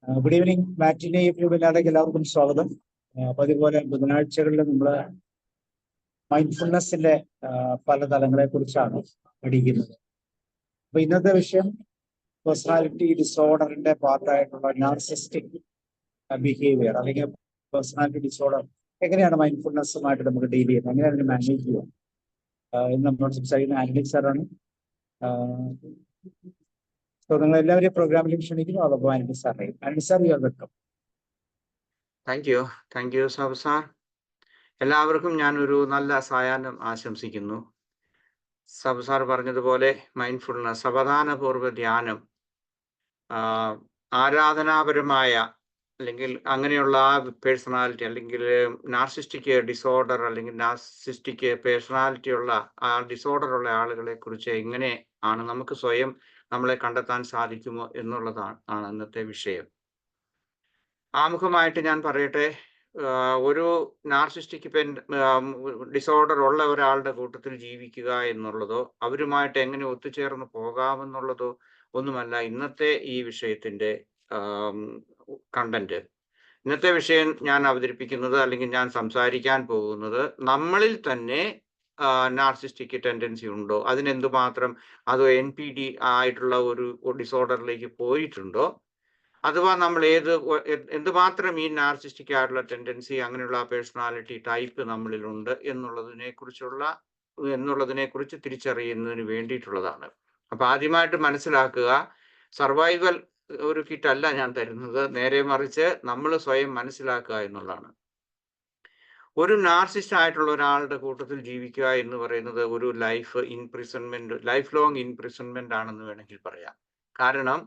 Good evening. മാറ്റിനെ വെബിനാറിലേക്ക് എല്ലാവർക്കും സ്വാഗതം. അതുപോലെ ബുധനാഴ്ചകളിൽ നമ്മൾ മൈൻഡ്ഫുൾനെസ്സിന്റെ പല തലങ്ങളെ കുറിച്ചാണ് പഠിക്കുന്നത്. അപ്പൊ ഇന്നത്തെ വിഷയം പേഴ്സണാലിറ്റി ഡിസോർഡറിന്റെ പാർട്ടായിട്ടുള്ള നാർസിസ്റ്റിക് ബിഹേവിയർ അല്ലെങ്കിൽ പേഴ്സണാലിറ്റി ഡിസോർഡർ എങ്ങനെയാണ് മൈൻഡ്ഫുൾനെസ്സുമായിട്ട് നമുക്ക് ഡീൽ ചെയ്യുന്നത്, എങ്ങനെയാണ് അതിനെ മാനേജ് ചെയ്യുക എന്ന് നമ്മളോട് സംസാരിക്കുന്ന ആന്റണി സാറാണ്. നിങ്ങൾ എല്ലാവരെയും പ്രോഗ്രാമിലും ക്ഷണിക്കുന്നു. അതപ്പോൾ ആന്റണി സാറിനെ Antony sir you are welcome. Thank you Sabu sir. എല്ലാവർക്കും ഞാനൊരു നല്ല സായാഹ്നം ആശംസിക്കുന്നു. സാബു സാർ പറഞ്ഞതുപോലെ മൈൻഡ്ഫുൾനെസ്, സാവധാനപൂർവ്വ ധ്യാനം, ആരാധനാപരമായ അല്ലെങ്കിൽ അങ്ങനെയുള്ള ആ പേഴ്സണാലിറ്റി അല്ലെങ്കിൽ നാർസിസ്റ്റിക് ഡിസോർഡർ അല്ലെങ്കിൽ നാർസിസ്റ്റിക് പേഴ്സണാലിറ്റി ഉള്ള ആ ഡിസോർഡർ ഉള്ള ആളുകളെ കുറിച്ച് എങ്ങനെ ആണ് നമുക്ക് സ്വയം നമ്മളെ കണ്ടെത്താൻ സാധിക്കുമോ എന്നുള്ളതാണ് ഇന്നത്തെ വിഷയം. ആമുഖമായിട്ട് ഞാൻ പറയട്ടെ, ഒരു നാർസിസ്റ്റിക് ഡിസോർഡർ ഉള്ള ഒരാളുടെ കൂട്ടത്തിൽ ജീവിക്കുക എന്നുള്ളതോ അവരുമായിട്ട് എങ്ങനെ ഒത്തുചേർന്ന് പോകാമെന്നുള്ളതോ ഒന്നുമല്ല ഇന്നത്തെ ഈ വിഷയത്തിന്റെ കണ്ടന്റ്. ഇന്നത്തെ വിഷയം ഞാൻ അവതരിപ്പിക്കുന്നത് അല്ലെങ്കിൽ ഞാൻ സംസാരിക്കാൻ പോകുന്നത് നമ്മളിൽ തന്നെ നാർസിസ്റ്റിക് ടെൻഡൻസി ഉണ്ടോ, അതിനെന്തുമാത്രം അതോ NPD ആയിട്ടുള്ള ഒരു ഡിസോർഡറിലേക്ക് പോയിട്ടുണ്ടോ, അഥവാ നമ്മൾ എന്തുമാത്രം ഈ നാർസിസ്റ്റിക് ആയിട്ടുള്ള ടെൻഡൻസി അങ്ങനെയുള്ള പേഴ്സണാലിറ്റി ടൈപ്പ് നമ്മളിലുണ്ട് എന്നുള്ളതിനെ കുറിച്ച് തിരിച്ചറിയുന്നതിന് വേണ്ടിയിട്ടുള്ളതാണ്. അപ്പൊ ആദ്യമായിട്ട് മനസ്സിലാക്കുക, സർവൈവൽ ഒരു കിറ്റ് അല്ല ഞാൻ തരുന്നത്, നേരെ മറിച്ച് നമ്മൾ സ്വയം മനസ്സിലാക്കുക എന്നുള്ളതാണ്. ഒരു നാർസിസ്റ്റ് ആയിട്ടുള്ള ഒരാളുടെ കൂട്ടത്തിൽ ജീവിക്കുക എന്ന് പറയുന്നത് ഒരു ലൈഫ് ലോങ് ഇൻപ്രിസൺമെന്റ് ആണെന്ന് വേണമെങ്കിൽ പറയാം. കാരണം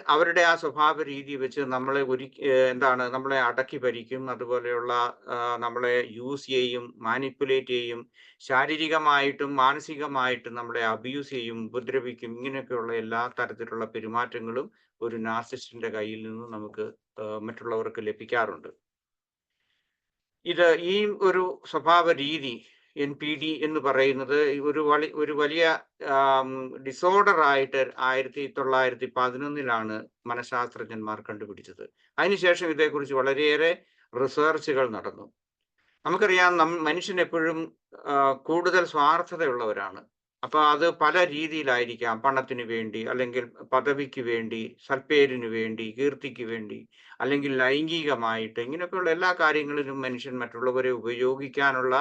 അവരുടെ ആ സ്വഭാവ രീതി വെച്ച് നമ്മളെ നമ്മളെ അടക്കി ഭരിക്കും, അതുപോലെയുള്ള നമ്മളെ യൂസ് ചെയ്യും, മാനിപ്പുലേറ്റ് ചെയ്യും, ശാരീരികമായിട്ടും മാനസികമായിട്ടും നമ്മളെ അബ്യൂസ് ചെയ്യും, ഉപദ്രവിക്കും. ഇങ്ങനെയൊക്കെയുള്ള എല്ലാ തരത്തിലുള്ള പെരുമാറ്റങ്ങളും ഒരു നാർസിസ്റ്റിന്റെ കയ്യിൽ നിന്ന് നമുക്ക് മറ്റുള്ളവർക്ക് ലഭിക്കാറുണ്ട്. ഈ ഒരു സ്വഭാവ രീതി NPD എന്ന് പറയുന്നത് ഒരു വലിയ ഡിസോർഡർ ആയിട്ട് 1911 മനഃശാസ്ത്രജ്ഞന്മാർ കണ്ടുപിടിച്ചത്. അതിനുശേഷം ഇതേക്കുറിച്ച് വളരെയേറെ റിസർച്ചുകൾ നടന്നു. നമുക്കറിയാം, മനുഷ്യൻ എപ്പോഴും കൂടുതൽ സ്വാർത്ഥതയുള്ളവരാണ്. അപ്പൊ അത് പല രീതിയിലായിരിക്കാം. പണത്തിന് വേണ്ടി, അല്ലെങ്കിൽ പദവിക്ക് വേണ്ടി, സൽപ്പേരിന് വേണ്ടി, കീർത്തിക്ക് വേണ്ടി, അല്ലെങ്കിൽ ലൈംഗികമായിട്ട്, ഇങ്ങനെയൊക്കെയുള്ള എല്ലാ കാര്യങ്ങളിലും മനുഷ്യൻ മറ്റുള്ളവരെ ഉപയോഗിക്കാനുള്ള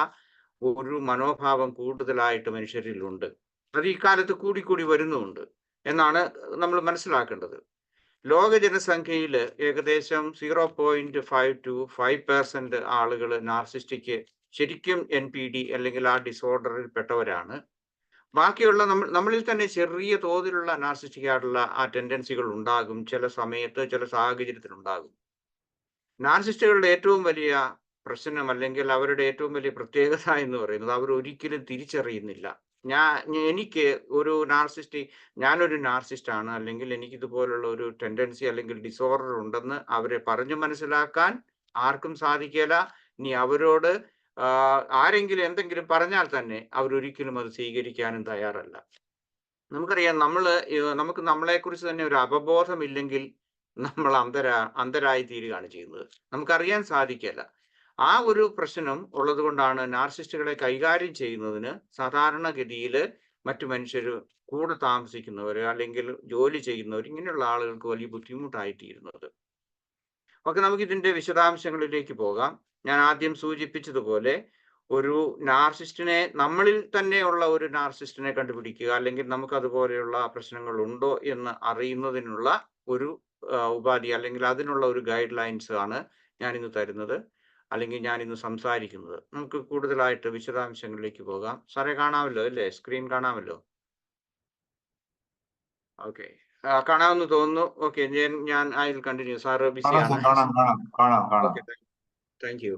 ഒരു മനോഭാവം കൂടുതലായിട്ട് മനുഷ്യരിലുണ്ട്. അത് ഈ കാലത്ത് കൂടിക്കൂടി വരുന്നുമുണ്ട് എന്നാണ് നമ്മൾ മനസ്സിലാക്കേണ്ടത്. ലോക ജനസംഖ്യയിൽ ഏകദേശം 0.5 to 5% ആളുകൾ നാർസിസ്റ്റിക് ശരിക്കും NPD അല്ലെങ്കിൽ ആ ഡിസോർഡറിൽ പെട്ടവരാണ്. ബാക്കിയുള്ള നമ്മളിൽ തന്നെ ചെറിയ തോതിലുള്ള നാർസിസ്റ്റിക് ആയിട്ടുള്ള ആ ടെൻഡൻസികൾ ഉണ്ടാകും, ചില സമയത്ത് ചില സാഹചര്യത്തിൽ ഉണ്ടാകും. നാർസിസ്റ്റുകളുടെ ഏറ്റവും വലിയ പ്രശ്നം അല്ലെങ്കിൽ അവരുടെ ഏറ്റവും വലിയ പ്രത്യേകത എന്ന് പറയുന്നത് അവർ ഒരിക്കലും തിരിച്ചറിയുന്നില്ല. എനിക്ക് ഒരു ഞാനൊരു നാർസിസ്റ്റ് ആണ്, അല്ലെങ്കിൽ എനിക്ക് ഇതുപോലുള്ള ഒരു ടെൻഡൻസി അല്ലെങ്കിൽ ഡിസോർഡർ ഉണ്ടെന്ന് അവരെ പറഞ്ഞു മനസ്സിലാക്കാൻ ആർക്കും സാധിക്കില്ല. ഇനി അവരോട് ആരെങ്കിലും എന്തെങ്കിലും പറഞ്ഞാൽ തന്നെ അവരൊരിക്കലും അത് സ്വീകരിക്കാനും തയ്യാറല്ല. നമുക്കറിയാം, നമുക്ക് നമ്മളെക്കുറിച്ച് തന്നെ ഒരു അവബോധമില്ലെങ്കിൽ നമ്മൾ അന്ധരായി തീരുകയാണ് ചെയ്യുന്നത്. നമുക്കറിയാൻ സാധിക്കില്ല. ആ ഒരു പ്രശ്നം ഉള്ളത് കൊണ്ടാണ് നാർസിസ്റ്റുകളെ കൈകാര്യം ചെയ്യുന്നതിന് സാധാരണഗതിയിൽ മറ്റു മനുഷ്യർ, കൂടെ താമസിക്കുന്നവർ അല്ലെങ്കിൽ ജോലി ചെയ്യുന്നവർ, ഇങ്ങനെയുള്ള ആളുകൾക്ക് വലിയ ബുദ്ധിമുട്ടായിത്തീരുന്നത്. ഓക്കെ, നമുക്ക് ഇതിന്റെ വിശദാംശങ്ങളിലേക്ക് പോകാം. ഞാൻ ആദ്യം സൂചിപ്പിച്ചതുപോലെ ഒരു നാർസിസ്റ്റിനെ, നമ്മളിൽ തന്നെയുള്ള ഒരു നാർസിസ്റ്റിനെ കണ്ടുപിടിക്കുക, അല്ലെങ്കിൽ നമുക്ക് അതുപോലെയുള്ള പ്രശ്നങ്ങൾ ഉണ്ടോ എന്ന് അറിയുന്നതിനുള്ള ഒരു ഉപാധി അല്ലെങ്കിൽ അതിനുള്ള ഒരു ഗൈഡ് ലൈൻസ് ആണ് ഞാനിന്ന് തരുന്നത്, അല്ലെങ്കിൽ ഞാനിന്ന് സംസാരിക്കുന്നത്. നമുക്ക് കൂടുതലായിട്ട് വിശദാംശങ്ങളിലേക്ക് പോകാം. സാറേ കാണാമല്ലോ അല്ലേ? സ്ക്രീൻ കാണാമല്ലോ? ഓക്കെ, കാണാമെന്ന് തോന്നുന്നു. ഓക്കെ, ഞാൻ ഐ വിൽ കണ്ടിന്യൂ. സാറ് ബിസിയാണ്. Thank you.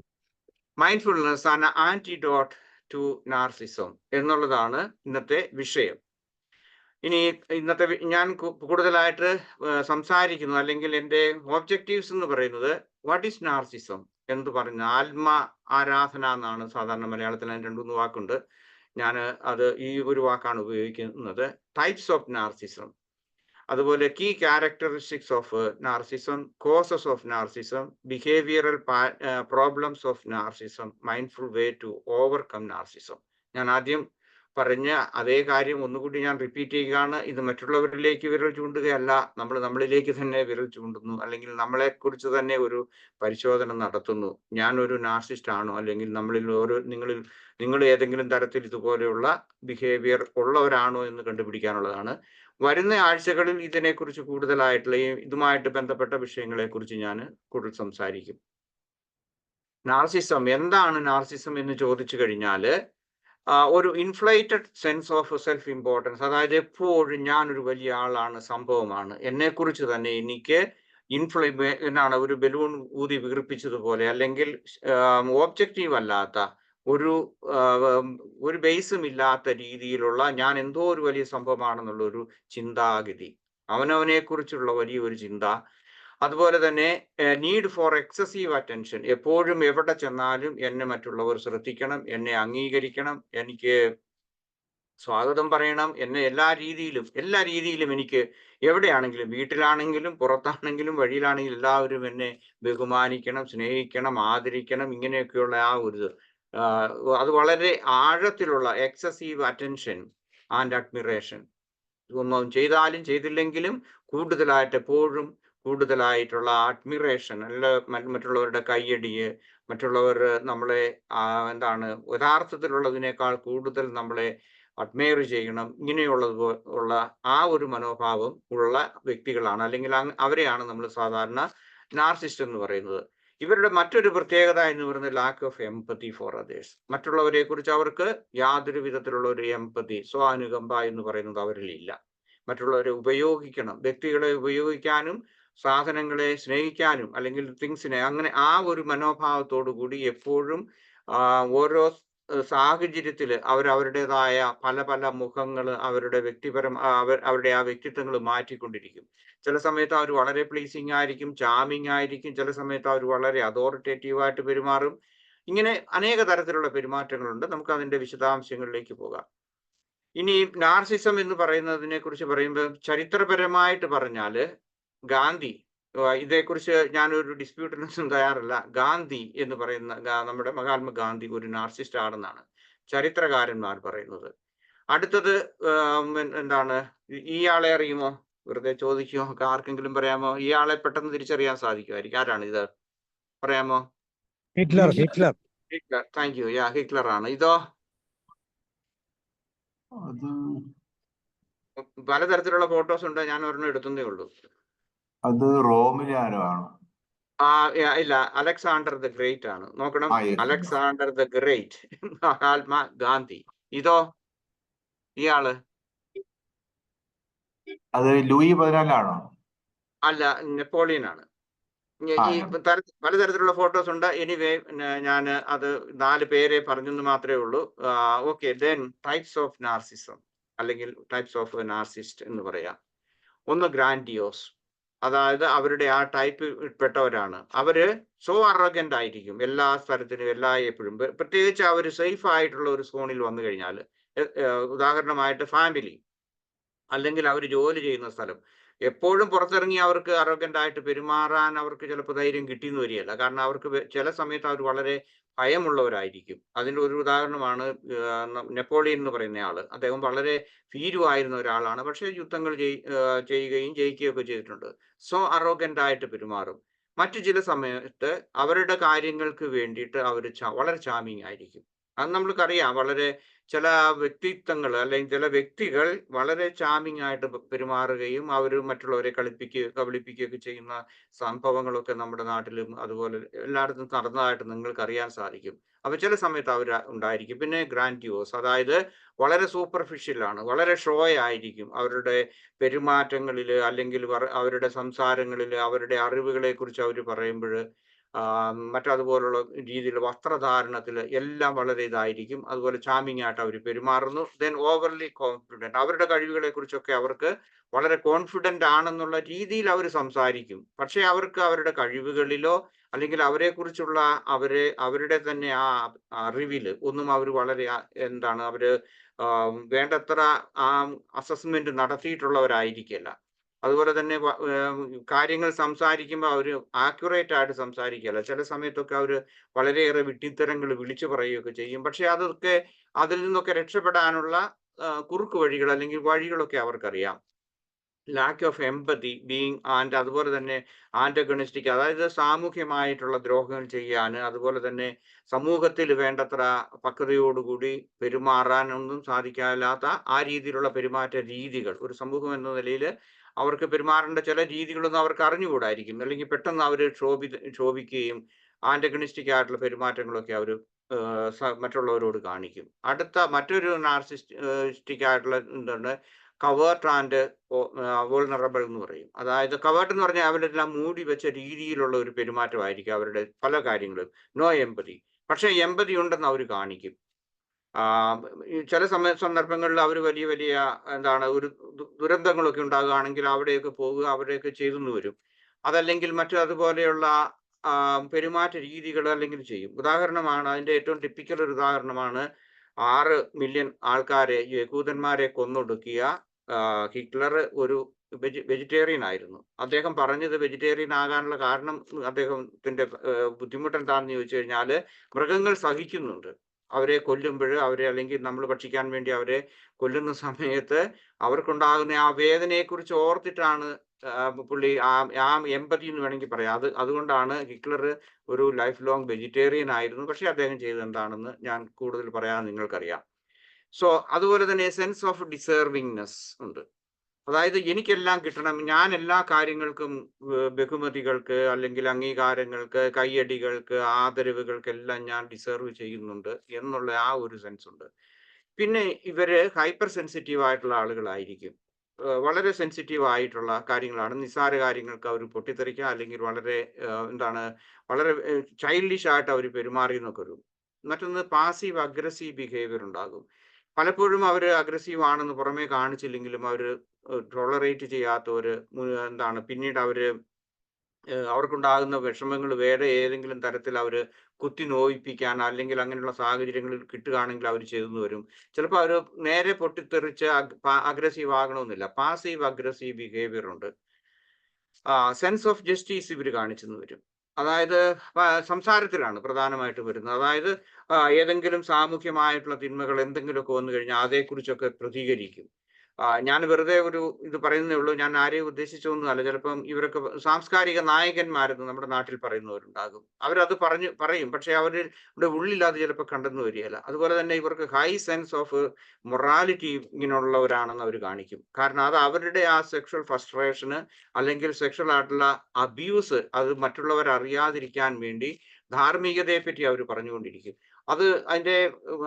Mindfulness an antidote to narcissism എന്നുള്ളതാണ് ഇന്നത്തെ വിഷയം. ഇനി ഞാൻ കൂടുതലായിട്ട് സംസാരിക്കുന്നു, അല്ലെങ്കിൽ എൻ്റെ ഒബ്ജക്റ്റീവ്സ് എന്ന് പറയുന്നത്, വാട്ട് ഈസ് നാർസിസം എന്ന് പറഞ്ഞ ആത്മ ആരാധന എന്നാണ് സാധാരണ മലയാളത്തിൽ. അതിന് 2-3 വാക്കുണ്ട്. ഞാൻ ഈ ഒരു വാക്കാണ് ഉപയോഗിക്കുന്നത്. Types of narcissism. അതുപോലെ key characteristics of narcissism, causes of narcissism, behavioural problems of narcissism, mindful way to overcome narcissism. ഞാൻ ആദ്യം പറഞ്ഞ അതേ കാര്യം ഒന്നുകൂടി ഞാൻ റിപ്പീറ്റ് ചെയ്യുകയാണ്. ഇത് മറ്റുള്ളവരിലേക്ക് വിരൽ ചൂണ്ടുകയല്ല, നമ്മൾ നമ്മളിലേക്ക് തന്നെ വിരൽ ചൂണ്ടുന്നു, അല്ലെങ്കിൽ നമ്മളെ കുറിച്ച് തന്നെ ഒരു പരിശോധന നടത്തുന്നു. ഞാൻ ഒരു നാർസിസ്റ്റ് ആണോ, അല്ലെങ്കിൽ നിങ്ങൾ ഏതെങ്കിലും തരത്തിൽ ഇതുപോലെയുള്ള ബിഹേവിയർ ഉള്ളവരാണോ എന്ന് കണ്ടുപിടിക്കാനുള്ളതാണ്. വരുന്ന ആഴ്ചകളിൽ ഇതിനെക്കുറിച്ച് കൂടുതലായിട്ടുള്ള ഇതുമായിട്ട് ബന്ധപ്പെട്ട വിഷയങ്ങളെ കുറിച്ച് ഞാൻ കൂടുതൽ സംസാരിക്കും. നാർസിസം എന്താണ്? നാർസിസം എന്ന് ചോദിച്ചു കഴിഞ്ഞാൽ ഒരു inflated sense of self importance, അതായത് എപ്പോഴും ഞാനൊരു വലിയ ആളാണ്, സംഭവമാണ്, എന്നെക്കുറിച്ച് തന്നെ എനിക്ക് എന്നാണ് ഒരു ബലൂൺ ഊതി വീർപ്പിച്ചതുപോലെ, അല്ലെങ്കിൽ ഓബ്ജക്റ്റീവ് അല്ലാത്ത ഒരു ബേസും ഇല്ലാത്ത രീതിയിലുള്ള ഞാൻ എന്തോ ഒരു വലിയ സംഭവമാണെന്നുള്ള ഒരു ചിന്താഗതി, അവനവനെ കുറിച്ചുള്ള വലിയൊരു ചിന്ത. അതുപോലെ തന്നെ നീഡ് ഫോർ എക്സസീവ് അറ്റൻഷൻ, എപ്പോഴും എവിടെ ചെന്നാലും എന്നെ മറ്റുള്ളവർ ശ്രദ്ധിക്കണം, എന്നെ അംഗീകരിക്കണം, എനിക്ക് സ്വാഗതം പറയണം, എന്നെ എല്ലാ രീതിയിലും എനിക്ക് എവിടെയാണെങ്കിലും, വീട്ടിലാണെങ്കിലും പുറത്താണെങ്കിലും വഴിയിലാണെങ്കിലും എല്ലാവരും എന്നെ ബഹുമാനിക്കണം, സ്നേഹിക്കണം, ആദരിക്കണം. ഇങ്ങനെയൊക്കെയുള്ള ആ ഒരു അത് വളരെ ആഴത്തിലുള്ള എക്സസീവ് അറ്റൻഷൻ ആൻഡ് അഡ്മിറേഷൻ. ഒന്നും ചെയ്താലും ചെയ്തില്ലെങ്കിലും എപ്പോഴും കൂടുതലായിട്ടുള്ള അഡ്മിറേഷൻ, അല്ല മറ്റുള്ളവരുടെ കയ്യടിയ്, മറ്റുള്ളവർ നമ്മളെ യഥാർത്ഥത്തിലുള്ളതിനേക്കാൾ കൂടുതൽ നമ്മളെ അഡ്മയർ ചെയ്യണം, ഉള്ള ആ ഒരു മനോഭാവം ഉള്ള വ്യക്തികളാണ്, അല്ലെങ്കിൽ അവരെയാണ് നമ്മൾ സാധാരണ നാർസിസ്റ്റ് എന്ന് പറയുന്നത്. ഇവരുടെ മറ്റൊരു പ്രത്യേകത എന്ന് പറയുന്നത് lack of empathy for others. മറ്റുള്ളവരെ കുറിച്ച് അവർക്ക് യാതൊരു വിധത്തിലുള്ള ഒരു എംപതി, സ്വാനുകമ്പ എന്ന് പറയുന്നത് അവരിലില്ല. മറ്റുള്ളവരെ ഉപയോഗിക്കണം, വ്യക്തികളെ ഉപയോഗിക്കാനും സാധനങ്ങളെ സ്നേഹിക്കാനും അല്ലെങ്കിൽ തിങ്സിനെ, അങ്ങനെ ആ ഒരു മനോഭാവത്തോടു കൂടി എപ്പോഴും ഓരോ സാഹചര്യത്തിൽ അവരവരുടേതായ പല പല മുഖങ്ങൾ, അവരുടെ അവരുടെ ആ വ്യക്തിത്വങ്ങൾ മാറ്റിക്കൊണ്ടിരിക്കും. ചില സമയത്ത് അവർ വളരെ പ്ലീസിങ് ആയിരിക്കും, ചാമിങ് ആയിരിക്കും, ചില സമയത്ത് അവർ വളരെ അതോറിറ്റേറ്റീവായിട്ട് പെരുമാറും. ഇങ്ങനെ അനേക തരത്തിലുള്ള പെരുമാറ്റങ്ങളുണ്ട്. നമുക്ക് അതിന്റെ വിശദാംശങ്ങളിലേക്ക് പോകാം. ഇനി നാർസിസം എന്ന് പറയുന്നതിനെ കുറിച്ച് പറയുമ്പോൾ ചരിത്രപരമായിട്ട് പറഞ്ഞാൽ ഗാന്ധി, ഇതേക്കുറിച്ച് ഞാനൊരു ഡിസ്പ്യൂട്ടിനൊന്നും തയ്യാറല്ല. ഗാന്ധി എന്ന് പറയുന്ന നമ്മുടെ മഹാത്മാഗാന്ധി ഒരു നാർസിസ്റ്റ് ആണെന്നാണ് ചരിത്രകാരന്മാർ പറയുന്നത്. അടുത്തത് എന്താണ്, ഇയാളെ അറിയുമോ? വെറുതെ ചോദിക്കുമോ? ആർക്കെങ്കിലും പറയാമോ? ഇയാളെ പെട്ടെന്ന് തിരിച്ചറിയാൻ സാധിക്കുമായിരിക്കും. ആരാണ് ഇത്? പറയാമോ? ഹിറ്റ്ലർ. Thank you. ഹിറ്റ്ലർ ആണ്. ഇതോ? പലതരത്തിലുള്ള ഫോട്ടോസ് ഉണ്ട്, ഞാൻ ഒരെണ്ണം എടുത്തേ ഉള്ളൂ. അത് റോമിലാരോ ആണ്? ഇല്ല, അലക്സാണ്ടർ ദ ഗ്രേറ്റ് ആണ്. നോക്കണം, Alexander the great, Mahatma Gandhi. ഇതോ? ഇയാള്? അത് ലൂയി 14 അല്ല, നെപ്പോളിയൻ ആണ്. ഈ പലതരത്തിലുള്ള ഫോട്ടോസ് ഉണ്ട്. എനിവേ, ഞാൻ അത് 4 പേരെ പറഞ്ഞെന്ന് മാത്രമേ ഉള്ളൂ. Okay, then types of narcissism അല്ലെങ്കിൽ ടൈപ്സ് ഓഫ് നാർസിസ്റ്റ് എന്ന് പറയാം. ഒന്ന് ഗ്രാൻഡിയോസ്, അതായത് അവരുടെ ആ ടൈപ്പ് പെട്ടവരാണ്. അവര് സോ അറഗന്റ് ആയിരിക്കും എല്ലാ സ്ഥലത്തിനും എപ്പോഴും. പ്രത്യേകിച്ച് അവർ സേഫ് ആയിട്ടുള്ള ഒരു സോണിൽ വന്നു കഴിഞ്ഞാൽ, ഉദാഹരണമായിട്ട് ഫാമിലി അല്ലെങ്കിൽ അവർ ജോലി ചെയ്യുന്ന സ്ഥലം, എപ്പോഴും പുറത്തിറങ്ങി അവർക്ക് അറഗന്റ് ആയിട്ട് പെരുമാറാൻ അവർക്ക് ചിലപ്പോൾ ധൈര്യം കിട്ടിയെന്ന് വരികയല്ല. കാരണം അവർക്ക് ചില സമയത്ത് അവർ വളരെ ഭയമുള്ളവരായിരിക്കും. അതിൻ്റെ ഒരു ഉദാഹരണമാണ് നെപ്പോളിയൻ എന്ന് പറയുന്ന ആള്. അദ്ദേഹം വളരെ ഭീരുവായിരുന്ന ഒരാളാണ്, പക്ഷേ യുദ്ധങ്ങൾ ചെയ്യുകയും ജയിക്കുകയൊക്കെ ചെയ്തിട്ടുണ്ട്. സോ അറോഗന്റ് ആയിട്ട് പെരുമാറും. മറ്റു ചില സമയത്ത് അവരുടെ കാര്യങ്ങൾക്ക് വേണ്ടിയിട്ട് അവർ വളരെ ചാമിങ് ആയിരിക്കും. അത് നമ്മൾക്കറിയാം. വളരെ ചില വ്യക്തിത്വങ്ങൾ അല്ലെങ്കിൽ ചില വ്യക്തികൾ വളരെ ചാമിങ് ആയിട്ട് പെരുമാറുകയും അവർ മറ്റുള്ളവരെ കബളിപ്പിക്കുകയൊക്കെ ചെയ്യുന്ന സംഭവങ്ങളൊക്കെ നമ്മുടെ നാട്ടിലും അതുപോലെ എല്ലായിടത്തും നടന്നതായിട്ട് നിങ്ങൾക്ക് അറിയാൻ സാധിക്കും. അപ്പൊ ചില സമയത്ത് അവർ ഉണ്ടായിരിക്കും. പിന്നെ ഗ്രാൻഡിയോസ്, അതായത് വളരെ സൂപ്പർഫിഷ്യലാണ്, വളരെ ഷോ ആയിരിക്കും അവരുടെ പെരുമാറ്റങ്ങളിൽ അല്ലെങ്കിൽ അവരുടെ സംസാരങ്ങളിൽ, അവരുടെ അറിവുകളെ കുറിച്ച് അവർ പറയുമ്പോൾ, മറ്റതുപോലുള്ള രീതിയിൽ വസ്ത്രധാരണത്തിൽ എല്ലാം വളരെ ഇതായിരിക്കും. അതുപോലെ ചാമിങ് ആയിട്ട് അവർ പെരുമാറുന്നു. ദെൻ ഓവർലി കോൺഫിഡൻറ്റ്, അവരുടെ കഴിവുകളെ കുറിച്ചൊക്കെ അവർക്ക് വളരെ കോൺഫിഡൻ്റ് ആണെന്നുള്ള രീതിയിൽ അവർ സംസാരിക്കും. പക്ഷേ അവർക്ക് അവരുടെ കഴിവുകളിലോ അല്ലെങ്കിൽ അവരെക്കുറിച്ചുള്ള അവരുടെ തന്നെ ആ അറിവിൽ ഒന്നും അവർ വളരെ അവര് വേണ്ടത്ര ആ അസസ്മെന്റ് നടത്തിയിട്ടുള്ളവരായിരിക്കില്ല. അതുപോലെ തന്നെ കാര്യങ്ങൾ സംസാരിക്കുമ്പോൾ അവർ ആക്യുറേറ്റ് ആയിട്ട് സംസാരിക്കുകയല്ല. ചില സമയത്തൊക്കെ അവർ വളരെയേറെ വിഡ്ഢിത്തരങ്ങൾ വിളിച്ചു പറയുകയൊക്കെ ചെയ്യും. പക്ഷെ അതൊക്കെ അതിൽ നിന്നൊക്കെ രക്ഷപ്പെടാനുള്ള കുറുക്ക് വഴികൾ അല്ലെങ്കിൽ വഴികളൊക്കെ അവർക്കറിയാം. Lack of empathy being and അതുപോലെ തന്നെ ആന്റഗണിസ്റ്റിക്, അതായത് സാമൂഹ്യമായിട്ടുള്ള ദ്രോഹങ്ങൾ ചെയ്യാൻ, അതുപോലെ തന്നെ സമൂഹത്തിൽ വേണ്ടത്ര പക്വതയോടുകൂടി പെരുമാറാനൊന്നും സാധിക്കാത്ത ആ രീതിയിലുള്ള പെരുമാറ്റ രീതികൾ ഒരു സമൂഹം എന്ന നിലയിൽ അവർക്ക് പെരുമാറേണ്ട ചില രീതികളൊന്നും അവർക്ക് അറിഞ്ഞുകൂടായിരിക്കും. അല്ലെങ്കിൽ പെട്ടെന്ന് അവർ ക്ഷോഭിക്കുകയും ആന്റഗണിസ്റ്റിക് ആയിട്ടുള്ള പെരുമാറ്റങ്ങളൊക്കെ അവർ മറ്റുള്ളവരോട് കാണിക്കും. അടുത്ത മറ്റൊരു നാർസിസ്റ്റിക് ആയിട്ടുള്ള എന്താണ് കവേർട്ട് ആൻഡ് വൾനറബിൾ എന്ന് പറയും. അതായത് കവേർട്ട് എന്ന് പറഞ്ഞാൽ അവരെല്ലാം മൂടി വെച്ച രീതിയിലുള്ള ഒരു പെരുമാറ്റമായിരിക്കും അവരുടെ പല കാര്യങ്ങളും. നോ എമ്പതി. പക്ഷെ എമ്പതി ഉണ്ടെന്ന് അവർ കാണിക്കും. ചില സന്ദർഭങ്ങളിൽ അവർ വലിയ വലിയ എന്താണ് ഒരു ദുരന്തങ്ങളൊക്കെ ഉണ്ടാകുകയാണെങ്കിൽ അവിടെയൊക്കെ പോവുക, അവിടെയൊക്കെ ചെയ്തെന്ന് വരും. അതല്ലെങ്കിൽ മറ്റു അതുപോലെയുള്ള പെരുമാറ്റ രീതികൾ അല്ലെങ്കിൽ ചെയ്യും. ഉദാഹരണമാണ്, അതിന്റെ ഏറ്റവും ടിപ്പിക്കൽ ഒരു ഉദാഹരണമാണ് 6 മില്യൺ ആൾക്കാരെ, യഹൂദന്മാരെ കൊന്നൊടുക്കിയ ഹിറ്റ്ലർ ഒരു വെജിറ്റേറിയൻ ആയിരുന്നു. അദ്ദേഹം പറഞ്ഞത് വെജിറ്റേറിയൻ ആകാനുള്ള കാരണം അദ്ദേഹത്തിന്റെ ബുദ്ധിമുട്ട് എന്താണെന്ന് ചോദിച്ചു കഴിഞ്ഞാൽ, മൃഗങ്ങൾ സഹിക്കുന്നുണ്ട്. അവരെ കൊല്ലുമ്പോൾ അവരെ അല്ലെങ്കിൽ നമ്മൾ ഭക്ഷിക്കാൻ വേണ്ടി അവരെ കൊല്ലുന്ന സമയത്ത് അവർക്കുണ്ടാകുന്ന ആ വേദനയെക്കുറിച്ച് ഓർത്തിട്ടാണ് പുള്ളി ആ എമ്പതി എന്ന് വേണമെങ്കിൽ പറയാം. അതുകൊണ്ടാണ് ഹിറ്റ്ലർ ഒരു ലൈഫ് ലോങ് വെജിറ്റേറിയൻ ആയിരുന്നു. പക്ഷെ അദ്ദേഹം ചെയ്തത് എന്താണെന്ന് ഞാൻ കൂടുതൽ പറയാൻ നിങ്ങൾക്കറിയാം. സോ അതുപോലെ തന്നെ സെൻസ് ഓഫ് ഡിസേർവിങ്നെസ് ഉണ്ട്. അതായത് എനിക്കെല്ലാം കിട്ടണം, ഞാൻ എല്ലാ കാര്യങ്ങൾക്കും ബഹുമതികൾക്ക് അല്ലെങ്കിൽ അംഗീകാരങ്ങൾക്ക്, കയ്യടികൾക്ക്, ആദരവുകൾക്കെല്ലാം ഞാൻ ഡിസേർവ് ചെയ്യുന്നുണ്ട് എന്നുള്ള ആ ഒരു സെൻസ് ഉണ്ട്. പിന്നെ ഇവര് ഹൈപ്പർ സെൻസിറ്റീവ് ആയിട്ടുള്ള ആളുകളായിരിക്കും. വളരെ സെൻസിറ്റീവ് ആയിട്ടുള്ള കാര്യങ്ങളാണ്. നിസ്സാര കാര്യങ്ങൾക്ക് അവർ പൊട്ടിത്തെറിക്കുക, അല്ലെങ്കിൽ വളരെ വളരെ ചൈൽഡിഷ് ആയിട്ട് അവർ പെരുമാറിയെന്നൊക്കെ വരും. മറ്റൊന്ന് പാസീവ് അഗ്രസീവ് ബിഹേവിയർ ഉണ്ടാകും. പലപ്പോഴും അവർ അഗ്രസീവ് ആണെന്ന് പുറമേ കാണിച്ചില്ലെങ്കിലും അവർ ടോളറേറ്റ് ചെയ്യാത്തവര്, പിന്നീട് അവർക്കുണ്ടാകുന്ന വിഷമങ്ങൾ വേറെ ഏതെങ്കിലും തരത്തിൽ അവർ കുത്തി നോയിപ്പിക്കാൻ അല്ലെങ്കിൽ അങ്ങനെയുള്ള സാഹചര്യങ്ങളിൽ കിട്ടുകയാണെങ്കിൽ അവർ ചെയ്തെന്ന് വരും. ചിലപ്പോൾ അവർ നേരെ പൊട്ടിത്തെറിച്ച് അഗ്രസീവ് ആകണമെന്നില്ല. പാസീവ് അഗ്രസീവ് ബിഹേവിയർ ഉണ്ട്. സെൻസ് ഓഫ് ജസ്റ്റിസ് ഇവർ കാണിച്ചെന്ന് വരും. അതായത് സംസാരത്തിലാണ് പ്രധാനമായിട്ട് വരുന്നത്. അതായത് ഏതെങ്കിലും സാമൂഹ്യമായിട്ടുള്ള തിന്മകൾ എന്തെങ്കിലുമൊക്കെ വന്നു കഴിഞ്ഞാൽ അതേക്കുറിച്ചൊക്കെ പ്രതികരിക്കും. ഞാൻ വെറുതെ ഒരു ഇത് പറയുന്നേ ഉള്ളൂ, ഞാൻ ആരെയും ഉദ്ദേശിച്ചൊന്നുമല്ല. ചിലപ്പം ഇവരൊക്കെ സാംസ്കാരിക നായകന്മാരെന്ന് നമ്മുടെ നാട്ടിൽ പറയുന്നവരുണ്ടാകും. അവരത് പറയും, പക്ഷെ അവരുടെ ഉള്ളിൽ അത് ചിലപ്പോൾ കണ്ടെന്ന് വരികയില്ല. അതുപോലെ തന്നെ ഇവർക്ക് ഹൈ സെൻസ് ഓഫ് മൊറാലിറ്റി ഇങ്ങനെയുള്ളവരാണെന്ന് അവർ കാണിക്കും. കാരണം അത് അവരുടെ ആ സെക്ഷൽ ഫ്രസ്ട്രേഷന് അല്ലെങ്കിൽ സെക്ഷൽ ആയിട്ടുള്ള അബ്യൂസ് അത് മറ്റുള്ളവർ അറിയാതിരിക്കാൻ വേണ്ടി ധാർമ്മികതയെ പറ്റി അവർ പറഞ്ഞുകൊണ്ടിരിക്കും. അതിന്റെ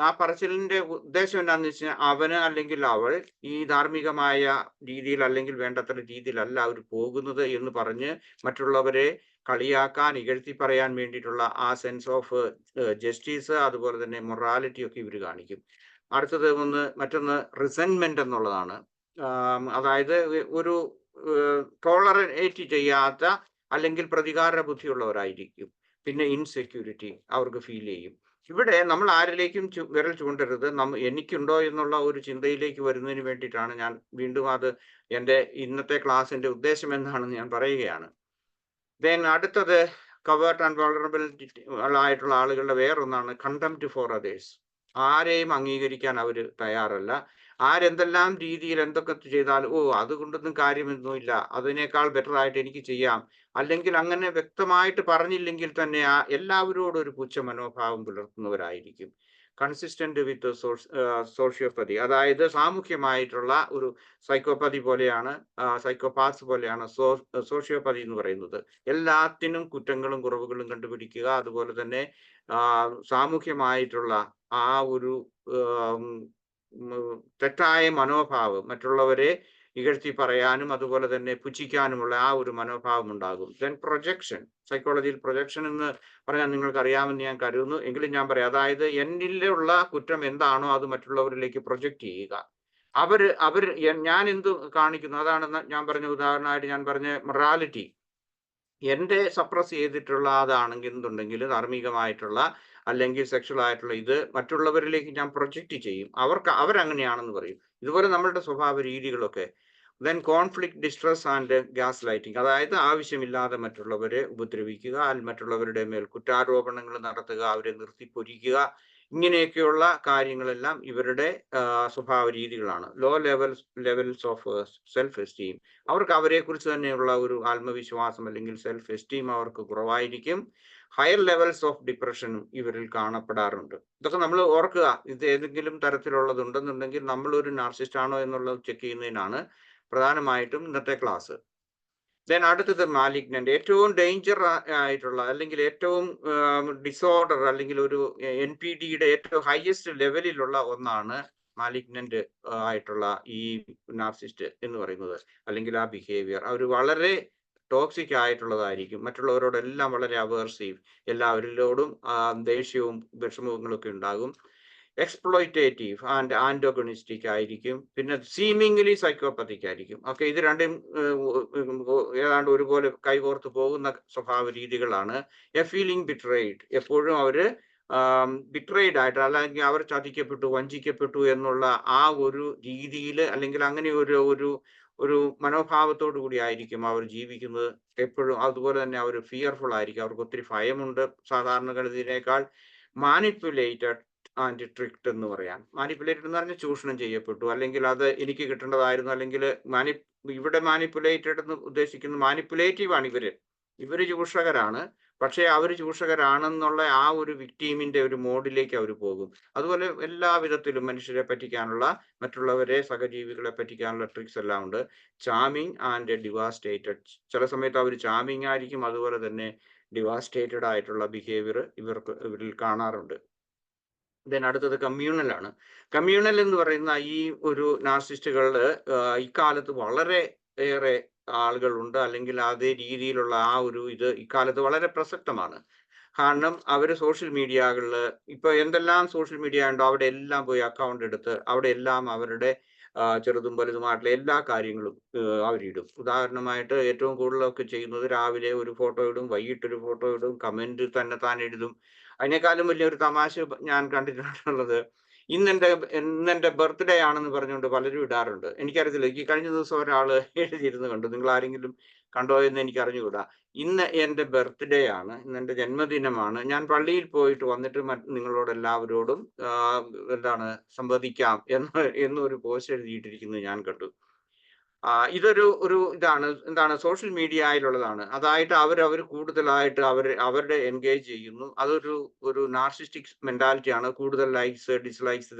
ആ പറച്ചിലിന്റെ ഉദ്ദേശം എന്താണെന്ന് വെച്ചാൽ, അവന് അല്ലെങ്കിൽ അവൾ ഈ ധാർമ്മികമായ രീതിയിൽ അല്ലെങ്കിൽ വേണ്ടത്ര രീതിയിലല്ല അവർ പോകുന്നത് എന്ന് പറഞ്ഞ് മറ്റുള്ളവരെ കളിയാക്കാൻ, ഇകഴ്ത്തി പറയാൻ വേണ്ടിയിട്ടുള്ള ആ സെൻസ് ഓഫ് ജസ്റ്റിസ് അതുപോലെ തന്നെ മൊറാലിറ്റി ഒക്കെ ഇവർ കാണിക്കും. അടുത്തത് മറ്റൊന്ന് റിസെന്റ്മെന്റ് എന്നുള്ളതാണ്. അതായത് ഒരു ടോളറേറ്റ് ചെയ്യാത്ത അല്ലെങ്കിൽ പ്രതികാര ബുദ്ധിയുള്ളവരായിരിക്കും. പിന്നെ ഇൻസെക്യൂരിറ്റി അവർക്ക് ഫീൽ ചെയ്യും. ഇവിടെ നമ്മൾ ആരിലേക്കും വിരൽ ചൂണ്ടരുത്. എനിക്കുണ്ടോ എന്നുള്ള ഒരു ചിന്തയിലേക്ക് വരുന്നതിന് വേണ്ടിയിട്ടാണ് ഞാൻ വീണ്ടും എൻ്റെ ഇന്നത്തെ ക്ലാസ്സിന്റെ ഉദ്ദേശം എന്താണെന്ന് ഞാൻ പറയുകയാണ്. ദെൻ അടുത്തത് കവേർട്ട് ആൻഡ് വൾനറബിലിറ്റി ആയിട്ടുള്ള ആളുകളുടെ വേറൊന്നാണ് കണ്ടംപ്റ്റ് ഫോർ അതേഴ്സ്. ആരെയും അംഗീകരിക്കാൻ അവർ തയ്യാറല്ല. ആരെന്തെല്ലാം രീതിയിൽ എന്തൊക്കെ ചെയ്താലും അതുകൊണ്ടൊന്നും കാര്യമൊന്നുമില്ല, അതിനേക്കാൾ ബെറ്റർ ആയിട്ട് എനിക്ക് ചെയ്യാം, അല്ലെങ്കിൽ അങ്ങനെ വ്യക്തമായിട്ട് പറഞ്ഞില്ലെങ്കിൽ തന്നെ എല്ലാവരോടും ഒരു പുച്ഛ മനോഭാവം പുലർത്തുന്നവരായിരിക്കും. കൺസിസ്റ്റന്റ് വിത്ത് സോഷ്യോപ്പതി, അതായത് സാമൂഹ്യമായിട്ടുള്ള ഒരു സൈക്കോപ്പതി പോലെയാണ്, സൈക്കോപാത്സ് പോലെയാണ് സോഷ്യോപ്പതി എന്ന് പറയുന്നത്. എല്ലാത്തിനും കുറ്റങ്ങളും കുറവുകളും കണ്ടുപിടിക്കുക, അതുപോലെ തന്നെ സാമൂഹ്യമായിട്ടുള്ള ആ ഒരു തെറ്റായ മനോഭാവം, മറ്റുള്ളവരെ ഇകഴ്ത്തി പറയാനും അതുപോലെ തന്നെ പുച്ഛിക്കാനുമുള്ള ആ ഒരു മനോഭാവം ഉണ്ടാകും. ദെൻ പ്രൊജക്ഷൻ, സൈക്കോളജിയിൽ പ്രൊജക്ഷൻ എന്ന് പറഞ്ഞാൽ നിങ്ങൾക്ക് അറിയാമെന്ന് ഞാൻ കരുതുന്നു, എങ്കിലും ഞാൻ പറയാം. അതായത് എന്നിലുള്ള കുറ്റം എന്താണോ അത് മറ്റുള്ളവരിലേക്ക് പ്രൊജക്റ്റ് ചെയ്യുക. ഞാൻ എന്ത് കാണിക്കുന്നു അതാണ് ഞാൻ പറഞ്ഞ ഉദാഹരണമായിട്ട് ഞാൻ പറഞ്ഞ മൊറാലിറ്റി. എൻ്റെ സപ്രസ് ചെയ്തിട്ടുള്ള അതാണെങ്കിൽ എന്തുണ്ടെങ്കിൽ ധാർമ്മികമായിട്ടുള്ള അല്ലെങ്കിൽ സെക്ഷൽ ആയിട്ടുള്ള ഇത് മറ്റുള്ളവരിലേക്ക് ഞാൻ പ്രൊജക്റ്റ് ചെയ്യും. അവരങ്ങനെയാണെന്ന് പറയും. ഇതുപോലെ നമ്മളുടെ സ്വഭാവ രീതികളൊക്കെ then conflict distress and gas lighting, അതായത് ആവശ്യമില്ലാതെ മറ്റുള്ളവരെ ഉപദ്രവിക്കുക, മറ്റുള്ളവരുടെ മേൽ കുറ്റാരോപണങ്ങൾ നടത്തുക, അവരെ നിർത്തിപ്പൊരിക്കുക, ഇങ്ങനെയൊക്കെയുള്ള കാര്യങ്ങളെല്ലാം ഇവരുടെ സ്വഭാവ രീതികളാണ്. Low levels of self esteem, അവർക്ക് അവരെ കുറിച്ച് തന്നെയുള്ള ഒരു ആത്മവിശ്വാസം അല്ലെങ്കിൽ സെൽഫ് എസ്റ്റീം അവർക്ക് കുറവായിരിക്കും. ഹയർ ലെവൽസ് ഓഫ് ഡിപ്രഷനും ഇവരിൽ കാണപ്പെടാറുണ്ട്. ഇതൊക്കെ നമ്മൾ ഓർക്കുക. ഇത് ഏതെങ്കിലും തരത്തിലുള്ളതുണ്ടെന്നുണ്ടെങ്കിൽ നമ്മൾ ഒരു നാർസിസ്റ്റ് ആണോ എന്നുള്ളത് ചെക്ക് ചെയ്യുന്നതിനാണ് പ്രധാനമായിട്ടും ഇന്നത്തെ ക്ലാസ്. ദെൻ അടുത്തത് മാലിഗ്നന്റ്, ഏറ്റവും ഡേഞ്ചർ ആയിട്ടുള്ള അല്ലെങ്കിൽ ഏറ്റവും ഡിസോർഡർ അല്ലെങ്കിൽ ഒരു NPDയുടെ ഏറ്റവും ഹയസ്റ്റ് ലെവലിലുള്ള ഒന്നാണ് മാലിഗ്നന്റ് ആയിട്ടുള്ള ഈ നാർസിസ്റ്റ് എന്ന് പറയുന്നത്, അല്ലെങ്കിൽ ആ ബിഹേവിയർ. അവർ വളരെ ടോക്സിക് ആയിട്ടുള്ളതായിരിക്കും, മറ്റുള്ളവരോടെല്ലാം വളരെ അവേർസീവ്, എല്ലാവരിലോടും ദേഷ്യവും വിഷമങ്ങളൊക്കെ ഉണ്ടാകും. എക്സ്പ്ലോയിറ്റേറ്റീവ് ആൻഡ് ആന്റോഗണിസ്റ്റിക് ആയിരിക്കും. പിന്നെ സീമിംഗ്ലി സൈക്കോപ്പത്തിക് ആയിരിക്കും. ഓക്കെ, ഇത് രണ്ടും ഏതാണ്ട് ഒരുപോലെ കൈകോർത്ത് പോകുന്ന സ്വഭാവ രീതികളാണ്. എ ഫീലിംഗ് ബിട്രേഡ്, എപ്പോഴും അവര് ബിട്രേഡ് ആയിട്ട് അല്ലെങ്കിൽ അവർ ചതിക്കപ്പെട്ടു, വഞ്ചിക്കപ്പെട്ടു എന്നുള്ള ആ ഒരു രീതിയിൽ അല്ലെങ്കിൽ അങ്ങനെ ഒരു മനോഭാവത്തോടു കൂടി ആയിരിക്കും അവർ ജീവിക്കുന്നത് എപ്പോഴും. അതുപോലെ തന്നെ അവർ ഫിയർഫുൾ ആയിരിക്കും, അവർക്ക് ഒത്തിരി ഭയമുണ്ട് സാധാരണഗതിയേക്കാൾ. മാനിപ്പുലേറ്റഡ് ആൻഡ് ട്രിക്ട് എന്ന് പറയാം. മാനിപ്പുലേറ്റഡ് എന്ന് പറഞ്ഞാൽ ചൂഷണം ചെയ്യപ്പെട്ടു, അല്ലെങ്കിൽ അത് എനിക്ക് കിട്ടേണ്ടതായിരുന്നു, അല്ലെങ്കിൽ ഇവിടെ മാനിപ്പുലേറ്റഡ് എന്ന് ഉദ്ദേശിക്കുന്നത് മാനിപ്പുലേറ്റീവ് ആണ്. ഇവര് ചൂഷകരാണ്, പക്ഷേ അവർ ചൂഷകരാണെന്നുള്ള ആ ഒരു വിക്ടീമിന്റെ ഒരു മോഡിലേക്ക് അവർ പോകും. അതുപോലെ എല്ലാ വിധത്തിലും മനുഷ്യരെ പറ്റിക്കാനുള്ള, മറ്റുള്ളവരെ സഹജീവികളെ പറ്റിക്കാനുള്ള ട്രിക്സ് എല്ലാം ഉണ്ട്. ചാമിങ് ആൻഡ് ഡിവാസ്റ്റേറ്റഡ്, ചില സമയത്ത് അവർ ചാമിങ് ആയിരിക്കും, അതുപോലെ തന്നെ ഡിവാസ്റ്റേറ്റഡ് ആയിട്ടുള്ള ബിഹേവിയർ ഇവരിൽ കാണാറുണ്ട്. ദെൻ അടുത്തത് കമ്മ്യൂണൽ ആണ്. കമ്മ്യൂണൽ എന്ന് പറയുന്ന ഈ ഒരു നാർസിസ്റ്റുകളിൽ ഇക്കാലത്ത് വളരെ ഏറെ ആളുകളുണ്ട്, അല്ലെങ്കിൽ അതേ രീതിയിലുള്ള ആ ഒരു ഇത് ഇക്കാലത്ത് വളരെ പ്രസക്തമാണ്. കാരണം അവർ സോഷ്യൽ മീഡിയകളിൽ ഇപ്പൊ എന്തെല്ലാം സോഷ്യൽ മീഡിയ ഉണ്ടോ അവിടെ എല്ലാം പോയി അക്കൗണ്ട് എടുത്ത് അവിടെ എല്ലാം അവരുടെ ചെറുതും വലുതുമായിട്ടുള്ള എല്ലാ കാര്യങ്ങളും അവരിടും. ഉദാഹരണമായിട്ട് ഏറ്റവും കൂടുതലൊക്കെ ചെയ്യുന്നത് രാവിലെ ഒരു ഫോട്ടോ ഇടും, വൈകിട്ടൊരു ഫോട്ടോ ഇടും, കമന്റ് തന്നെ താൻ എഴുതും. അതിനേക്കാളും വലിയൊരു തമാശ ഞാൻ കണ്ടിട്ടുള്ളത്, ഇന്നെന്റെ ബർത്ത്ഡേ ആണെന്ന് പറഞ്ഞുകൊണ്ട് പലരും ഇടാറുണ്ട്. എനിക്കറിയത്തില്ല, ഈ കഴിഞ്ഞ ദിവസം ഒരാൾ എഴുതിയിരുന്നു കണ്ടു, നിങ്ങൾ ആരെങ്കിലും കണ്ടോ എന്ന് എനിക്ക് അറിഞ്ഞുകൂടാ. ഇന്ന് എൻ്റെ ബർത്ത്ഡേ ആണ്, ഇന്നെൻ്റെ ജന്മദിനമാണ്, ഞാൻ പള്ളിയിൽ പോയിട്ട് വന്നിട്ട് നിങ്ങളോട് എല്ലാവരോടും സംവദിക്കാം എന്നൊരു പോസ്റ്റ് എഴുതിയിട്ടിരിക്കുന്നത് ഞാൻ കണ്ടു. ഇതൊരു ഇതാണ് സോഷ്യൽ മീഡിയയിലുള്ളതാണ്. അതായിട്ട് അവർ കൂടുതലായിട്ട് അവരുടെ എൻഗേജ് ചെയ്യുന്നു. ഒരു നാർസിസ്റ്റിക് മെന്റാലിറ്റിയാണ്. കൂടുതൽ ലൈക്സ്, ഡിസ്ലൈക്സ്,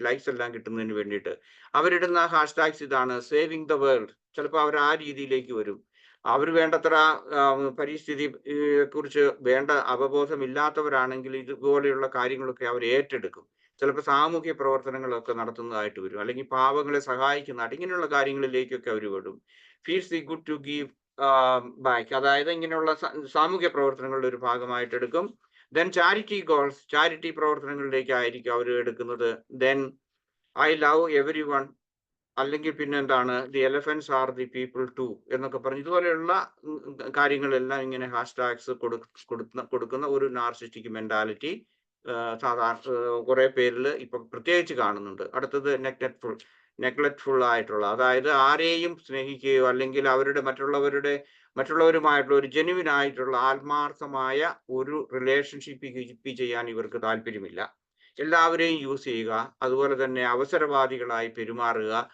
ലൈക്സ് എല്ലാം കിട്ടുന്നതിന് വേണ്ടിയിട്ട് അവരിടുന്ന ഹാഷ്ടാഗ്സ് ഇതാണ്, സേവിങ് ദ വേൾഡ്. ചിലപ്പോൾ അവർ ആ രീതിയിലേക്ക് വരും. അവർ വേണ്ടത്ര പരിസ്ഥിതിയെ കുറിച്ച് വേണ്ട അവബോധമില്ലാത്തവരാണെങ്കിൽ ഇതുപോലെയുള്ള കാര്യങ്ങളൊക്കെ അവർ ഏറ്റെടുക്കും. ചിലപ്പോൾ സാമൂഹ്യ പ്രവർത്തനങ്ങളൊക്കെ നടത്തുന്നതായിട്ട് വരും, അല്ലെങ്കിൽ പാവങ്ങളെ സഹായിക്കുന്നതായിട്ട് ഇങ്ങനെയുള്ള കാര്യങ്ങളിലേക്കൊക്കെ അവർ വരും. Feels the good to give back, അതായത് ഇങ്ങനെയുള്ള സാമൂഹ്യ പ്രവർത്തനങ്ങളുടെ ഒരു ഭാഗമായിട്ട് എടുക്കും. ദെൻ ചാരിറ്റി ഗോൾസ്, ചാരിറ്റി പ്രവർത്തനങ്ങളിലേക്കായിരിക്കും അവർ എടുക്കുന്നത്. Then I love everyone, അല്ലെങ്കിൽ പിന്നെ the elephants are the people to എന്നൊക്കെ പറഞ്ഞ് ഇതുപോലെയുള്ള കാര്യങ്ങളെല്ലാം ഇങ്ങനെ ഹാഷ്ടാഗ്സ് കൊടുക്കുന്ന ഒരു നാർസിസ്റ്റിക് മെന്റാലിറ്റി സാധാരണ കുറെ പേരിൽ ഇപ്പൊ പ്രത്യേകിച്ച് കാണുന്നുണ്ട്. അടുത്തത് നെഗ്ലക്ട്ഫുൾ ആയിട്ടുള്ള, അതായത് ആരെയും സ്നേഹിക്കുകയോ അല്ലെങ്കിൽ മറ്റുള്ളവരുമായിട്ടുള്ള ഒരു ജെന്യുവിൻ ആയിട്ടുള്ള ആത്മാർത്ഥമായ ഒരു റിലേഷൻഷിപ്പ് കീപ്പ് ചെയ്യാൻ ഇവർക്ക് താല്പര്യമില്ല. എല്ലാവരെയും യൂസ് ചെയ്യുക, അതുപോലെ തന്നെ അവസരവാദികളായി പെരുമാറുക.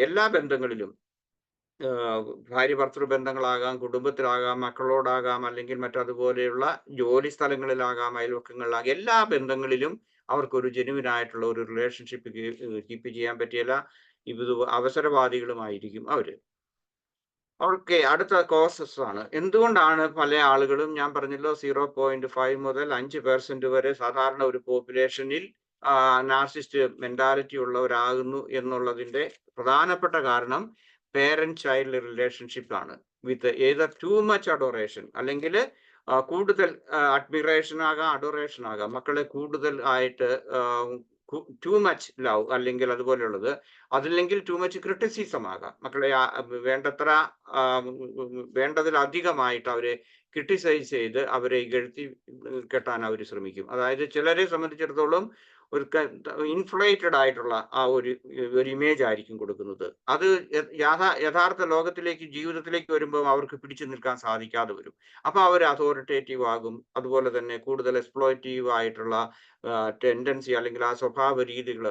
എല്ലാ ബന്ധങ്ങളിലും ഭാര്യ ഭർത്തൃ ബന്ധങ്ങളാകാം, കുടുംബത്തിലാകാം, മക്കളോടാകാം, അല്ലെങ്കിൽ മറ്റതുപോലെയുള്ള ജോലി സ്ഥലങ്ങളിലാകാം, അയൽവക്കങ്ങളിലാകാം, എല്ലാ ബന്ധങ്ങളിലും അവർക്കൊരു ജെന്യുവിൻ ആയിട്ടുള്ള ഒരു റിലേഷൻഷിപ്പ് കീപ്പ് ചെയ്യാൻ പറ്റിയില്ല. ഇത് അവസരവാദികളുമായിരിക്കും അവര്. ഓക്കെ, അടുത്ത കോസസ് ആണ്. എന്തുകൊണ്ടാണ് പല ആളുകളും, ഞാൻ പറഞ്ഞല്ലോ 0.5 മുതൽ 5% വരെ സാധാരണ ഒരു പോപ്പുലേഷനിൽ നാർസിസ്റ്റ് മെന്റാലിറ്റി ഉള്ളവരാകുന്നു എന്നുള്ളതിന്റെ പ്രധാനപ്പെട്ട കാരണം പേരന്റ് ചൈൽഡ് റിലേഷൻഷിപ്പ് ആണ്. വിത്ത് ഏതർ ടു മച്ച് അഡോറേഷൻ, അല്ലെങ്കിൽ കൂടുതൽ അഡ്മിറേഷൻ ആകാം, അഡോറേഷൻ ആകാം, മക്കളെ കൂടുതൽ ആയിട്ട് ടു മച്ച് ലവ്, അല്ലെങ്കിൽ അതുപോലെയുള്ളത്. അതില്ലെങ്കിൽ ടു മച്ച് ക്രിറ്റിസിസം ആകാം, മക്കളെ വേണ്ടതിലധികമായിട്ട് അവരെ ക്രിട്ടിസൈസ് ചെയ്ത് അവരെ ഇകഴ്ത്തി കെട്ടാൻ അവർ ശ്രമിക്കും. അതായത് ചിലരെ സംബന്ധിച്ചിടത്തോളം ഒരു ഇൻഫ്ലേറ്റഡ് ആയിട്ടുള്ള ആ ഒരു ഇമേജ് ആയിരിക്കും കൊടുക്കുന്നത്. അത് യഥാർത്ഥ ലോകത്തിലേക്ക് ജീവിതത്തിലേക്ക് വരുമ്പോൾ അവർക്ക് പിടിച്ചു നിൽക്കാൻ സാധിക്കാതെ വരും. അപ്പൊ അവർ അതോറിറ്റേറ്റീവ് ആകും. അതുപോലെ തന്നെ കൂടുതൽ എക്സ്പ്ലോയിറ്റീവ് ആയിട്ടുള്ള ടെൻഡൻസി അല്ലെങ്കിൽ ആ സ്വഭാവ രീതികൾ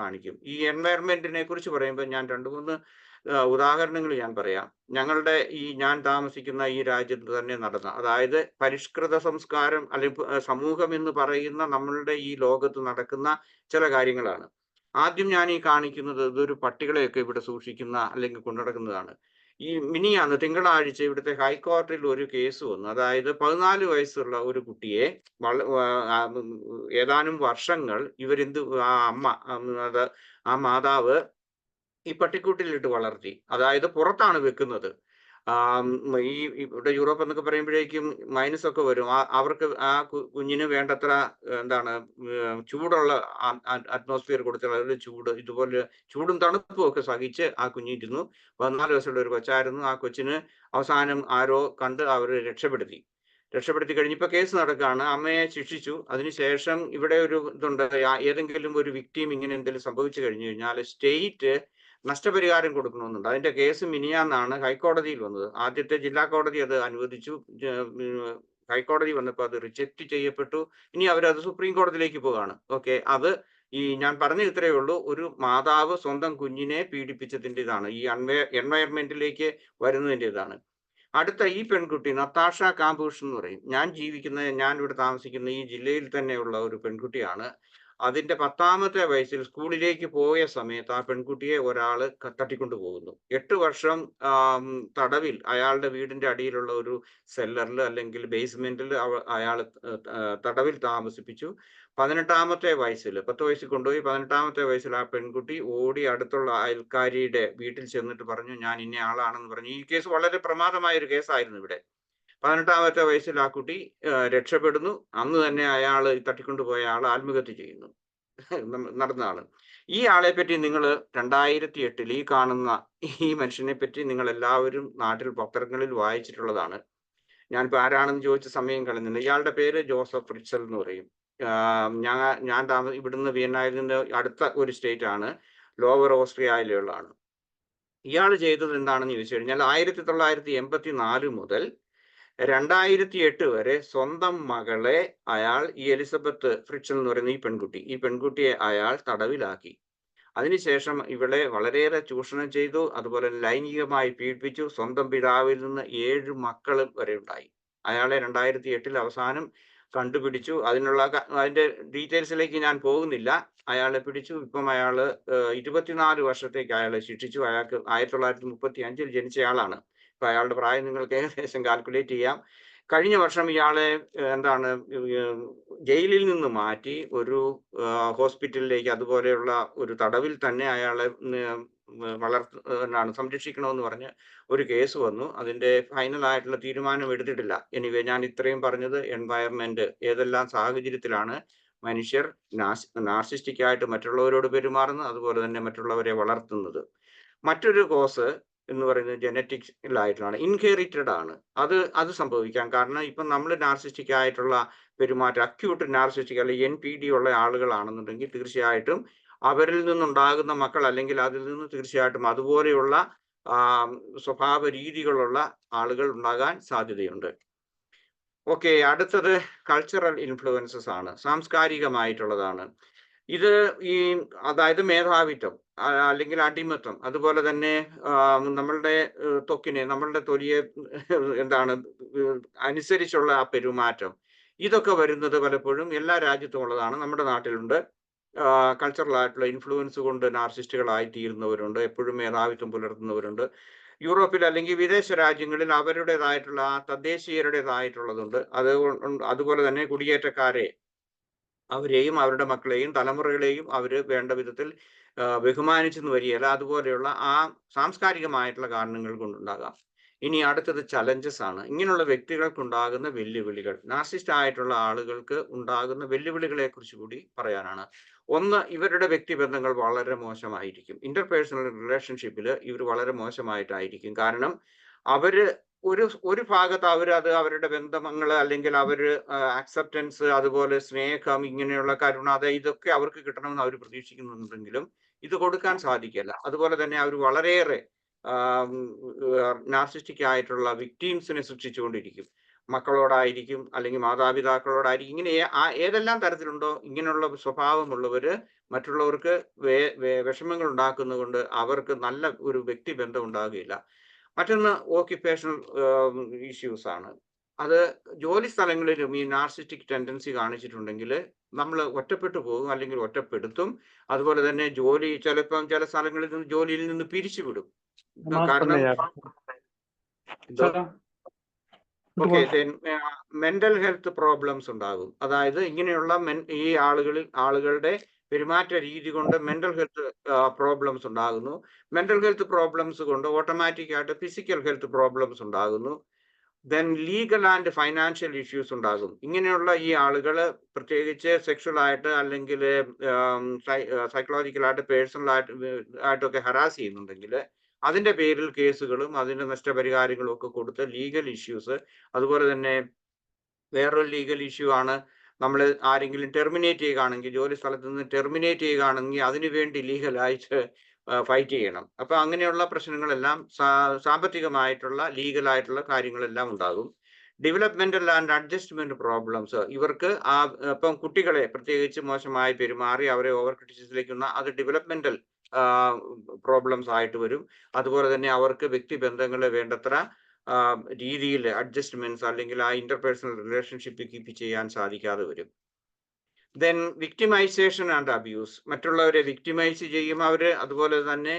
കാണിക്കും. ഈ എൻവയറമെന്റിനെ കുറിച്ച് പറയുമ്പോൾ ഞാൻ 2-3 ഉദാഹരണങ്ങൾ ഞാൻ പറയാം. ഞാൻ താമസിക്കുന്ന ഈ രാജ്യത്ത് തന്നെ നടന്ന, അതായത് പരിഷ്കൃത സംസ്കാരം അല്ലെങ്കിൽ സമൂഹം എന്ന് പറയുന്ന നമ്മളുടെ ഈ ലോകത്ത് നടക്കുന്ന ചില കാര്യങ്ങളാണ്. ആദ്യം ഞാൻ ഈ കാണിക്കുന്നത് ഇതൊരു പട്ടികളെയൊക്കെ ഇവിടെ സൂക്ഷിക്കുന്ന അല്ലെങ്കിൽ കൊണ്ടുനടക്കുന്നതാണ്. ഈ മിനിയാന്ന് തിങ്കളാഴ്ച ഇവിടുത്തെ ഹൈക്കോടതിയിൽ ഒരു കേസ് വന്നു. അതായത് 14 വയസ്സുള്ള ഒരു കുട്ടിയെ ഏതാനും വർഷങ്ങൾ ആ മാതാവ് ഈ പട്ടിക്കൂട്ടിലിട്ട് വളർത്തി. അതായത് പുറത്താണ് വെക്കുന്നത്. ഇവിടെ യൂറോപ്പ് എന്നൊക്കെ പറയുമ്പോഴേക്കും മൈനസൊക്കെ വരും. അവർക്ക് ആ കുഞ്ഞിന് വേണ്ടത്ര ചൂടുള്ള അറ്റ്മോസ്ഫിയർ കൊടുത്തുള്ള ഇതുപോലെ ചൂടും തണുപ്പും ഒക്കെ സഹിച്ച് ആ കുഞ്ഞിരുന്നു. 14 വയസ്സുള്ള ഒരു കൊച്ചായിരുന്നു. ആ കൊച്ചിന് അവസാനം ആരോ കണ്ട് അവർ രക്ഷപ്പെടുത്തി കഴിഞ്ഞപ്പോൾ കേസ് നടക്കുകയാണ്. അമ്മയെ ശിക്ഷിച്ചു. അതിനുശേഷം ഇവിടെ ഒരു ഇതുണ്ട്, ഏതെങ്കിലും ഒരു വിക്ടിം ഇങ്ങനെ എന്തെങ്കിലും സംഭവിച്ചു കഴിഞ്ഞു കഴിഞ്ഞാൽ സ്റ്റേറ്റ് നഷ്ടപരിഹാരം കൊടുക്കണമെന്നുണ്ട്. അതിന്റെ കേസ് മിനിയാന്നാണ് ഹൈക്കോടതിയിൽ വന്നത്. ആദ്യത്തെ ജില്ലാ കോടതി അത് അനുവദിച്ചു. ഹൈക്കോടതി വന്നപ്പോൾ അത് റിജക്റ്റ് ചെയ്യപ്പെട്ടു. ഇനി അവരത് സുപ്രീം കോടതിയിലേക്ക് പോവുകയാണ്. ഓക്കെ, അത് ഞാൻ പറഞ്ഞ ഇത്രയേ ഉള്ളൂ. ഒരു മാതാവ് സ്വന്തം കുഞ്ഞിനെ പീഡിപ്പിച്ചതിൻ്റെ ഇതാണ്, ഈ എൻവയർമെന്റിലേക്ക് വരുന്നതിൻ്റെ ഇതാണ്. അടുത്ത ഈ പെൺകുട്ടി നത്താഷ കാമ്പൂഷ് എന്ന് പറയും. ഞാൻ ഇവിടെ താമസിക്കുന്ന ഈ ജില്ലയിൽ തന്നെയുള്ള ഒരു പെൺകുട്ടിയാണ്. അതിന്റെ 10ാമത്തെ വയസ്സിൽ സ്കൂളിലേക്ക് പോയ സമയത്ത് ആ പെൺകുട്ടിയെ ഒരാൾ തട്ടിക്കൊണ്ടു പോകുന്നു. 8 വർഷം തടവിൽ അയാളുടെ വീടിന്റെ അടിയിലുള്ള ഒരു സെല്ലറിൽ അല്ലെങ്കിൽ ബേസ്മെന്റിൽ അയാൾ തടവിൽ താമസിപ്പിച്ചു. 18ാമത്തെ വയസ്സിൽ 10 വയസ്സിൽ കൊണ്ടുപോയി. 18ാമത്തെ വയസ്സിൽ ആ പെൺകുട്ടി ഓടി അടുത്തുള്ള അയൽക്കാരിയുടെ വീട്ടിൽ ചെന്നിട്ട് പറഞ്ഞു, ഞാൻ ഇന്ന ആളാണെന്ന് പറഞ്ഞു. ഈ കേസ് വളരെ പ്രമാദമായ ഒരു കേസായിരുന്നു ഇവിടെ. 18ാമത്തെ വയസ്സിൽ ആ കുട്ടി രക്ഷപ്പെടുന്നു. അന്ന് തന്നെ അയാൾ തട്ടിക്കൊണ്ടുപോയ ആൾ ആത്മഹത്യ ചെയ്യുന്നു. നടന്നതാണ്. ഈ ആളെ പറ്റി നിങ്ങൾ 2008 ഈ കാണുന്ന ഈ മനുഷ്യനെ പറ്റി നിങ്ങൾ എല്ലാവരും നാട്ടിൽ പത്രങ്ങളിൽ വായിച്ചിട്ടുള്ളതാണ്. ഞാനിപ്പോൾ ആരാണെന്ന് ചോദിച്ച സമയം കളഞ്ഞില്ല. ഇയാളുടെ പേര് ജോസഫ് ഫ്രിറ്റ്സൽ എന്ന് പറയും. ഞാൻ ഇവിടുന്ന് വിയന്നയിൽ നിന്ന് അടുത്ത ഒരു സ്റ്റേറ്റ് ആണ്, ലോവർ ഓസ്ട്രിയയിലുള്ളതാണ്. ഇയാൾ ചെയ്തത് എന്താണെന്ന് ചോദിച്ചു കഴിഞ്ഞാൽ 1984 മുതൽ 2008 വരെ സ്വന്തം മകളെ അയാൾ, ഈ എലിസബത്ത് ഫ്രിറ്റ്സൽ എന്ന് പറയുന്ന ഈ പെൺകുട്ടിയെ അയാൾ തടവിലാക്കി. അതിനുശേഷം ഇവളെ വളരെയേറെ ചൂഷണം ചെയ്തു. അതുപോലെ ലൈംഗികമായി പീഡിപ്പിച്ചു. സ്വന്തം പിതാവിൽ നിന്ന് 7 മക്കൾ വരെ ഉണ്ടായി. അയാളെ 2008 അവസാനം കണ്ടുപിടിച്ചു. അതിന്റെ ഡീറ്റെയിൽസിലേക്ക് ഞാൻ പോകുന്നില്ല. അയാളെ പിടിച്ചു. ഇപ്പം അയാള് 24 വർഷത്തേക്ക് അയാളെ ശിക്ഷിച്ചു. അയാൾക്ക് 1935 ജനിച്ചയാളാണ്. ഇപ്പൊ അയാളുടെ പ്രായം നിങ്ങൾക്ക് ഏകദേശം കാൽക്കുലേറ്റ് ചെയ്യാം. കഴിഞ്ഞ വർഷം ഇയാളെ ജയിലിൽ നിന്ന് മാറ്റി ഒരു ഹോസ്പിറ്റലിലേക്ക്, അതുപോലെയുള്ള ഒരു തടവിൽ തന്നെ അയാളെ സംരക്ഷിക്കണമെന്ന് പറഞ്ഞ് ഒരു കേസ് വന്നു. അതിന്റെ ഫൈനൽ ആയിട്ടുള്ള തീരുമാനം എടുത്തിട്ടില്ല. എനിവേ, ഞാൻ ഇത്രയും പറഞ്ഞത് എൻവയറമെന്റ്, ഏതെല്ലാം സാഹചര്യത്തിലാണ് മനുഷ്യർ നാർസിസ്റ്റിക് ആയിട്ട് മറ്റുള്ളവരോട് പെരുമാറുന്നത്, അതുപോലെ തന്നെ മറ്റുള്ളവരെ വളർത്തുന്നത്. മറ്റൊരു കോസ് എന്ന് പറയുന്നത് ജനറ്റിക്സിലായിട്ടാണ്, ഇൻഹെറിറ്റഡ് ആണ്. അത് സംഭവിക്കാം. കാരണം ഇപ്പം നമ്മൾ നാർസിസ്റ്റിക് ആയിട്ടുള്ള പെരുമാറ്റം, അക്യൂട്ട് നാർസിസ്റ്റിക് അല്ലെങ്കിൽ NPD ഉള്ള ആളുകളാണെന്നുണ്ടെങ്കിൽ തീർച്ചയായിട്ടും അവരിൽ നിന്നുണ്ടാകുന്ന മക്കൾ അല്ലെങ്കിൽ അതിൽ നിന്ന് തീർച്ചയായിട്ടും അതുപോലെയുള്ള സ്വഭാവ രീതികളുള്ള ആളുകൾ ഉണ്ടാകാൻ സാധ്യതയുണ്ട്. ഓക്കെ, അടുത്തത് കൾച്ചറൽ ഇൻഫ്ലുവൻസസ് ആണ്, സാംസ്കാരികമായിട്ടുള്ളതാണ്. ഇത് അതായത് മേധാവിത്വം അല്ലെങ്കിൽ അടിമത്വം, അതുപോലെ തന്നെ നമ്മളുടെ നമ്മളുടെ തൊലിയെ അനുസരിച്ചുള്ള ആ പെരുമാറ്റം, ഇതൊക്കെ വരുന്നത് പലപ്പോഴും എല്ലാ രാജ്യത്തും ഉള്ളതാണ്. നമ്മുടെ നാട്ടിലുണ്ട്. കൾച്ചറൽ ആയിട്ടുള്ള ഇൻഫ്ലുവൻസ് കൊണ്ട് നാർസിസ്റ്റുകളായി തീരുന്നവരുണ്ട്, എപ്പോഴും മേധാവിത്വം പുലർത്തുന്നവരുണ്ട്. യൂറോപ്പിൽ അല്ലെങ്കിൽ വിദേശ രാജ്യങ്ങളിൽ അവരുടേതായിട്ടുള്ള തദ്ദേശീയരുടേതായിട്ടുള്ളതുണ്ട്. അതുപോലെ തന്നെ കുടിയേറ്റക്കാരെ, അവരെയും അവരുടെ മക്കളെയും തലമുറകളെയും അവർ വേണ്ട വിധത്തിൽ ബഹുമാനിച്ചെന്ന് വരികയില്ല. അതുപോലെയുള്ള ആ സാംസ്കാരികമായിട്ടുള്ള കാരണങ്ങൾ കൊണ്ടുണ്ടാകാം. ഇനി അടുത്തത് ചലഞ്ചസ് ആണ്. ഇങ്ങനെയുള്ള വ്യക്തികൾക്കുണ്ടാകുന്ന വെല്ലുവിളികൾ, നാർസിസ്റ്റ് ആയിട്ടുള്ള ആളുകൾക്ക് ഉണ്ടാകുന്ന വെല്ലുവിളികളെ കുറിച്ച് കൂടി പറയാനാണ്. ഒന്ന്, ഇവരുടെ വ്യക്തിബന്ധങ്ങൾ വളരെ മോശമായിരിക്കും. ഇന്റർപേഴ്സണൽ റിലേഷൻഷിപ്പിൽ ഇവർ വളരെ മോശമായിട്ടായിരിക്കും. കാരണം അവര് ഒരു ഭാഗത്ത് അത് അവരുടെ ബന്ധങ്ങൾ അല്ലെങ്കിൽ അക്സെപ്റ്റൻസ്, അതുപോലെ സ്നേഹം, ഇങ്ങനെയുള്ള കരുണ, ഇതൊക്കെ അവർക്ക് കിട്ടണമെന്ന് അവർ പ്രതീക്ഷിക്കുന്നുണ്ടെങ്കിലും ഇത് കൊടുക്കാൻ സാധിക്കില്ല. അതുപോലെ തന്നെ അവർ വളരെയേറെ നാർസിസ്റ്റിക് ആയിട്ടുള്ള വിക്ടീംസിനെ സൃഷ്ടിച്ചുകൊണ്ടിരിക്കും. മക്കളോടായിരിക്കും, അല്ലെങ്കിൽ മാതാപിതാക്കളോടായിരിക്കും. ഇങ്ങനെ ഏതെല്ലാം തരത്തിലുണ്ടോ ഇങ്ങനെയുള്ള സ്വഭാവമുള്ളവര് മറ്റുള്ളവർക്ക് വിഷമങ്ങൾ ഉണ്ടാക്കുന്നതുകൊണ്ട് അവർക്ക് നല്ല ഒരു വ്യക്തിബന്ധം ഉണ്ടാകുകയില്ല. മറ്റൊന്ന് ഓക്യുപ്പേഷണൽ ഇഷ്യൂസ് ആണ്. അത് ജോലി സ്ഥലങ്ങളിലും ഈ നാർസിസ്റ്റിക് ടെൻഡൻസി കാണിച്ചിട്ടുണ്ടെങ്കിൽ നമ്മൾ ഒറ്റപ്പെട്ടു പോകും, അല്ലെങ്കിൽ ഒറ്റപ്പെടുത്തും. അതുപോലെ തന്നെ ചിലപ്പം ചില സ്ഥലങ്ങളിൽ നിന്ന് ജോലിയിൽ നിന്ന് പിരിച്ചുവിടും. കാരണം മെന്റൽ ഹെൽത്ത് പ്രോബ്ലംസ് ഉണ്ടാകും. അതായത് ഇങ്ങനെയുള്ള ഈ ആളുകളുടെ പെരുമാറ്റ രീതി കൊണ്ട് മെന്റൽ ഹെൽത്ത് പ്രോബ്ലംസ് ഉണ്ടാകുന്നു. മെന്റൽ ഹെൽത്ത് പ്രോബ്ലംസ് കൊണ്ട് ഓട്ടോമാറ്റിക് ആയിട്ട് ഫിസിക്കൽ ഹെൽത്ത് പ്രോബ്ലംസ് ഉണ്ടാകുന്നു. Then legal and financial issues ഉണ്ടാകും. ഇങ്ങനെയുള്ള ഈ ആളുകൾ പ്രത്യേകിച്ച് സെക്ഷൽ ആയിട്ട്, അല്ലെങ്കിൽ സൈക്കോളജിക്കലായിട്ട്, ആയിട്ടൊക്കെ ഹറാസ് ചെയ്യുന്നുണ്ടെങ്കിൽ അതിന്റെ പേരിൽ കേസുകളും അതിന്റെ നഷ്ടപരിഹാരങ്ങളും ഒക്കെ കൊടുത്ത് ലീഗൽ ഇഷ്യൂസ്. അതുപോലെ തന്നെ വേറൊരു ലീഗൽ ഇഷ്യൂ ആണ്, നമ്മൾ ആരെങ്കിലും ടെർമിനേറ്റ് ചെയ്യുകയാണെങ്കിൽ, ജോലി സ്ഥലത്ത് നിന്ന് ടെർമിനേറ്റ് ചെയ്യുകയാണെങ്കിൽ അതിനുവേണ്ടി ലീഗലായിട്ട് ഫൈറ്റ് ചെയ്യണം. അപ്പൊ അങ്ങനെയുള്ള പ്രശ്നങ്ങളെല്ലാം സാമ്പത്തികമായിട്ടുള്ള ലീഗലായിട്ടുള്ള കാര്യങ്ങളെല്ലാം ഉണ്ടാകും. ഡെവലപ്മെന്റൽ ആൻഡ് അഡ്ജസ്റ്റ്മെന്റ് പ്രോബ്ലംസ്, ഇവർക്ക് ഇപ്പം കുട്ടികളെ പ്രത്യേകിച്ച് മോശമായി പെരുമാറി അവരെ ഓവർ ക്രിറ്റിസിസിലേക്കുന്ന അത് ഡെവലപ്മെന്റൽ പ്രോബ്ലംസ് ആയിട്ട് വരും. അതുപോലെ തന്നെ അവർക്ക് വ്യക്തിബന്ധങ്ങളെ വേണ്ടത്ര രീതിയിൽ അഡ്ജസ്റ്റ്മെന്റ്സ് അല്ലെങ്കിൽ ആ ഇന്റർപേഴ്സണൽ റിലേഷൻഷിപ്പ് കീപ്പ് ചെയ്യാൻ സാധിക്കാതെ വരും. ദെൻ വിക്ടിമൈസേഷൻ ആൻഡ് അബ്യൂസ്, മറ്റുള്ളവരെ വിക്ടിമൈസ് ചെയ്യും അവര്. അതുപോലെ തന്നെ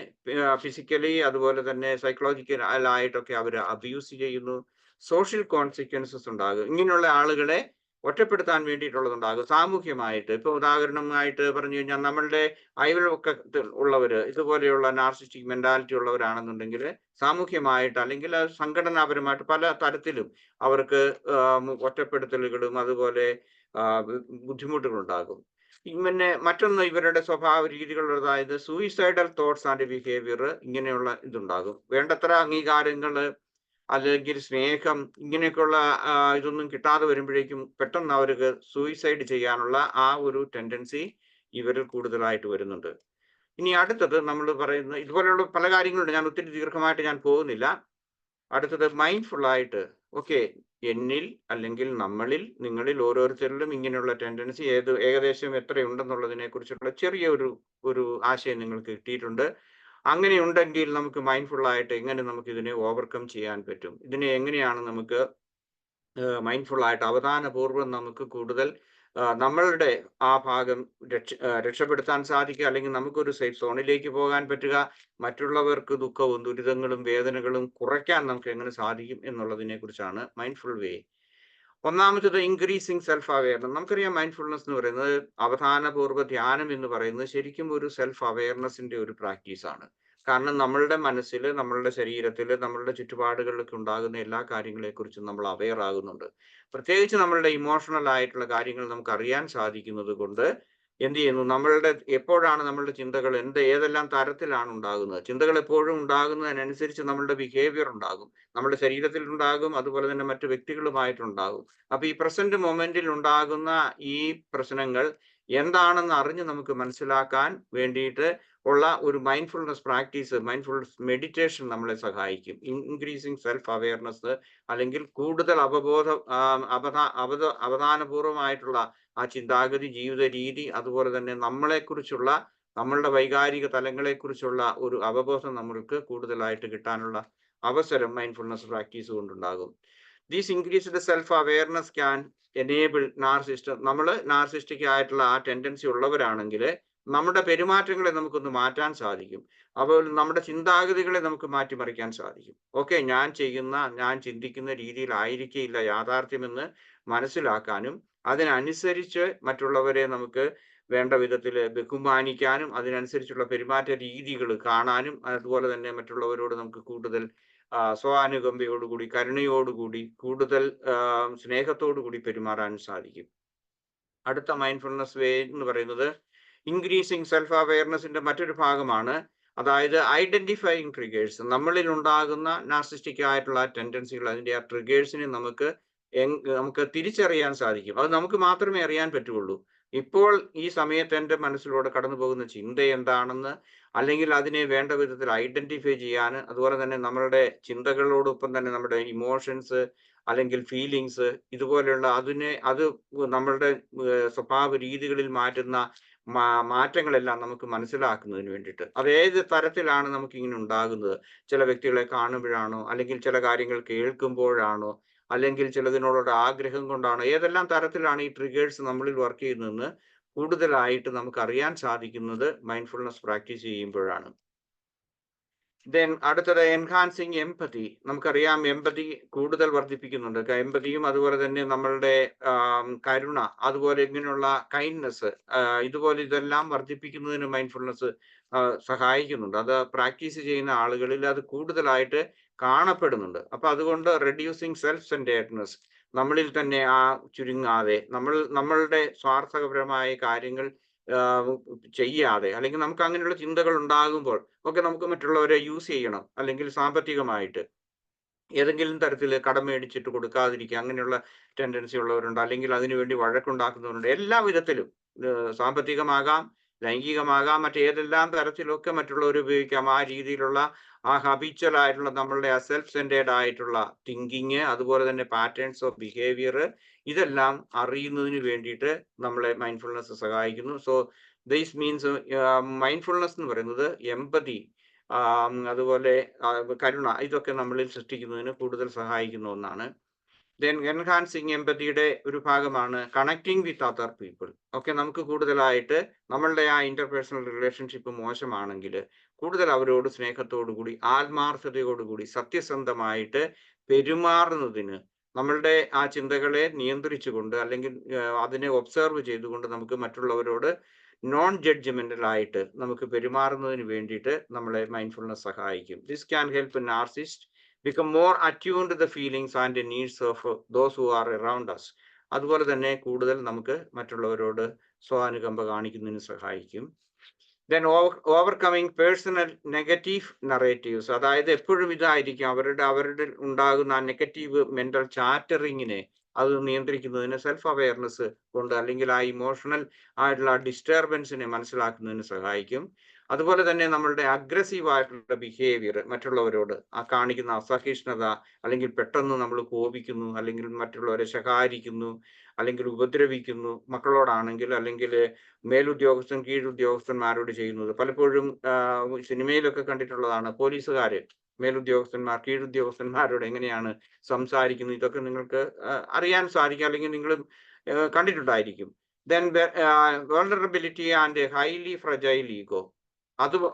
ഫിസിക്കലി, അതുപോലെ തന്നെ സൈക്കോളജിക്കലായിട്ടൊക്കെ അവർ അബ്യൂസ് ചെയ്യുന്നു. സോഷ്യൽ കോൺസിക്വൻസസ് ഉണ്ടാകും. ഇങ്ങനെയുള്ള ആളുകളെ ഒറ്റപ്പെടുത്താൻ വേണ്ടിയിട്ടുള്ളതുണ്ടാകും. സാമൂഹ്യമായിട്ട്, ഇപ്പൊ ഉദാഹരണമായിട്ട് പറഞ്ഞു കഴിഞ്ഞാൽ നമ്മളുടെ അയൽവക്കത്തിൽ ഉള്ളവര് ഇതുപോലെയുള്ള നാർസിസ്റ്റിക് മെന്റാലിറ്റി ഉള്ളവരാണെന്നുണ്ടെങ്കിൽ സാമൂഹ്യമായിട്ട് അല്ലെങ്കിൽ സംഘടനാപരമായിട്ട് പല തരത്തിലും അവർക്ക് ഒറ്റപ്പെടുത്തലുകളും അതുപോലെ ബുദ്ധിമുട്ടുകളുണ്ടാകും. പിന്നെ മറ്റൊന്ന് ഇവരുടെ സ്വഭാവ രീതികൾ, അതായത് സൂയിസൈഡൽ തോട്ട്സ് ആൻഡ് ബിഹേവിയർ, ഇങ്ങനെയുള്ള ഇതുണ്ടാകും. വേണ്ടത്ര അംഗീകാരങ്ങൾ അല്ലെങ്കിൽ സ്നേഹം ഇങ്ങനെയൊക്കെയുള്ള ഇതൊന്നും കിട്ടാതെ വരുമ്പോഴേക്കും പെട്ടെന്ന് അവർക്ക് സൂയിസൈഡ് ചെയ്യാനുള്ള ആ ഒരു ടെൻഡൻസി ഇവരിൽ കൂടുതലായിട്ട് വരുന്നുണ്ട്. ഇനി അടുത്തത് നമ്മൾ പറയുന്ന ഇതുപോലെയുള്ള പല കാര്യങ്ങളുണ്ട്, ഞാൻ ഒത്തിരി ദീർഘമായിട്ട് ഞാൻ പോകുന്നില്ല. അടുത്തത് മൈൻഡ്ഫുൾ ആയിട്ട്, ഓക്കെ, എന്നിൽ അല്ലെങ്കിൽ നമ്മളിൽ, നിങ്ങളിൽ ഓരോരുത്തരിലും ഇങ്ങനെയുള്ള ടെൻഡൻസി ഏകദേശം എത്രയുണ്ടെന്നുള്ളതിനെ കുറിച്ചുള്ള ചെറിയ ഒരു ആശയം നിങ്ങൾക്ക് കിട്ടിയിട്ടുണ്ട്. അങ്ങനെ ഉണ്ടെങ്കിൽ നമുക്ക് മൈൻഡ്ഫുൾ ആയിട്ട് എങ്ങനെ നമുക്ക് ഇതിനെ ഓവർകം ചെയ്യാൻ പറ്റും, ഇതിനെ എങ്ങനെയാണ് നമുക്ക് മൈൻഡ്ഫുൾ ആയിട്ട് അവധാനപൂർവ്വം നമുക്ക് കൂടുതൽ നമ്മളുടെ ആ ഭാഗം രക്ഷപ്പെടുത്താൻ സാധിക്കുക, അല്ലെങ്കിൽ നമുക്കൊരു സേഫ് സോണിലേക്ക് പോകാൻ പറ്റുക, മറ്റുള്ളവർക്ക് ദുഃഖവും ദുരിതങ്ങളും വേദനകളും കുറയ്ക്കാൻ നമുക്ക് എങ്ങനെ സാധിക്കും എന്നുള്ളതിനെ കുറിച്ചാണ് മൈൻഡ്ഫുൾ വേ. ഒന്നാമത്തത് ഇൻക്രീസിങ് സെൽഫ് അവെയർനെസ്. നമുക്കറിയാം മൈൻഡ്ഫുൾനെസ് എന്ന് പറയുന്നത്, അവധാനപൂർവ്വ ധ്യാനം എന്ന് പറയുന്നത് ശരിക്കും ഒരു സെൽഫ് അവെയർനെസിന്റെ ഒരു പ്രാക്ടീസ് ആണ്. കാരണം നമ്മളുടെ മനസ്സിൽ, നമ്മളുടെ ശരീരത്തിൽ, നമ്മളുടെ ചുറ്റുപാടുകളിലൊക്കെ ഉണ്ടാകുന്ന എല്ലാ കാര്യങ്ങളെക്കുറിച്ചും നമ്മൾ അവെയർ ആകുന്നുണ്ട്. പ്രത്യേകിച്ച് നമ്മളുടെ ഇമോഷണൽ ആയിട്ടുള്ള കാര്യങ്ങൾ നമുക്ക് അറിയാൻ സാധിക്കുന്നത് കൊണ്ട് എന്ത് ചെയ്യുന്നു, നമ്മളുടെ എപ്പോഴാണ് നമ്മളുടെ ചിന്തകൾ ഏതെല്ലാം തരത്തിലാണ് ഉണ്ടാകുന്നത്, ചിന്തകൾ എപ്പോഴും ഉണ്ടാകുന്നതിനനുസരിച്ച് നമ്മളുടെ ബിഹേവിയർ ഉണ്ടാകും, നമ്മുടെ ശരീരത്തിൽ ഉണ്ടാകും, അതുപോലെ തന്നെ മറ്റു വ്യക്തികളുമായിട്ടുണ്ടാകും. അപ്പൊ ഈ പ്രസന്റ് മൊമെന്റിൽ ഉണ്ടാകുന്ന ഈ പ്രശ്നങ്ങൾ എന്താണെന്ന് അറിഞ്ഞ് നമുക്ക് മനസ്സിലാക്കാൻ വേണ്ടിയിട്ട് ഉള്ള ഒരു മൈൻഡ്ഫുൾനെസ് പ്രാക്ടീസ്, മൈൻഡ്ഫുൾനെസ് മെഡിറ്റേഷൻ നമ്മളെ സഹായിക്കും. ഇൻക്രീസിങ് സെൽഫ് അവെയർനെസ്, അല്ലെങ്കിൽ കൂടുതൽ അവധാനപൂർവമായിട്ടുള്ള ആ ചിന്താഗതി, ജീവിത രീതി, അതുപോലെ തന്നെ നമ്മളെക്കുറിച്ചുള്ള, നമ്മളുടെ വൈകാരിക തലങ്ങളെക്കുറിച്ചുള്ള ഒരു അവബോധം നമ്മൾക്ക് കൂടുതലായിട്ട് കിട്ടാനുള്ള അവസരം മൈൻഡ്ഫുൾനെസ് പ്രാക്ടീസ് കൊണ്ടുണ്ടാകും. These increased self awareness can enable നമ്മൾ നാർസിസ്റ്റിക് ആയിട്ടുള്ള ആ ടെൻഡൻസി ഉള്ളവരാണെങ്കിൽ നമ്മുടെ പെരുമാറ്റങ്ങളെ നമുക്കൊന്ന് മാറ്റാൻ സാധിക്കും. അപ്പോൾ നമ്മുടെ ചിന്താഗതികളെ നമുക്ക് മാറ്റിമറിക്കാൻ സാധിക്കും. ഓക്കെ, ഞാൻ ചിന്തിക്കുന്ന രീതിയിലായിരിക്കില്ല യാഥാർത്ഥ്യമെന്ന് മനസ്സിലാക്കാനും അതിനനുസരിച്ച് മറ്റുള്ളവരെ നമുക്ക് വേണ്ട വിധത്തിൽ ബഹുമാനിക്കാനും അതിനനുസരിച്ചുള്ള പെരുമാറ്റ രീതികൾ കാണാനും, അതുപോലെ തന്നെ മറ്റുള്ളവരോട് നമുക്ക് കൂടുതൽ സ്വാനുകമ്പയോടുകൂടി, കരുണയോടുകൂടി, കൂടുതൽ സ്നേഹത്തോടുകൂടി പെരുമാറാൻ സാധിക്കും. അടുത്ത മൈൻഡ്ഫുൾനെസ് വേ എന്ന് പറയുന്നത് ഇൻക്രീസിങ് സെൽഫ് അവെയർനെസിന്റെ മറ്റൊരു ഭാഗമാണ് അതായത് ഐഡന്റിഫൈയിങ് ട്രിഗേഴ്സ്, നമ്മളിൽ ഉണ്ടാകുന്ന നാർസിസ്റ്റിക് ആയിട്ടുള്ള ടെൻഡൻസികൾ, അതിന്റെ ആ ട്രിഗേഴ്സിനെ നമുക്ക് തിരിച്ചറിയാൻ സാധിക്കും. അത് നമുക്ക് മാത്രമേ അറിയാൻ പറ്റുള്ളൂ. ഇപ്പോൾ ഈ സമയത്ത് എൻ്റെ മനസ്സിലൂടെ കടന്നു പോകുന്ന ചിന്ത എന്താണെന്ന്, അല്ലെങ്കിൽ അതിനെ വേണ്ട വിധത്തിൽ ഐഡന്റിഫൈ ചെയ്യാൻ, അതുപോലെ തന്നെ നമ്മളുടെ ചിന്തകളോടൊപ്പം തന്നെ നമ്മുടെ ഇമോഷൻസ് അല്ലെങ്കിൽ ഫീലിങ്സ് ഇതുപോലെയുള്ള അത് നമ്മളുടെ സ്വഭാവ രീതികളിൽ മാറ്റുന്ന മാറ്റങ്ങളെല്ലാം നമുക്ക് മനസ്സിലാക്കുന്നതിന് വേണ്ടിയിട്ട്, അത് ഏത് തരത്തിലാണ് നമുക്ക് ഇങ്ങനെ ഉണ്ടാകുന്നത്, ചില വ്യക്തികളെ കാണുമ്പോഴാണോ, അല്ലെങ്കിൽ ചില കാര്യങ്ങൾ കേൾക്കുമ്പോഴാണോ, അല്ലെങ്കിൽ ചിലതിനോടുള്ള ആഗ്രഹം കൊണ്ടാണോ, ഏതെല്ലാം തരത്തിലാണ് ഈ ട്രിഗേഴ്സ് നമ്മളിൽ വർക്ക് ചെയ്യുന്നതെന്ന് കൂടുതലായിട്ട് നമുക്ക് അറിയാൻ സാധിക്കുന്നത് മൈൻഡ്ഫുൾനെസ് പ്രാക്ടീസ് ചെയ്യുമ്പോഴാണ്. ദെൻ അടുത്തത് എൻഹാൻസിങ് എംപതി. നമുക്കറിയാം എംപതി കൂടുതൽ വർദ്ധിപ്പിക്കുന്നുണ്ട്. എംപതിയും അതുപോലെ തന്നെ നമ്മളുടെ കരുണ, അതുപോലെ ഇങ്ങനെയുള്ള കൈൻഡ്നെസ്, ഇതുപോലെ ഇതെല്ലാം വർദ്ധിപ്പിക്കുന്നതിന് മൈൻഡ്ഫുൾനെസ് സഹായിക്കുന്നുണ്ട്. അത് പ്രാക്ടീസ് ചെയ്യുന്ന ആളുകളിൽ അത് കൂടുതലായിട്ട് കാണപ്പെടുന്നുണ്ട്. അപ്പൊ അതുകൊണ്ട് റെഡ്യൂസിങ് സെൽഫ് സെൻറ്റേർഡ്നെസ്, നമ്മളിൽ തന്നെ ചുരുങ്ങാതെ, നമ്മളുടെ സ്വാർത്ഥപരമായ കാര്യങ്ങൾ ചെയ്യാതെ, അല്ലെങ്കിൽ നമുക്ക് അങ്ങനെയുള്ള ചിന്തകൾ ഉണ്ടാകുമ്പോൾ ഒക്കെ നമുക്ക് മറ്റുള്ളവരെ യൂസ് ചെയ്യണം, അല്ലെങ്കിൽ സാമ്പത്തികമായിട്ട് ഏതെങ്കിലും തരത്തിൽ കടം മേടിച്ചിട്ട് കൊടുക്കാതിരിക്കുക, അങ്ങനെയുള്ള ടെൻഡൻസി ഉള്ളവരുണ്ട്, അല്ലെങ്കിൽ അതിനുവേണ്ടി വഴക്കുണ്ടാക്കുന്നവരുണ്ട്. എല്ലാ വിധത്തിലും സാമ്പത്തികമാകാം, ലൈംഗികമാകാം, മറ്റേതെല്ലാം തരത്തിലൊക്കെ മറ്റുള്ളവർ ഉപയോഗിക്കാം. ആ രീതിയിലുള്ള ഹബീച്വൽ ആയിട്ടുള്ള നമ്മളുടെ സെൽഫ് സെൻറ്റേർഡ് ആയിട്ടുള്ള തിങ്കിങ്, അതുപോലെ തന്നെ പാറ്റേൺസ് ഓഫ് ബിഹേവിയർ, ഇതെല്ലാം അറിയുന്നതിന് വേണ്ടിയിട്ട് നമ്മളെ മൈൻഡ്ഫുൾനെസ് സഹായിക്കുന്നു. സോ ദിസ് മീൻസ് മൈൻഡ്ഫുൾനെസ് എന്ന് പറയുന്നത് എംപതി, അതുപോലെ കരുണ, ഇതൊക്കെ നമ്മളിൽ സൃഷ്ടിക്കുന്നതിന് കൂടുതൽ സഹായിക്കുന്ന ഒന്നാണ്. ദെൻ എൻഹാൻസിങ് എംപതിയുടെ ഒരു ഭാഗമാണ് കണക്റ്റിംഗ് വിത്ത് അതർ പീപ്പിൾ. ഒക്കെ നമുക്ക് കൂടുതലായിട്ട് നമ്മളുടെ ആ ഇന്റർപേഴ്സണൽ റിലേഷൻഷിപ്പ് മോശമാണെങ്കിൽ കൂടുതൽ അവരോട് സ്നേഹത്തോടുകൂടി, ആത്മാർത്ഥതയോടുകൂടി, സത്യസന്ധമായിട്ട് പെരുമാറുന്നതിന്, നമ്മളുടെ ആ ചിന്തകളെ നിയന്ത്രിച്ചുകൊണ്ട്, അല്ലെങ്കിൽ അതിനെ ഒബ്സർവ് ചെയ്തുകൊണ്ട് നമുക്ക് മറ്റുള്ളവരോട് നോൺ ജഡ്ജ്മെന്റൽ ആയിട്ട് നമുക്ക് പെരുമാറുന്നതിന് വേണ്ടിയിട്ട് നമ്മളെ മൈൻഡ്ഫുൾനെസ് സഹായിക്കും. This can help narcissist become more attuned to the feelings and the needs of those who are around us. അതുപോലെ തന്നെ കൂടുതൽ നമുക്ക് മറ്റുള്ളവരോട് സ്വാനുകമ്പ കാണിക്കുന്നതിന് സഹായിക്കും. Then overcoming personal negative narratives, അതായത് എപ്പോഴും ഇതായിരിക്കും അവരുടെ ഉണ്ടാകുന്ന നെഗറ്റീവ് മെന്റൽ ചാറ്ററിങ്ങിനെ അത് നിയന്ത്രിക്കുന്നതിന് സെൽഫ് അവയർനെസ് കൊണ്ട്, അല്ലെങ്കിൽ ആ ഇമോഷണൽ ആയിട്ടുള്ള ഡിസ്റ്റർബൻസിനെ മനസ്സിലാക്കുന്നതിന് സഹായിക്കും. അതുപോലെ തന്നെ നമ്മളുടെ അഗ്രസീവ് ആയിട്ടുള്ള ബിഹേവിയർ, മറ്റുള്ളവരോട് കാണിക്കുന്ന അസഹിഷ്ണുത, അല്ലെങ്കിൽ പെട്ടെന്ന് നമ്മൾ കോപിക്കുന്നു, അല്ലെങ്കിൽ മറ്റുള്ളവരെ ശകാരിക്കുന്നു, അല്ലെങ്കിൽ ഉപദ്രവിക്കുന്നു, മക്കളോടാണെങ്കിൽ, അല്ലെങ്കിൽ മേലുദ്യോഗസ്ഥൻ കീഴുദ്യോഗസ്ഥന്മാരോട് ചെയ്യുന്നത്. പലപ്പോഴും സിനിമയിലൊക്കെ കണ്ടിട്ടുള്ളതാണ്, പോലീസുകാര് മേലുദ്യോഗസ്ഥന്മാർ കീഴുദ്യോഗസ്ഥന്മാരോട് എങ്ങനെയാണ് സംസാരിക്കുന്നത്. ഇതൊക്കെ നിങ്ങൾക്ക് അറിയാൻ സാധിക്കും, അല്ലെങ്കിൽ നിങ്ങൾ കണ്ടിട്ടുണ്ടായിരിക്കും. Then vulnerability and highly fragile ego,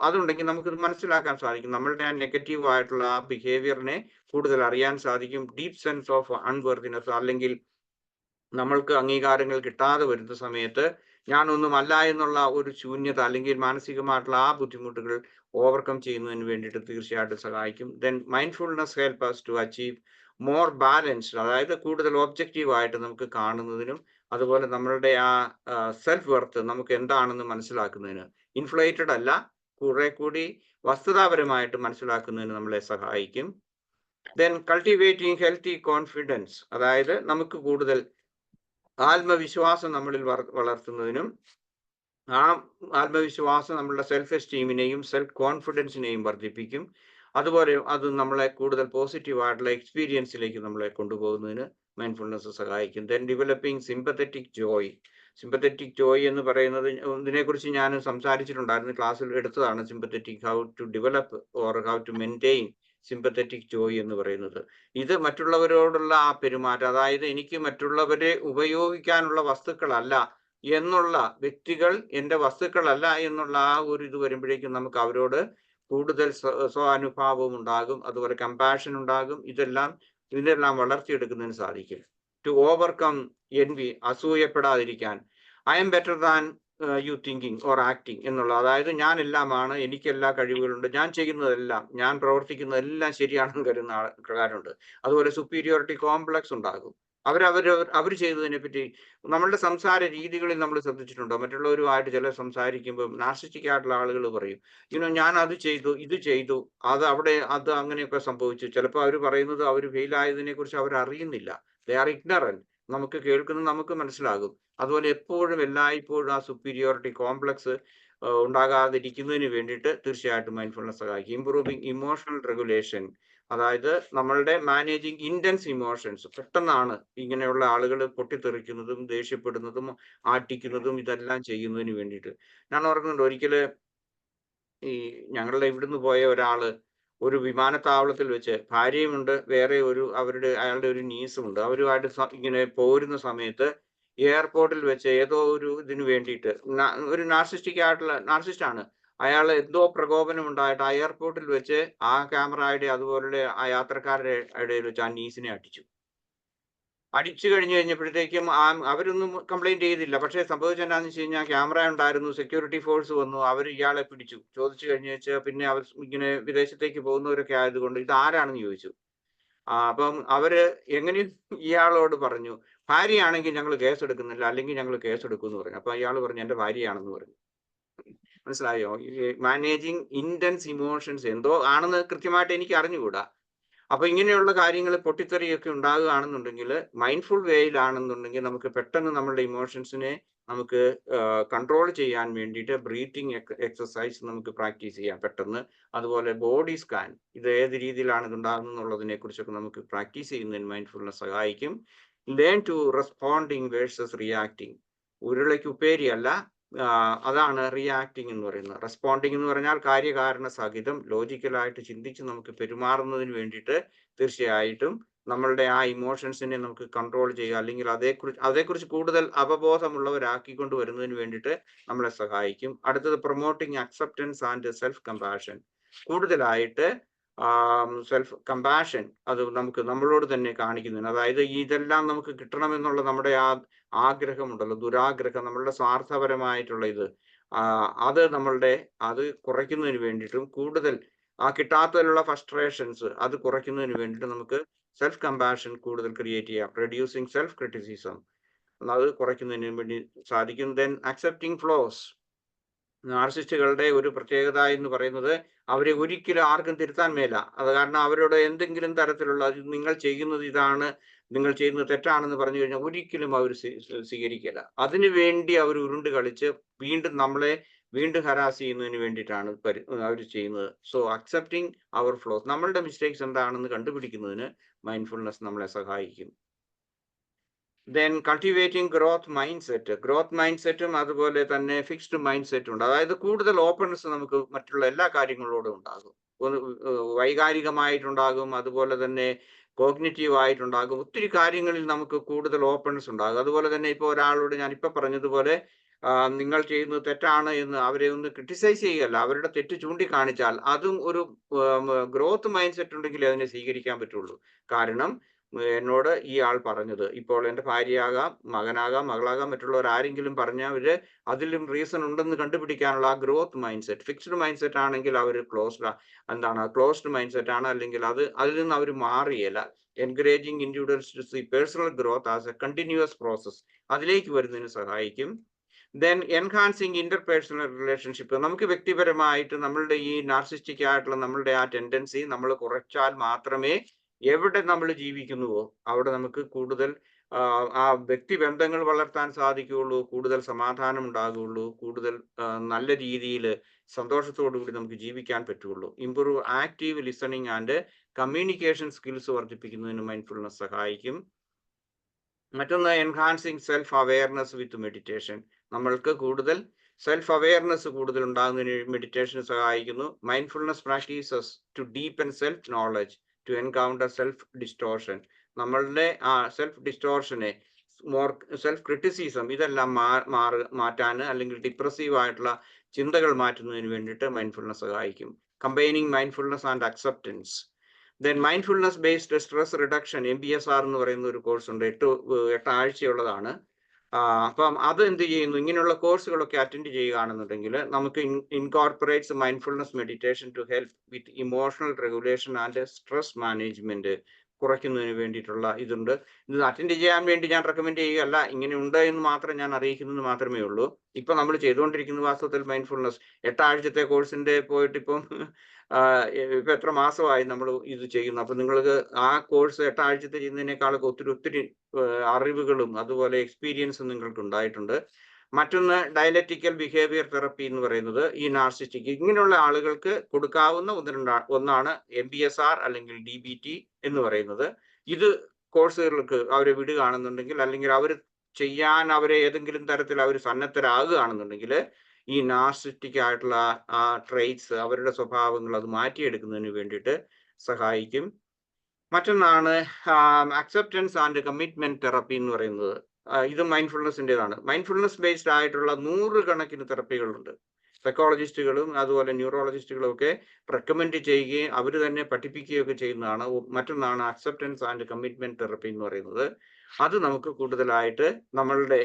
അതുണ്ടെങ്കിൽ നമുക്ക് മനസ്സിലാക്കാൻ സാധിക്കും, നമ്മളുടെ ആ നെഗറ്റീവ് ആയിട്ടുള്ള ആ ബിഹേവിയറിനെ കൂടുതൽ അറിയാൻ സാധിക്കും. ഡീപ് സെൻസ് ഓഫ് അൺവർത്തിനെസ്, അല്ലെങ്കിൽ നമ്മൾക്ക് അംഗീകാരങ്ങൾ കിട്ടാതെ വരുന്ന സമയത്ത് ഞാനൊന്നുമല്ല എന്നുള്ള ഒരു ശൂന്യത, അല്ലെങ്കിൽ മാനസികമായിട്ടുള്ള ആ ബുദ്ധിമുട്ടുകൾ ഓവർകം ചെയ്യുന്നതിന് വേണ്ടിയിട്ട് തീർച്ചയായിട്ടും സഹായിക്കും. Then mindfulness help us to achieve more balanced, അതായത് കൂടുതൽ ഒബ്ജക്റ്റീവ് ആയിട്ട് നമുക്ക് കാണുന്നതിനും, അതുപോലെ നമ്മളുടെ ആ സെൽഫ് വർത്ത് നമുക്ക് എന്താണെന്ന് മനസ്സിലാക്കുന്നതിന്, ഇൻഫ്ലേറ്റഡ് അല്ല, കുറെ കൂടി വസ്തുതാപരമായിട്ട് മനസ്സിലാക്കുന്നതിന് നമ്മളെ സഹായിക്കും. ദെൻ കൾട്ടിവേറ്റിംഗ് ഹെൽത്തി കോൺഫിഡൻസ്, അതായത് നമുക്ക് കൂടുതൽ ആത്മവിശ്വാസം നമ്മളിൽ വളർത്തുന്നതിനും, ആ ആത്മവിശ്വാസം നമ്മളുടെ സെൽഫ് എസ്റ്റീമിനെയും സെൽഫ് കോൺഫിഡൻസിനെയും വർദ്ധിപ്പിക്കും. അതുപോലെ അത് നമ്മളെ കൂടുതൽ പോസിറ്റീവ് ആയിട്ടുള്ള എക്സ്പീരിയൻസിലേക്ക് നമ്മളെ കൊണ്ടുപോകുന്നതിന് മൈൻഡ്ഫുൾനെസ് സഹായിക്കും. Then developing sympathetic joy. Sympathetic joy എന്ന് പറയുന്നത്, ഇതിനെക്കുറിച്ച് ഞാൻ സംസാരിച്ചിട്ടുണ്ടായിരുന്നു, ക്ലാസ്സിൽ എടുത്തതാണ്. Sympathetic, how to develop or how to maintain sympathetic joy എന്ന് പറയുന്നത്. ഇത് മറ്റുള്ളവരോടുള്ള ആ പെരുമാറ്റം, അതായത് എനിക്ക് മറ്റുള്ളവരെ ഉപയോഗിക്കാനുള്ള വസ്തുക്കളല്ല എന്നുള്ള, വ്യക്തികൾ എൻ്റെ വസ്തുക്കളല്ല എന്നുള്ള ആ ഒരു ഇത് വരുമ്പോഴേക്കും നമുക്ക് അവരോട് കൂടുതൽ സ്വാനുഭാവം ഉണ്ടാകും, അതുപോലെ കമ്പാഷൻ ഉണ്ടാകും. ഇതിനെല്ലാം വളർത്തിയെടുക്കുന്നതിന് സാധിക്കും. ടു ഓവർകം എൻവി, അസൂയപ്പെടാതിരിക്കാൻ. I'm better than you thinking or acting എന്നുള്ള, അതായത് ഞാൻ എല്ലാമാണ്, എനിക്ക് എല്ലാ കഴിവുകളുണ്ട്, ഞാൻ ചെയ്യുന്നതെല്ലാം, ഞാൻ പ്രവർത്തിക്കുന്നതെല്ലാം ശരിയാണെന്ന് കരുതുന്ന ആൾക്കാരുണ്ട്. അതുപോലെ സുപ്പീരിയോറിറ്റി കോംപ്ലക്സ് ഉണ്ടാകും. അവർ ചെയ്തതിനെ പറ്റി നമ്മളുടെ സംസാര രീതികളിൽ നമ്മൾ ശ്രദ്ധിച്ചിട്ടുണ്ടോ? മറ്റുള്ളവരുമായിട്ട് ചില സംസാരിക്കുമ്പോൾ നാർസിസ്റ്റിക് ആയിട്ടുള്ള ആളുകൾ പറയും, ഞാൻ അത് ചെയ്തു, ഇത് ചെയ്തു, അത് അങ്ങനെയൊക്കെ സംഭവിച്ചു. ചിലപ്പോൾ അവർ പറയുന്നത് അവർ ഫെയിൽ ആയതിനെ കുറിച്ച് അവർ അറിയുന്നില്ല. They are ignorant. നമുക്ക് കേൾക്കുന്നത് നമുക്ക് മനസ്സിലാകും. അതുപോലെ എപ്പോഴും എല്ലായ്പ്പോഴും ആ സുപ്പീരിയോറിറ്റി കോംപ്ലക്സ് ഉണ്ടാകാതിരിക്കുന്നതിന് വേണ്ടിയിട്ട് തീർച്ചയായിട്ടും മൈൻഡ്ഫുൾനെസ് സഹായിക്കും. ഇംപ്രൂവിങ് ഇമോഷണൽ റെഗുലേഷൻ, അതായത് നമ്മളുടെ മാനേജിങ് ഇന്റൻസ് ഇമോഷൻസ്. പെട്ടെന്നാണ് ഇങ്ങനെയുള്ള ആളുകൾ പൊട്ടിത്തെറിക്കുന്നതും ദേഷ്യപ്പെടുന്നതും ആട്ടിക്കുന്നതും ഇതെല്ലാം ചെയ്യുന്നതിന് വേണ്ടിയിട്ട്. ഞാൻ ഓർക്കുന്നുണ്ട് ഒരിക്കല് ഈ ഞങ്ങളുടെ ഇവിടുന്ന് പോയ ഒരാള് ഒരു വിമാനത്താവളത്തിൽ വെച്ച് ഭാര്യയുമുണ്ട്, വേറെ അയാളുടെ ഒരു നീസും ഉണ്ട്. അവരുമായിട്ട് ഇങ്ങനെ പോരുന്ന സമയത്ത് എയർപോർട്ടിൽ വെച്ച് ഏതോ ഒരു ഇതിനു വേണ്ടിയിട്ട് ഒരു നാർസിസ്റ്റ് ആണ്. അയാൾ എന്തോ പ്രകോപനം ഉണ്ടായിട്ട് ആ എയർപോർട്ടിൽ വെച്ച് ആ ക്യാമറയുടെ അതുപോലെ ആ യാത്രക്കാരുടെ ഇടയിൽ വെച്ച് ആ നീസിനെ അടിച്ചു കഴിഞ്ഞപ്പോഴത്തേക്കും അവരൊന്നും കംപ്ലൈന്റ് ചെയ്തില്ല. പക്ഷേ സംഭവിച്ചത് എന്താണെന്ന് വെച്ച് കഴിഞ്ഞാൽ ക്യാമറ ഉണ്ടായിരുന്നു, സെക്യൂരിറ്റി ഫോഴ്സ് വന്നു, അവർ ഇയാളെ പിടിച്ചു. ചോദിച്ചു കഴിഞ്ഞ് വെച്ചാൽ പിന്നെ അവർ ഇങ്ങനെ വിദേശത്തേക്ക് പോകുന്നവരൊക്കെ ആയതുകൊണ്ട് ഇത് ആരാണെന്ന് ചോദിച്ചു. അപ്പം അവര് എങ്ങനെയും ഇയാളോട് പറഞ്ഞു, ഭാര്യയാണെങ്കിൽ ഞങ്ങൾ കേസ് എടുക്കുന്നില്ല, അല്ലെങ്കിൽ ഞങ്ങൾ കേസ് എടുക്കുമെന്ന് പറഞ്ഞു. അപ്പൊ ഇയാൾ പറഞ്ഞു എന്റെ ഭാര്യയാണെന്ന് പറഞ്ഞു. മനസ്സിലായോ? മാനേജിങ് ഇന്റൻസ് ഇമോഷൻസ് എന്തോ ആണെന്ന് കൃത്യമായിട്ട് എനിക്ക് അറിഞ്ഞുകൂടാ. അപ്പൊ ഇങ്ങനെയുള്ള കാര്യങ്ങൾ പൊട്ടിത്തെറിയൊക്കെ ഉണ്ടാകുകയാണെന്നുണ്ടെങ്കിൽ മൈൻഡ്ഫുൾ വേയിലാണെന്നുണ്ടെങ്കിൽ നമുക്ക് പെട്ടെന്ന് നമ്മളുടെ ഇമോഷൻസിനെ നമുക്ക് കൺട്രോൾ ചെയ്യാൻ വേണ്ടിയിട്ട് ബ്രീത്തിങ് എക്സസൈസ് നമുക്ക് പ്രാക്ടീസ് ചെയ്യാം പെട്ടെന്ന്. അതുപോലെ ബോഡി സ്കാൻ, ഇത് ഏത് രീതിയിലാണ് ഇത് ഉണ്ടാകുന്നത് എന്നുള്ളതിനെ കുറിച്ചൊക്കെ നമുക്ക് പ്രാക്ടീസ് ചെയ്യുന്നതിന് മൈൻഡ്ഫുൾനെസ് സഹായിക്കും. Learn to responding versus reacting. ഉരുളയ്ക്ക് ഉപ്പേരിയല്ല, അതാണ് റിയാക്ടിങ് എന്ന് പറയുന്നത്. റെസ്പോണ്ടിങ് എന്ന് പറഞ്ഞാൽ കാര്യകാരണ സഹിതം ലോജിക്കലായിട്ട് ചിന്തിച്ച് നമുക്ക് പെരുമാറുന്നതിന് വേണ്ടിയിട്ട് തീർച്ചയായിട്ടും നമ്മളുടെ ആ ഇമോഷൻസിനെ നമുക്ക് കൺട്രോൾ ചെയ്യുക, അല്ലെങ്കിൽ അതേക്കുറിച്ച് കൂടുതൽ അവബോധമുള്ളവരാക്കിക്കൊണ്ട് വരുന്നതിന് വേണ്ടിയിട്ട് നമ്മളെ സഹായിക്കും. അടുത്തത് promoting acceptance and self compassion. കൂടുതലായിട്ട് സെൽഫ് കമ്പാഷൻ അത് നമുക്ക് നമ്മളോട് തന്നെ കാണിക്കുന്നതിന്, അതായത് ഇതെല്ലാം നമുക്ക് കിട്ടണമെന്നുള്ള നമ്മുടെ ആ ആഗ്രഹമുണ്ടല്ലോ, ദുരാഗ്രഹം, നമ്മളുടെ സ്വാർത്ഥപരമായിട്ടുള്ള ഇത്, അത് കുറയ്ക്കുന്നതിന് വേണ്ടിയിട്ടും കൂടുതൽ ആ കിട്ടാത്തതിലുള്ള ഫ്രസ്ട്രേഷൻസ് അത് കുറയ്ക്കുന്നതിന് വേണ്ടിയിട്ട് നമുക്ക് സെൽഫ് കമ്പാഷൻ കൂടുതൽ ക്രിയേറ്റ് ചെയ്യാം. റെഡ്യൂസിങ് സെൽഫ് ക്രിറ്റിസിസം, അത് കുറയ്ക്കുന്നതിന് വേണ്ടി സാധിക്കും. Then accepting flows. നാർസിസ്റ്റുകളുടെ ഒരു പ്രത്യേകത എന്ന് പറയുന്നത് അവരെ ഒരിക്കലും ആർക്കും തിരുത്താൻ മേല. അത് കാരണം അവരോട് എന്തെങ്കിലും തരത്തിലുള്ള നിങ്ങൾ ചെയ്യുന്നത് ഇതാണ്, നിങ്ങൾ ചെയ്യുന്നത് തെറ്റാണെന്ന് പറഞ്ഞു കഴിഞ്ഞാൽ ഒരിക്കലും അവർ സ്വീകരിക്കില്ല. അതിനു വേണ്ടി അവർ ഉരുണ്ട് കളിച്ച് നമ്മളെ വീണ്ടും ഹരാസ് ചെയ്യുന്നതിന് വേണ്ടിയിട്ടാണ് അവർ ചെയ്യുന്നത്. സോ അക്സെപ്റ്റിംഗ് അവർ ഫ്ലോസ്, നമ്മളുടെ മിസ്റ്റേക്സ് എന്താണെന്ന് കണ്ടുപിടിക്കുന്നതിന് മൈൻഡ്ഫുൾനെസ് നമ്മളെ സഹായിക്കും. Then cultivating growth mind set. Growth mind സെറ്റും അതുപോലെ തന്നെ ഫിക്സ്ഡ് മൈൻഡ് സെറ്റും ഉണ്ട്. അതായത് കൂടുതൽ ഓപ്പൺനെസ് നമുക്ക് മറ്റുള്ള എല്ലാ കാര്യങ്ങളോടും ഉണ്ടാകും. വൈകാരികമായിട്ടുണ്ടാകും, അതുപോലെ തന്നെ കോഗ്നിറ്റീവ് ആയിട്ടുണ്ടാകും. ഒത്തിരി കാര്യങ്ങളിൽ നമുക്ക് കൂടുതൽ ഓപ്പൺനെസ് ഉണ്ടാകും. അതുപോലെ തന്നെ ഇപ്പോൾ ഒരാളോട് ഞാനിപ്പോൾ പറഞ്ഞതുപോലെ നിങ്ങൾ ചെയ്യുന്നത് തെറ്റാണ് എന്ന് അവരെ ഒന്ന് ക്രിട്ടിസൈസ് ചെയ്യുകയല്ല, അവരുടെ തെറ്റ് ചൂണ്ടിക്കാണിച്ചാൽ അതും ഒരു ഗ്രോത്ത് മൈൻഡ് സെറ്റ് ഉണ്ടെങ്കിൽ അതിനെ സ്വീകരിക്കാൻ പറ്റുള്ളൂ. കാരണം എന്നോട് ഈ ആൾ പറഞ്ഞത്, ഇപ്പോൾ എൻ്റെ ഭാര്യയാകാം, മകനാകാം, മകളാകാം, മറ്റുള്ളവർ ആരെങ്കിലും പറഞ്ഞവര് അതിലും റീസൺ ഉണ്ടെന്ന് കണ്ടുപിടിക്കാനുള്ള ആ growth mind set. Fixed mind set ആണെങ്കിൽ അവർ ക്ലോസ്ഡ് മൈൻഡ് സെറ്റ് ആണ്, അല്ലെങ്കിൽ അതിൽ നിന്ന് അവർ മാറിയല്ല. Encouraging individuals to see personal growth as a continuous process, അതിലേക്ക് വരുന്നതിന് സഹായിക്കും. Then enhancing interpersonal relationship. നമുക്ക് വ്യക്തിപരമായിട്ട് നമ്മളുടെ ഈ നാർസിസ്റ്റിക് ആയിട്ടുള്ള നമ്മളുടെ ആ ടെൻഡൻസി നമ്മൾ കുറച്ചാൽ മാത്രമേ എവിടെ നമ്മൾ ജീവിക്കുന്നുവോ അവിടെ നമുക്ക് കൂടുതൽ ആ വ്യക്തിബന്ധങ്ങൾ വളർത്താൻ സാധിക്കുകയുള്ളൂ, കൂടുതൽ സമാധാനം ഉണ്ടാകുകയുള്ളൂ, കൂടുതൽ നല്ല രീതിയിൽ സന്തോഷത്തോടു കൂടി നമുക്ക് ജീവിക്കാൻ പറ്റുള്ളൂ. Improve active listening and communication skills വർദ്ധിപ്പിക്കുന്നതിന് മൈൻഡ്ഫുൾനെസ് സഹായിക്കും. മറ്റൊന്ന് enhancing self awareness with meditation. നമ്മൾക്ക് കൂടുതൽ സെൽഫ് അവെയർനെസ് കൂടുതൽ ഉണ്ടാകുന്നതിന് മെഡിറ്റേഷൻ സഹായിക്കുന്നു. Mindfulness practices to deepen self knowledge to encounter self distortion. നമ്മളുടെ ആ സെൽഫ് ഡിസ്റ്റോർഷനെ, സെൽഫ് ക്രിറ്റിസിസം, ഇതെല്ലാം മാറ്റാൻ, അല്ലെങ്കിൽ ഡിപ്രസീവ് ആയിട്ടുള്ള ചിന്തകൾ മാറ്റുന്നതിന് വേണ്ടിയിട്ട് മൈൻഡ്ഫുൾനെസ് സഹായിക്കും. Combining mindfulness and acceptance. Then mindfulness based stress reduction, MBSR എന്ന് പറയുന്ന ഒരു കോഴ്സ് ഉണ്ട്, 8 ആഴ്ചയുള്ളതാണ്. അപ്പം അത് എന്ത് ചെയ്യുന്നു, ഇങ്ങനെയുള്ള കോഴ്സുകളൊക്കെ അറ്റൻഡ് ചെയ്യുകയാണെന്നുണ്ടെങ്കിൽ നമുക്ക് incorporates mindfulness meditation to help with emotional regulation and stress management. കുറയ്ക്കുന്നതിന് വേണ്ടിയിട്ടുള്ള ഇതുണ്ട്. ഇത് അറ്റൻഡ് ചെയ്യാൻ വേണ്ടി ഞാൻ റെക്കമെൻഡ് ചെയ്യുകയല്ല, ഇങ്ങനെ ഉണ്ട് എന്ന് മാത്രം ഞാൻ അറിയിക്കുന്നത് മാത്രമേ ഉള്ളൂ. ഇപ്പം നമ്മൾ ചെയ്തുകൊണ്ടിരിക്കുന്നത് വാസ്തവത്തിൽ മൈൻഡ്ഫുൾനെസ് 8 ആഴ്ചത്തെ കോഴ്സിന്റെ പോയിട്ട് ഇപ്പം ഇപ്പം എത്ര മാസമായി നമ്മൾ ഇത് ചെയ്യുന്നു. അപ്പം നിങ്ങൾക്ക് ആ കോഴ്സ് 8 ആഴ്ചത്തെ ചെയ്യുന്നതിനേക്കാളൊക്കെ ഒത്തിരി അറിവുകളും അതുപോലെ എക്സ്പീരിയൻസും നിങ്ങൾക്ക് ഉണ്ടായിട്ടുണ്ട്. മറ്റൊന്ന് ഡയലക്റ്റിക്കൽ ബിഹേവിയർ തെറപ്പി എന്ന് പറയുന്നത് ഈ നാർസിസ്റ്റിക് ഇങ്ങനെയുള്ള ആളുകൾക്ക് കൊടുക്കാവുന്ന ഒന്നാണ് MBSR അല്ലെങ്കിൽ DBT എന്ന് പറയുന്നത്. ഇത് കോഴ്സുകൾക്ക് അവരെ വിടുകയാണെന്നുണ്ടെങ്കിൽ, അല്ലെങ്കിൽ അവർ ചെയ്യാൻ അവരെ ഏതെങ്കിലും തരത്തിൽ അവർ സന്നദ്ധരാകുകയാണെന്നുണ്ടെങ്കിൽ ഈ നാർസിസ്റ്റിക് ആയിട്ടുള്ള ആ ട്രെയ്റ്റ്സ്, അവരുടെ സ്വഭാവങ്ങൾ അത് മാറ്റിയെടുക്കുന്നതിന് വേണ്ടിയിട്ട് സഹായിക്കും. മറ്റൊന്നാണ് അക്സെപ്റ്റൻസ് ആൻഡ് കമ്മിറ്റ്മെന്റ് തെറപ്പി എന്ന് പറയുന്നത്. ഇത് മൈൻഡ്ഫുൾനെസിൻ്റെതാണ്. മൈൻഡ്ഫുൾനെസ് ബേസ്ഡ് ആയിട്ടുള്ള 100 കണക്കിന് തെറപ്പികളുണ്ട്. സൈക്കോളജിസ്റ്റുകളും അതുപോലെ ന്യൂറോളജിസ്റ്റുകളും ഒക്കെ റെക്കമെൻഡ് ചെയ്യുകയും അവർ തന്നെ പഠിപ്പിക്കുകയൊക്കെ ചെയ്യുന്നതാണ്. മറ്റൊന്നാണ് അക്സെപ്റ്റൻസ് ആൻഡ് കമ്മിറ്റ്മെന്റ് തെറപ്പി എന്ന് പറയുന്നത്. അത് നമുക്ക് കൂടുതലായിട്ട് നമ്മളുടെ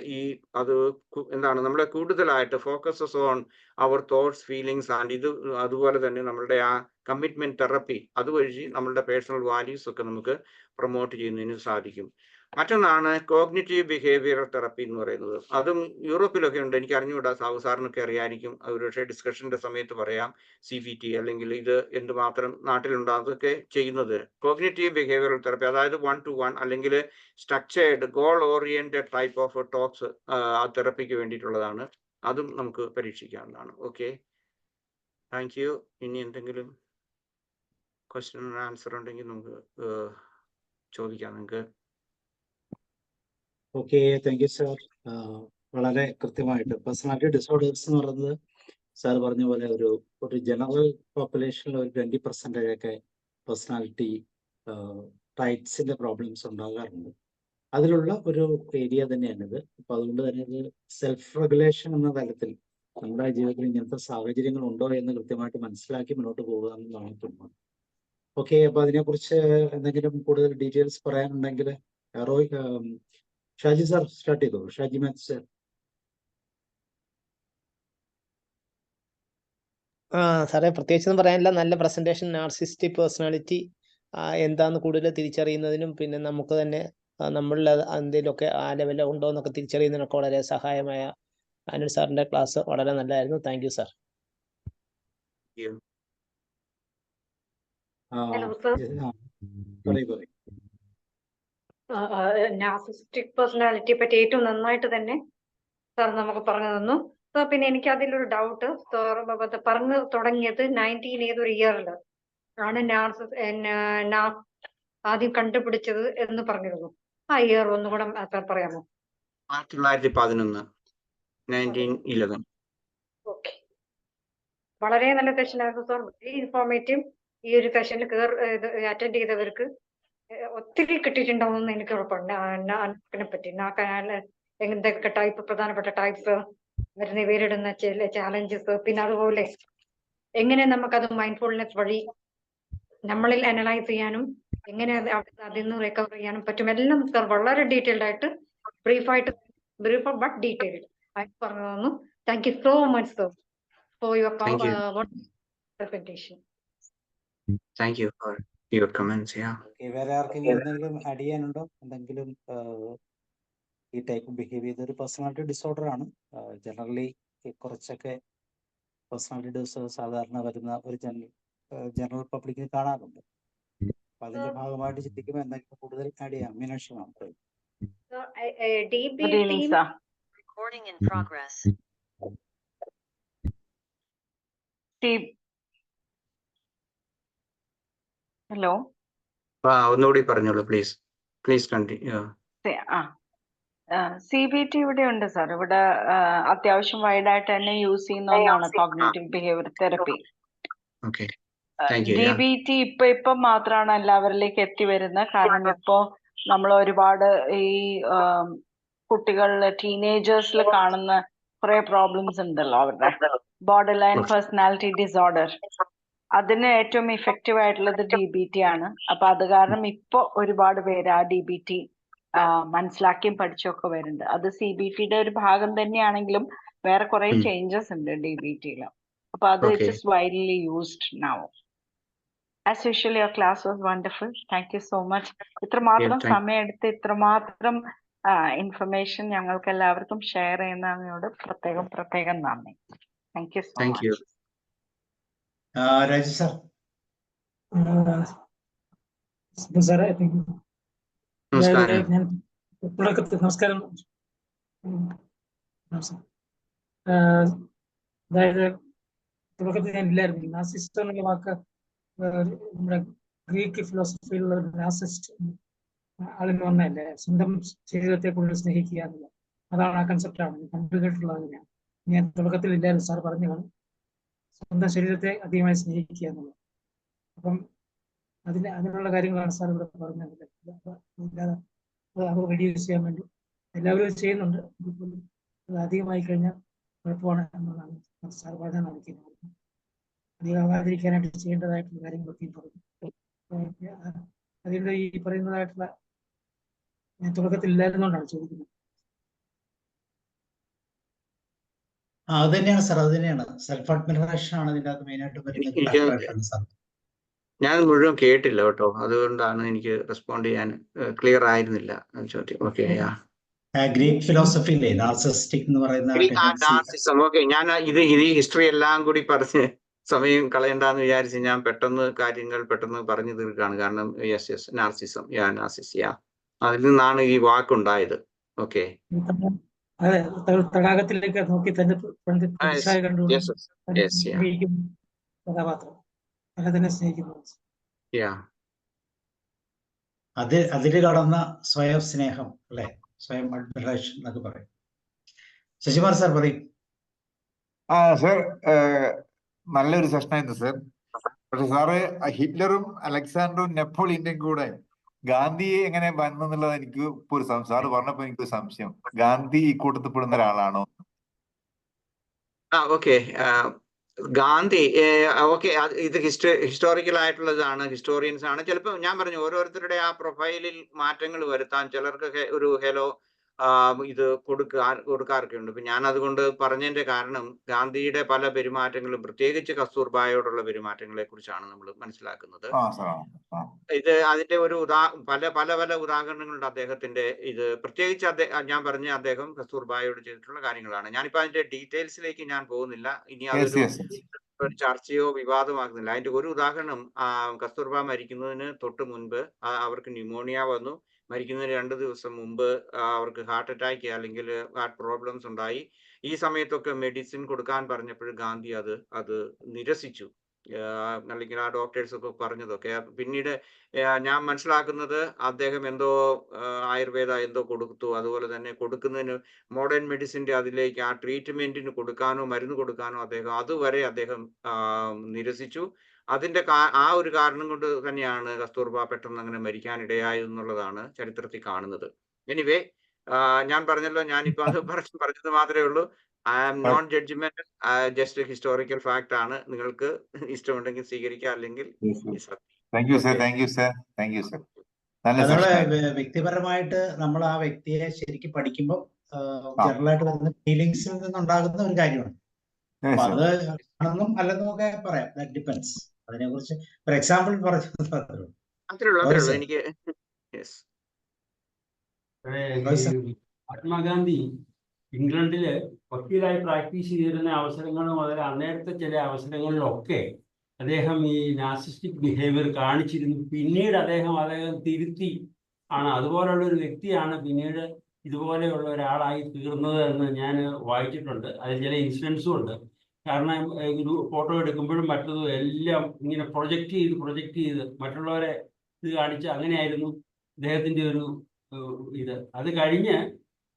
നമ്മളെ കൂടുതലായിട്ട് focuses on our thoughts, feelings and അതുപോലെ തന്നെ നമ്മളുടെ ആ കമ്മിറ്റ്മെന്റ് തെറപ്പി അതുവഴി നമ്മളുടെ പേഴ്സണൽ വാല്യൂസ് ഒക്കെ നമുക്ക് പ്രൊമോട്ട് ചെയ്യുന്നതിന് സാധിക്കും. മറ്റൊന്നാണ് കോഗ്നിറ്റീവ് ബിഹേവിയർ തെറപ്പി എന്ന് പറയുന്നത്. അതും യൂറോപ്പിലൊക്കെ ഉണ്ട്, എനിക്ക് അറിഞ്ഞുകൂടാ, സാറിനൊക്കെ അറിയായിരിക്കും. പക്ഷേ ഡിസ്കഷന്റെ സമയത്ത് പറയാം. CBT അല്ലെങ്കിൽ ഇത് എന്തുമാത്രം നാട്ടിലുണ്ട് അതൊക്കെ ചെയ്യുന്നത്. കോഗ്നിറ്റീവ് ബിഹേവിയറൽ തെറപ്പി, അതായത് 1-to-1 അല്ലെങ്കിൽ structured goal oriented type of talks ആ തെറപ്പിക്ക് വേണ്ടിയിട്ടുള്ളതാണ്. അതും നമുക്ക് പരീക്ഷിക്കാവുന്നതാണ്. Okay, thank you. ഇനി എന്തെങ്കിലും ക്വസ്റ്റ്യൻ ആൻസർ ഉണ്ടെങ്കിൽ നമുക്ക് ചോദിക്കാം നിങ്ങൾക്ക്. Okay, thank you sir. വളരെ കൃത്യമായിട്ട് പേഴ്സണാലിറ്റി ഡിസോർഡേഴ്സ് എന്ന് പറയുന്നത് സാർ പറഞ്ഞ പോലെ ഒരു ജനറൽ പോപ്പുലേഷനിൽ ഒരു 20% ഒക്കെ പേഴ്സണാലിറ്റി ടൈപ്സിന്റെ പ്രോബ്ലംസ് ഉണ്ടാകാറുണ്ട്. അതിലുള്ള ഒരു ഏരിയ തന്നെയാണിത്. അപ്പൊ അതുകൊണ്ട് തന്നെ ഇത് സെൽഫ് റെഗുലേഷൻ എന്ന തലത്തിൽ നമ്മുടെ ജീവിതത്തിൽ ഇങ്ങനത്തെ സാഹചര്യങ്ങൾ ഉണ്ടോ എന്ന് കൃത്യമായിട്ട് മനസ്സിലാക്കി മുന്നോട്ട് പോകുക എന്നതാണ് തോന്നുന്നത്. ഓക്കെ, അപ്പൊ അതിനെക്കുറിച്ച് എന്തെങ്കിലും കൂടുതൽ ഡീറ്റെയിൽസ് പറയാനുണ്ടെങ്കിൽ ഷാജി സാർ സ്റ്റാർട്ട് ചെയ്തോളൂ. ഷാജി മാത്യു സാർ. സാറേ, പ്രത്യേകിച്ചൊന്നും പറയാനില്ല. നല്ല പ്രസന്റേഷൻ. നാർസിസ്റ്റിക് പേഴ്സണാലിറ്റി എന്താന്ന് കൂടുതൽ തിരിച്ചറിയുന്നതിനും പിന്നെ നമുക്ക് തന്നെ നമ്മളിൽ എന്തെങ്കിലുമൊക്കെ ആ ലെവലിൽ ഉണ്ടോ എന്നൊക്കെ തിരിച്ചറിയുന്നതിനൊക്കെ വളരെ സഹായമായ അനിൽ സാറിന്റെ ക്ലാസ് വളരെ നല്ലതായിരുന്നു. Thank you sir. നാർസിസ്റ്റിക് പേഴ്സണാലിറ്റിയെ പറ്റി ഏറ്റവും നന്നായിട്ട് തന്നെ സാർ നമുക്ക് പറഞ്ഞു തന്നു. പിന്നെ എനിക്ക് അതിലൊരു ഡൗട്ട്. പറഞ്ഞു തുടങ്ങിയത് 19 ഏതൊരു ഇയറിൽ ആണ് ആദ്യം കണ്ടുപിടിച്ചത് എന്ന് പറഞ്ഞിരുന്നു. ആ ഇയർ ഒന്നുകൂടെ സാർ പറയാമോ? 1911. ഓക്കെ, വളരെ നല്ല സെഷനായിരുന്നു സാർ. Very informative. ഈ ഒരു സെഷനിൽ അറ്റൻഡ് ചെയ്തവർക്ക് ഒത്തിരി കിട്ടിയിട്ടുണ്ടാവുമെന്ന് എനിക്ക് ഉറപ്പുണ്ട്. നാക്കിനെ പറ്റി, എന്തൊക്കെ പ്രധാനപ്പെട്ട ടൈപ്സ്, അവർ നേരിടുന്ന ചാലഞ്ചസ്, പിന്നെ അതുപോലെ എങ്ങനെ നമുക്കത് മൈൻഡ്ഫുൾനെസ് വഴി നമ്മളിൽ അനലൈസ് ചെയ്യാനും എങ്ങനെ അതിൽ നിന്ന് റിക്കവർ ചെയ്യാനും പറ്റും, എല്ലാം സാർ വളരെ ഡീറ്റെയിൽഡ് ആയിട്ട് ബ്രീഫ് ബട്ട് ഡീറ്റെയിൽഡ് ആയിട്ട് പറഞ്ഞു തന്നു. Thank you so much sir for your presentation. Thank you for your comments. വേറെ ആർക്കെങ്കിലും എന്തെങ്കിലും ആഡ് ചെയ്യാനുണ്ടോ? എന്തെങ്കിലും ഈ ടൈപ്പ് ബിഹേവിയർ ഒരു പേഴ്സണാലിറ്റി ഡിസോർഡർ ആണ്. ജനറലി കുറച്ചൊക്കെ പേഴ്സണാലിറ്റി ഡിസോർഡർ സാധാരണ വരുന്ന ഒരു ജനറൽ പബ്ലിക്കിൽ കാണാറുണ്ട്. അപ്പൊ അതിന്റെ ഭാഗമായിട്ട് ചിന്തിക്കുമ്പോൾ എന്തെങ്കിലും കൂടുതൽ ആഡ് ചെയ്യാം. മീനാക്ഷി മാം. ഹലോ, ഒന്നുകൂടി പറഞ്ഞോളൂ പ്ലീസ് കണ്ടിന്യൂ. CBT ഇവിടെ ഉണ്ട് സാർ. ഇവിടെ അത്യാവശ്യം വൈഡായിട്ട് തന്നെ യൂസ് ചെയ്യുന്ന ഒന്നാണ് കോഗ്നിറ്റീവ് ബിഹേവിയർ തെറപ്പി. DBT ഇപ്പൊ മാത്രമാണ് എല്ലാവരിലേക്ക് എത്തി വരുന്നത്. കാരണം ഇപ്പോ നമ്മൾ ഒരുപാട് ഈ കുട്ടികളിലെ ടീനേജേഴ്സിൽ കാണുന്ന കുറെ പ്രോബ്ലംസ് ഉണ്ടല്ലോ, അവരുടെ ബോർഡർ ലൈൻ പേഴ്സണാലിറ്റി ഡിസോർഡർ. അതിന് ഏറ്റവും ഇഫക്റ്റീവ് ആയിട്ടുള്ളത് DBT ആണ്. അപ്പൊ അത് കാരണം ഇപ്പൊ ഒരുപാട് പേര് ആ DBT മനസ്സിലാക്കിയും പഠിച്ചൊക്കെ വരുന്നുണ്ട്. അത് CBTയുടെ ഒരു ഭാഗം തന്നെയാണെങ്കിലും വേറെ കുറെ ചേഞ്ചസ് ഉണ്ട് DBTയിൽ. അപ്പൊ അത് it is widely used now. As usual, your class was wonderful. Thank you so much. ഇത്രമാത്രം thank- സമയമെടുത്ത് ഇത്രമാത്രം ഇൻഫർമേഷൻ ഞങ്ങൾക്ക് എല്ലാവർക്കും ഷെയർ ചെയ്യുന്നതിനോട് പ്രത്യേകം നന്ദി. Thank you so Thank much. you. Raju sir. സാറേ നമസ്കാരം. ഞാൻ തുടക്കത്തിൽ നമസ്കാരം. അതായത് തുടക്കത്തിൽ ഞാൻ ഇല്ലായിരുന്നു. നാസിസ്റ്റ് എന്നുള്ള വാക്ക് നമ്മുടെ ഗ്രീക്ക് ഫിലോസഫിയിലുള്ള ഒരു നാസിസ്റ്റ് അതിന് വന്നല്ലേ, സ്വന്തം ശരീരത്തെ കൂടുതൽ സ്നേഹിക്കുക എന്നുള്ളത്. അതാണ് ആ കൺസെപ്റ്റാണ് കണ്ടുകേട്ടുള്ളത്. അങ്ങനെയാണ്. ഞാൻ തുടക്കത്തിൽ ഇല്ലായിരുന്നു, സാർ പറഞ്ഞതാണ് സ്വന്തം ശരീരത്തെ അധികമായി സ്നേഹിക്കുക എന്നുള്ളത്. അപ്പം അതിനുള്ള കാര്യങ്ങളാണ് സാർ ഇവിടെ പറഞ്ഞത്. ഇല്ലാതെ അത് റെഡ്യൂസ് ചെയ്യാൻ വേണ്ടി എല്ലാവരും ചെയ്യുന്നുണ്ട്. അത് അധികമായി കഴിഞ്ഞാൽ കുഴപ്പമാണ് എന്നുള്ളതാണ് സാർ പറഞ്ഞത്. നമുക്ക് അധികമാകാതിരിക്കാനായിട്ട് ചെയ്യേണ്ടതായിട്ടുള്ള കാര്യങ്ങളൊക്കെ പറഞ്ഞു. അതിൻ്റെ ഈ പറയുന്നതായിട്ടുള്ള ഞാൻ തുടക്കത്തിൽ ഇല്ലായിരുന്നുകൊണ്ടാണ് ചോദിക്കുന്നത്. അത് തന്നെയാണ് സാർ, അത് തന്നെയാണ് സെൽഫ് അഡ്മിറേഷൻ ആണ് ഇതിൻ്റെ അകത്ത് മെയിനായിട്ട് വരുന്നത്. ഞാൻ മുഴുവൻ കേട്ടില്ല കേട്ടോ, അതുകൊണ്ടാണ് എനിക്ക് റെസ്പോണ്ട് ചെയ്യാൻ ക്ലിയർ ആയിരുന്നില്ല ചോദ്യം. ഓക്കെ, ഗ്രീക്ക് ഫിലോസഫിയിലെ നാർസിസ്റ്റിക് എന്ന് പറയുന്ന ഓക്കെ. ഞാൻ ഇത് ഹിസ്റ്ററി എല്ലാം കൂടി പറഞ്ഞ് സമയം കളയണ്ടെന്ന് വിചാരിച്ച് ഞാൻ കാര്യങ്ങൾ പെട്ടെന്ന് പറഞ്ഞു തീർക്കാണ്. കാരണം നാർസിസം, അതിൽ നിന്നാണ് ഈ വാക്കുണ്ടായത്. ഓക്കെ, അതെ, തടാകത്തിലേക്ക് നോക്കി തന്നെ കഥാപാത്രം അല്ല തന്നെ സ്നേഹിക്കുന്നു. അതില് കടന്ന സ്വയം സ്നേഹം അല്ലെ, സ്വയം അഡ്മിറേഷൻ എന്നൊക്കെ പറയും. ശശികുമാർ സാർ പറയും. സർ, നല്ലൊരു സെഷനായിരുന്നു സർ. പക്ഷെ സാറ് ഹിറ്റ്ലറും അലക്സാണ്ടറും നെപ്പോളിയന്റെയും കൂടെ ഗാന്ധിയെ എങ്ങനെ വന്നെന്നുള്ളത് എനിക്ക് ഇപ്പോൾ ഒരു സംശയം. സാറ് പറഞ്ഞപ്പോ എനിക്കൊരു സംശയം, ഗാന്ധി ഈ കൂട്ടത്തിൽ പെടുന്ന ഒരാളാണോ? ഓക്കെ, ഗാന്ധി ഓക്കെ, ഇത് ഹിസ്റ്റോറിക്കൽ ആയിട്ടുള്ളതാണ്, ഹിസ്റ്റോറിയൻസ് ആണ്. ചിലപ്പോൾ ഞാൻ പറഞ്ഞു ഓരോരുത്തരുടെ ആ പ്രൊഫൈലിൽ മാറ്റങ്ങൾ വരുത്താൻ ചിലർക്കൊക്കെ ഒരു ഹെലോ ഇത് കൊടുക്കാറൊക്കെ ഉണ്ട്. ഇപ്പൊ ഞാൻ അതുകൊണ്ട് പറഞ്ഞതിന്റെ കാരണം ഗാന്ധിയുടെ പല പെരുമാറ്റങ്ങളും പ്രത്യേകിച്ച് കസ്തൂർബായോടുള്ള പെരുമാറ്റങ്ങളെ കുറിച്ചാണ് നമ്മൾ മനസ്സിലാക്കുന്നത്. ഇത് അതിന്റെ ഒരു പല ഉദാഹരണങ്ങളുണ്ട് അദ്ദേഹത്തിന്റെ. ഇത് പ്രത്യേകിച്ച് ഞാൻ പറഞ്ഞ അദ്ദേഹം കസ്തൂർബായോട് ചെയ്തിട്ടുള്ള കാര്യങ്ങളാണ്. ഞാനിപ്പോ അതിന്റെ ഡീറ്റെയിൽസിലേക്ക് ഞാൻ പോകുന്നില്ല. ഇനി അതൊരു ചർച്ചയോ വിവാദമാക്കുന്നില്ല. അതിന്റെ ഒരു ഉദാഹരണം, കസ്തൂർബ മരിക്കുന്നതിന് തൊട്ട് മുൻപ് അവർക്ക് ന്യൂമോണിയ വന്നു. മരിക്കുന്നതിന് 2 ദിവസം മുമ്പ് അവർക്ക് ഹാർട്ട് അറ്റാക്ക് അല്ലെങ്കിൽ ഹാർട്ട് പ്രോബ്ലംസ് ഉണ്ടായി. ഈ സമയത്തൊക്കെ മെഡിസിൻ കൊടുക്കാൻ പറഞ്ഞപ്പോൾ ഗാന്ധി അത് നിരസിച്ചു. അല്ലെങ്കിൽ ആ ഡോക്ടേഴ്സ് ഒക്കെ പറഞ്ഞതൊക്കെ പിന്നീട് ഞാൻ മനസ്സിലാക്കുന്നത് അദ്ദേഹം എന്തോ ആയുർവേദ എന്തോ കൊടുത്തു. അതുപോലെ തന്നെ കൊടുക്കുന്നതിന് മോഡേൺ മെഡിസിന്റെ അതിലേക്ക് ആ ട്രീറ്റ്മെന്റിന് കൊടുക്കാനോ മരുന്ന് കൊടുക്കാനോ അതുവരെ അദ്ദേഹം നിരസിച്ചു. അതിന്റെ ആ ഒരു കാരണം കൊണ്ട് തന്നെയാണ് കസ്തൂർബ പെട്ടെന്ന് അങ്ങനെ മരിക്കാനിടയായെന്നുള്ളതാണ് ചരിത്രത്തിൽ കാണുന്നത്. എനിവേ, ഞാൻ പറഞ്ഞല്ലോ, ഞാനിപ്പോ അത് പറഞ്ഞത് മാത്രമേ ഉള്ളൂ. I am not judgement, just historical fact ആണ്. നിങ്ങൾക്ക് ഇഷ്ടമുണ്ടെങ്കിൽ സ്വീകരിക്കുക, അല്ലെങ്കിൽ വ്യക്തിപരമായിട്ട് നമ്മൾ ആ വ്യക്തിയെ ശരിക്കും പഠിക്കുമ്പോൾ ജനറലായിട്ട് വരുന്ന ഫീലിങ്സിൽ നിന്നുണ്ടാകുന്ന ഒരു കാര്യമാണ്. അത് ആണെന്നും അല്ലെന്നും ഒക്കെ പറയാം. That depends. അതിനെ കുറിച്ച് ഒരു എക്സാമ്പിൾ പറഞ്ഞു അത്രേ ഉള്ളൂ എനിക്ക്. മഹാത്മാഗാന്ധി ഇംഗ്ലണ്ടില് വക്കീലായി പ്രാക്ടീസ് ചെയ്തിരുന്ന അവസരങ്ങൾ മുതൽ അന്നേരത്തെ ചില അവസരങ്ങളിലൊക്കെ അദ്ദേഹം ഈ നാർസിസ്റ്റിക് ബിഹേവിയർ കാണിച്ചിരുന്നു. പിന്നീട് അദ്ദേഹം തിരുത്തി ആണ്, അതുപോലുള്ള ഒരു വ്യക്തിയാണ് പിന്നീട് ഇതുപോലെയുള്ള ഒരാളായി തീർന്നത് എന്ന് ഞാൻ വായിച്ചിട്ടുണ്ട്. അതിൽ ചില ഇൻസിഡൻസും ഉണ്ട്. കാരണം ഒരു ഫോട്ടോ എടുക്കുമ്പോഴും മറ്റതും എല്ലാം ഇങ്ങനെ പ്രൊജക്റ്റ് ചെയ്ത് മറ്റുള്ളവരെ ഇത് കാണിച്ച് അങ്ങനെയായിരുന്നു അദ്ദേഹത്തിൻ്റെ ഒരു ഇത്. അത് കഴിഞ്ഞ്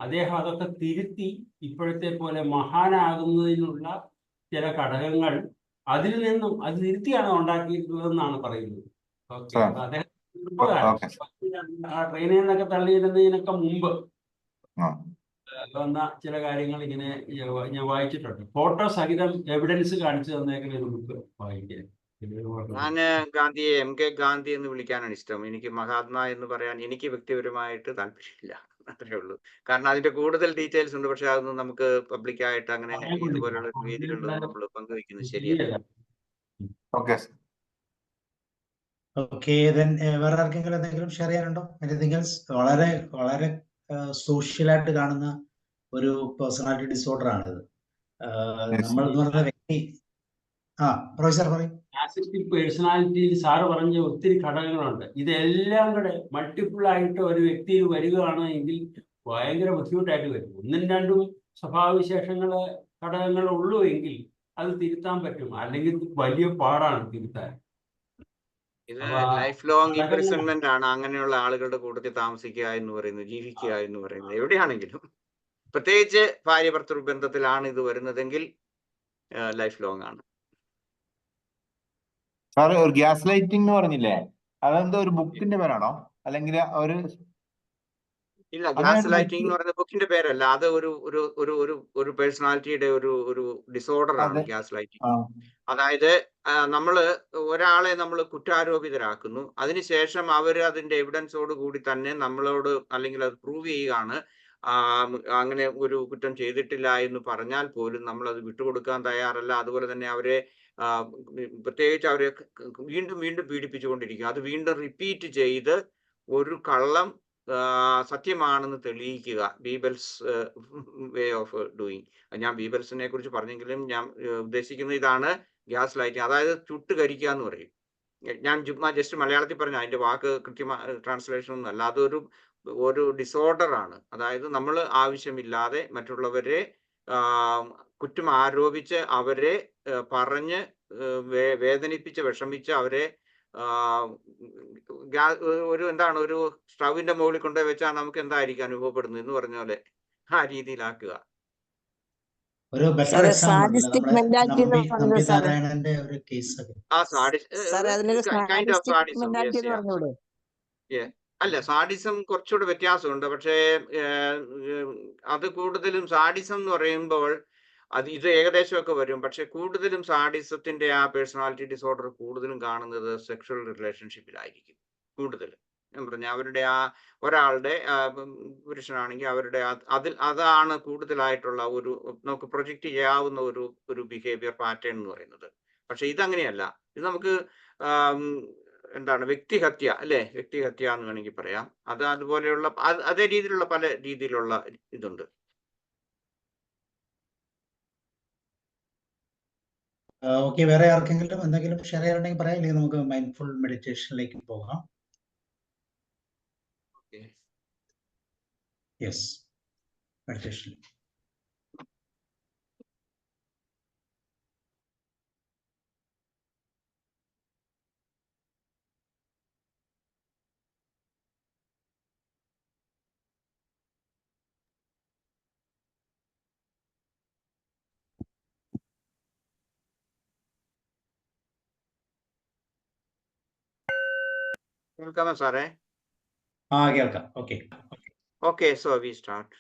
അദ്ദേഹം അതൊക്കെ തിരുത്തി ഇപ്പോഴത്തെ പോലെ മഹാനാകുന്നതിനുള്ള ചില ഘടകങ്ങൾ അതിൽ നിന്നും അത് തിരുത്തിയാണ് ഉണ്ടാക്കിയിട്ടുള്ളതെന്നാണ് പറയുന്നത്. ഓക്കെ, അപ്പൊ അദ്ദേഹം ട്രെയിനിൽ നിന്നൊക്കെ തള്ളിയിരുന്നതിനൊക്കെ മുമ്പ് വന്ന ചില കാര്യങ്ങൾ ഇങ്ങനെ ഞാൻ വായിച്ചിട്ടുണ്ട്. ഫോട്ടോ സഹിതം എവിഡൻസ് കാണിച്ചു തന്നേക്കുന്ന ഒരു ബുക്ക് വായിക്കാൻ. ഞാൻ ഗാന്ധിയെ MK ഗാന്ധി എന്ന് വിളിക്കാനാണ് ഇഷ്ടം. എനിക്ക് മഹാത്മാ എന്ന് പറയാൻ എനിക്ക് വ്യക്തിപരമായിട്ട് താല്പര്യമില്ല. അത്രേ ഉള്ളൂ. കാരണം അതിന്റെ കൂടുതൽ ഡീറ്റെയിൽസ് ഉണ്ട്. പക്ഷെ അതൊന്നും നമുക്ക് പബ്ലിക്കായിട്ട് അങ്ങനെ ഇതുപോലുള്ള വേദികളിലൊന്നും നമ്മൾ പങ്കുവയ്ക്കുന്നത് ശരിയല്ല. ഓക്കെ. ഓക്കെ, വേറെ ആർക്കെങ്കിലും എന്തെങ്കിലും ഷെയർ ചെയ്യാനുണ്ടോ? Anything else? വളരെ വളരെ സോഷ്യലായിട്ട് കാണുന്ന ഒരു പേഴ്സണാലിറ്റി ഡിസോർഡർ ആണിത്. നമ്മൾ എന്ന് പറഞ്ഞ വ്യക്തി പ്രൊഫസർ പറയും. നാർസിസ്റ്റിക് പേഴ്സണാലിറ്റിയിൽ സാറ് പറഞ്ഞ ഒത്തിരി ഘടകങ്ങളുണ്ട്. ഇതെല്ലാം കൂടെ മൾട്ടിപ്പിൾ ആയിട്ട് ഒരു വ്യക്തിയിൽ വരികയാണ് എങ്കിൽ ഭയങ്കര ബുദ്ധിമുട്ടായിട്ട് വരും. ഒന്നും രണ്ടും സ്വഭാവവിശേഷങ്ങള് ഘടകങ്ങൾ ഉള്ളൂ എങ്കിൽ അത് തിരുത്താൻ പറ്റും, അല്ലെങ്കിൽ വലിയ പാടാണ് തിരുത്താൻ. ഇത് അപ്പൊ ലൈഫ് ലോങ് ഘടകങ്ങൾ ഇംപ്രിസൺമെന്റ് ആണ് അങ്ങനെയുള്ള ആളുകളുടെ കൂട്ടത്തിൽ താമസിക്കുക എന്ന് പറയുന്നത്, ജീവിക്കുക എന്ന് പറയുന്നത്. എവിടെയാണെങ്കിലും പ്രത്യേകിച്ച് ഭാര്യ ഭർത്തൃ ബന്ധത്തിലാണ് ഇത് വരുന്നതെങ്കിൽ ലൈഫ് ലോങ് ആണ്. സാറ് ഒരു ഗ്യാസ് ലൈറ്റിംഗ് എന്ന് പറഞ്ഞില്ലേ, അതെന്തോ ഒരു ബുക്കിന്റെ പേരാണോ അല്ലെങ്കിൽ ഒരു ഇല്ല, ഗ്യാസ് ലൈറ്റിംഗ് എന്ന് പറയുന്ന ബുക്കിന്റെ പേരല്ല, അത് ഒരു ഒരു ഒരു ഒരു ഒരു പേഴ്സണാലിറ്റിയുടെ ഒരു ഡിസോർഡർ ആണ് ഗ്യാസ് ലൈറ്റിംഗ്. അതായത് നമ്മള് ഒരാളെ നമ്മൾ കുറ്റാരോപിതരാക്കുന്നു, അതിനുശേഷം അവർ അതിന്റെ എവിഡൻസോട് കൂടി തന്നെ നമ്മളോട് അല്ലെങ്കിൽ അത് പ്രൂവ് ചെയ്യുകയാണ് അങ്ങനെ ഒരു കുറ്റം ചെയ്തിട്ടില്ല എന്ന് പറഞ്ഞാൽ പോലും നമ്മൾ അത് വിട്ടുകൊടുക്കാൻ തയ്യാറല്ല. അതുപോലെ തന്നെ അവരെ പ്രത്യേകിച്ച് അവരെ വീണ്ടും വീണ്ടും പീഡിപ്പിച്ചുകൊണ്ടിരിക്കുക. അത് വീണ്ടും റിപ്പീറ്റ് ചെയ്ത് ഒരു കള്ളം സത്യമാണെന്ന് തെളിയിക്കുക. ബീബൽസ് വേ ഓഫ് ഡൂയിങ്. ഞാൻ ബീബൽസിനെ കുറിച്ച് പറഞ്ഞെങ്കിലും ഞാൻ ഉദ്ദേശിക്കുന്നത് ഇതാണ് ഗ്യാസ് ലൈറ്റിംഗ്. അതായത് ചുട്ടുകരിക്കുക എന്ന് പറയും. ഞാൻ ജസ്റ്റ് മലയാളത്തിൽ പറഞ്ഞു, അതിന്റെ വാക്ക് കൃത്യമായ ട്രാൻസ്ലേഷൻ ഒന്നും അല്ല. അതൊരു ഡിസോർഡർ ആണ്. അതായത് നമ്മൾ ആവശ്യമില്ലാതെ മറ്റുള്ളവരെ കുറ്റം ആരോപിച്ച് അവരെ പറഞ്ഞ് വേദനിപ്പിച്ച് വിഷമിച്ച് അവരെ ഒരു സ്റ്റൗവിന്റെ മുകളിൽ കൊണ്ടുപോയി വെച്ചാൽ നമുക്ക് എന്തായിരിക്കും അനുഭവപ്പെടുന്നത് എന്ന് പറഞ്ഞ പോലെ ആ രീതിയിലാക്കുക. ഒരു ബെറ്റർ എക്സാമ്പിൾ നമ്പിനാരായണന്റെ ഒരു കേസ്. Kind of sadism. അല്ല, സാഡിസം കുറച്ചുകൂടെ വ്യത്യാസമുണ്ട്. പക്ഷേ അത് കൂടുതലും സാഡിസം എന്ന് പറയുമ്പോൾ ഇത് ഏകദേശമൊക്കെ വരും. പക്ഷെ കൂടുതലും സാഡിസത്തിന്റെ ആ പേഴ്സണാലിറ്റി ഡിസോർഡർ കൂടുതലും കാണുന്നത് സെക്ഷൽ റിലേഷൻഷിപ്പിലായിരിക്കും. കൂടുതൽ ഞാൻ പറഞ്ഞ അവരുടെ ഒരാളുടെ പുരുഷനാണെങ്കിൽ അവരുടെ അതാണ് കൂടുതലായിട്ടുള്ള നമുക്ക് പ്രൊജക്റ്റ് ചെയ്യാവുന്ന ഒരു ബിഹേവിയർ പാറ്റേൺ എന്ന് പറയുന്നത്. പക്ഷെ ഇതങ്ങനെയല്ല. ഇത് നമുക്ക് വ്യക്തിഹത്യ അല്ലെ, വ്യക്തിഹത്യ എന്ന് വേണമെങ്കിൽ പറയാം. അതുപോലെയുള്ള അതേ രീതിയിലുള്ള പല രീതിയിലുള്ള ഇതുണ്ട്. ഓക്കെ, വേറെ ആർക്കെങ്കിലും എന്തെങ്കിലും ഷെയർ ചെയ്യാനുണ്ടെങ്കിൽ പറയാം, അല്ലെങ്കിൽ നമുക്ക് മൈൻഡ്ഫുൾ മെഡിറ്റേഷനിലേക്ക് പോകാം. Yes, meditation. കേൾക്കാമോ സാറേ? കേൾക്കാം. Okay, so we start.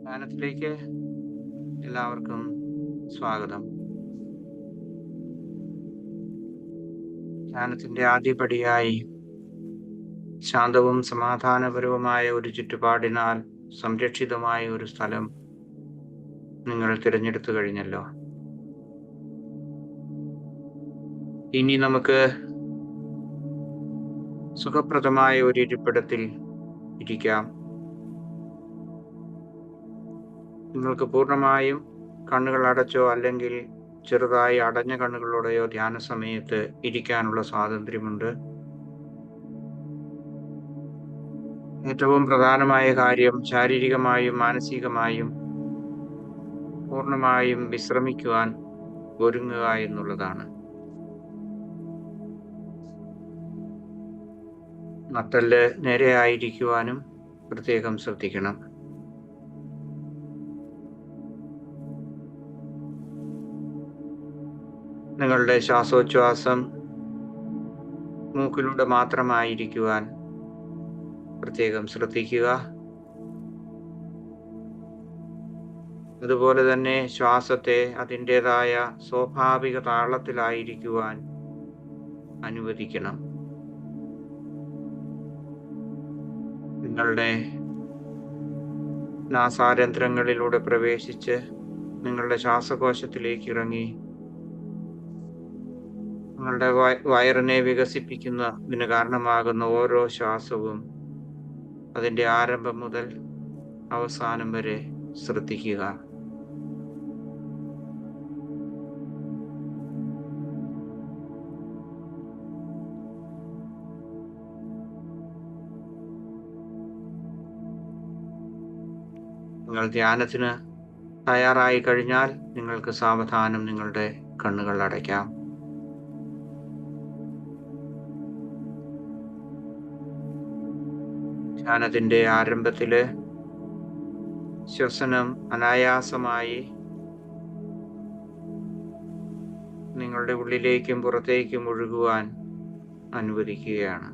ധ്യാനത്തിലേക്ക് എല്ലാവർക്കും സ്വാഗതം. ധ്യാനത്തിന്റെ ആദ്യപടിയായി ശാന്തവും സമാധാനപരവുമായ ഒരു ചുറ്റുപാടിനാൽ സംരക്ഷിതമായ ഒരു സ്ഥലം നിങ്ങൾ തിരഞ്ഞെടുത്തു കഴിഞ്ഞല്ലോ. ഇനി നമുക്ക് സുഖപ്രദമായ ഒരു ഇരിപ്പിടത്തിൽ ഇരിക്കാം. നിങ്ങൾക്ക് പൂർണ്ണമായും കണ്ണുകൾ അടച്ചോ അല്ലെങ്കിൽ ചെറുതായി അടഞ്ഞ കണ്ണുകളോടെയോ ധ്യാന സമയത്ത് ഇരിക്കാനുള്ള സ്വാതന്ത്ര്യമുണ്ട്. ഏറ്റവും പ്രധാനമായ കാര്യം ശാരീരികമായും മാനസികമായും പൂർണ്ണമായും വിശ്രമിക്കുവാൻ ഒരുങ്ങുക എന്നുള്ളതാണ്. നട്ടെല്ല് നേരെയായിരിക്കുവാനും പ്രത്യേകം ശ്രദ്ധിക്കണം. നിങ്ങളുടെ ശ്വാസോച്ഛ്വാസം മൂക്കിലൂടെ മാത്രമായിരിക്കുവാൻ പ്രത്യേകം ശ്രദ്ധിക്കുക. അതുപോലെ തന്നെ ശ്വാസത്തെ അതിൻ്റെതായ സ്വാഭാവിക താളത്തിലായിരിക്കുവാൻ അനുവദിക്കണം. നിങ്ങളുടെ നാസാരന്ധ്രങ്ങളിലൂടെ പ്രവേശിച്ച് നിങ്ങളുടെ ശ്വാസകോശത്തിലേക്ക് ഇറങ്ങി നിങ്ങളുടെ വയറിനെ വികസിപ്പിക്കുന്നതിന് കാരണമാകുന്ന ഓരോ ശ്വാസവും അതിൻ്റെ ആരംഭം മുതൽ അവസാനം വരെ ശ്രദ്ധിക്കുക. നിങ്ങൾ ധ്യാനത്തിന് തയ്യാറായി കഴിഞ്ഞാൽ നിങ്ങൾക്ക് സാവധാനം നിങ്ങളുടെ കണ്ണുകൾ അടയ്ക്കാം. ധ്യാനത്തിന്റെ ആരംഭത്തില് ശ്വസനം അനായാസമായി നിങ്ങളുടെ ഉള്ളിലേക്കും പുറത്തേക്കും ഒഴുകുവാൻ അനുവദിക്കുകയാണ്.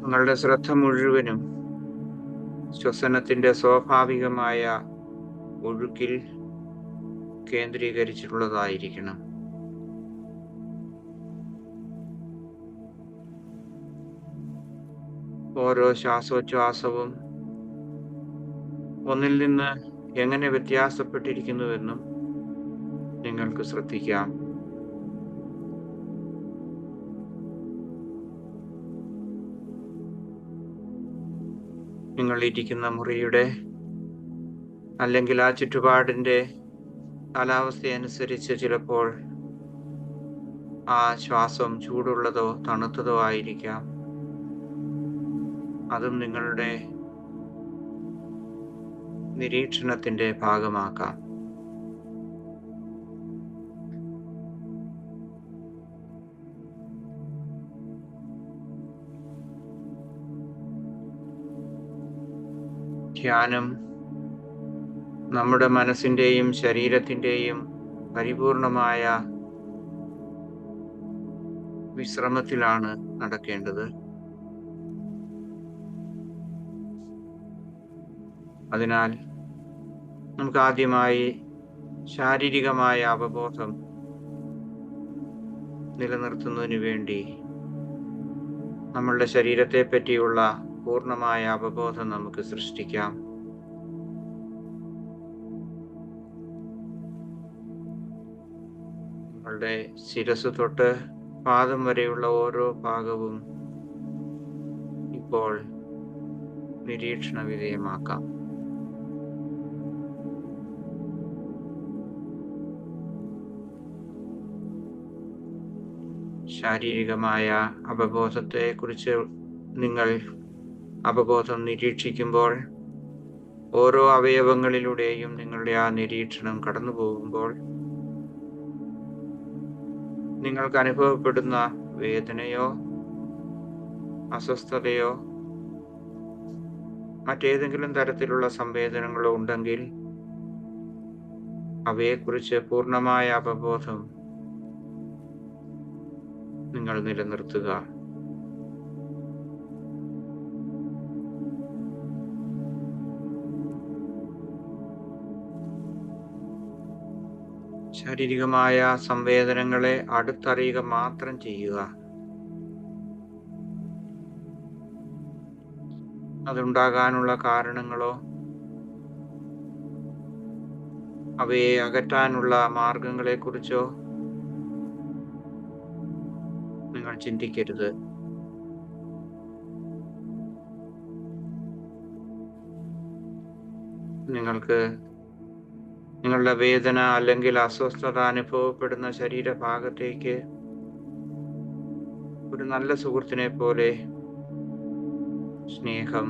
നിങ്ങളുടെ ശ്രദ്ധ മുഴുവനും ശ്വസനത്തിന്റെ സ്വാഭാവികമായ ഒഴുക്കിൽ കേന്ദ്രീകരിച്ചിട്ടുള്ളതായിരിക്കണം. ഓരോ ശ്വാസോച്ഛ്വാസവും ഒന്നിൽ നിന്ന് എങ്ങനെ വ്യത്യാസപ്പെട്ടിരിക്കുന്നുവെന്നും നിങ്ങൾക്ക് ശ്രദ്ധിക്കാം. നിങ്ങൾ ഇരിക്കുന്ന മുറിയുടെ അല്ലെങ്കിൽ ആ ചുറ്റുപാടിൻ്റെ കാലാവസ്ഥയനുസരിച്ച് ചിലപ്പോൾ ആ ശ്വാസം ചൂടുള്ളതോ തണുത്തതോ ആയിരിക്കാം. അതും നിങ്ങളുടെ നിരീക്ഷണത്തിന്റെ ഭാഗമാക്കാം. ധ്യാനം നമ്മുടെ മനസ്സിന്റെയും ശരീരത്തിന്റെയും പരിപൂർണമായ വിശ്രമത്തിലാണ് നടക്കേണ്ടത്. അതിനാൽ നമുക്ക് ആദ്യമായി ശാരീരികമായ അവബോധം നിലനിർത്തുന്നതിന് വേണ്ടി നമ്മളുടെ ശരീരത്തെ പറ്റിയുള്ള പൂർണ്ണമായ അവബോധം നമുക്ക് സൃഷ്ടിക്കാം. നമ്മളുടെ ശിരസ് തൊട്ട് പാദം വരെയുള്ള ഓരോ ഭാഗവും ഇപ്പോൾ നിരീക്ഷണ വിധേയമാക്കാം. ശാരീരികമായ അവബോധത്തെ കുറിച്ച് നിങ്ങൾ അവബോധം നിരീക്ഷിക്കുമ്പോൾ ഓരോ അവയവങ്ങളിലൂടെയും നിങ്ങളുടെ ആ നിരീക്ഷണം കടന്നു പോകുമ്പോൾ നിങ്ങൾക്ക് അനുഭവപ്പെടുന്ന വേദനയോ അസ്വസ്ഥതയോ മറ്റേതെങ്കിലും തരത്തിലുള്ള സംവേദനങ്ങളോ ഉണ്ടെങ്കിൽ അവയെക്കുറിച്ച് പൂർണ്ണമായ അവബോധം നിങ്ങൾ നിലനിർത്തുക. ശാരീരികമായ സംവേദനങ്ങളെ അടുത്തറിയുക മാത്രം ചെയ്യുക. അതുണ്ടാകാനുള്ള കാരണങ്ങളോ അവയെ അകറ്റാനുള്ള മാർഗങ്ങളെക്കുറിച്ചോ നിങ്ങൾ ചിന്തിക്കരുത്. നിങ്ങൾക്ക് നിങ്ങളുടെ വേദന അല്ലെങ്കിൽ അസ്വസ്ഥത അനുഭവപ്പെടുന്ന ശരീരഭാഗത്തേക്ക് ഒരു നല്ല സുഹൃത്തിനെ പോലെ സ്നേഹം,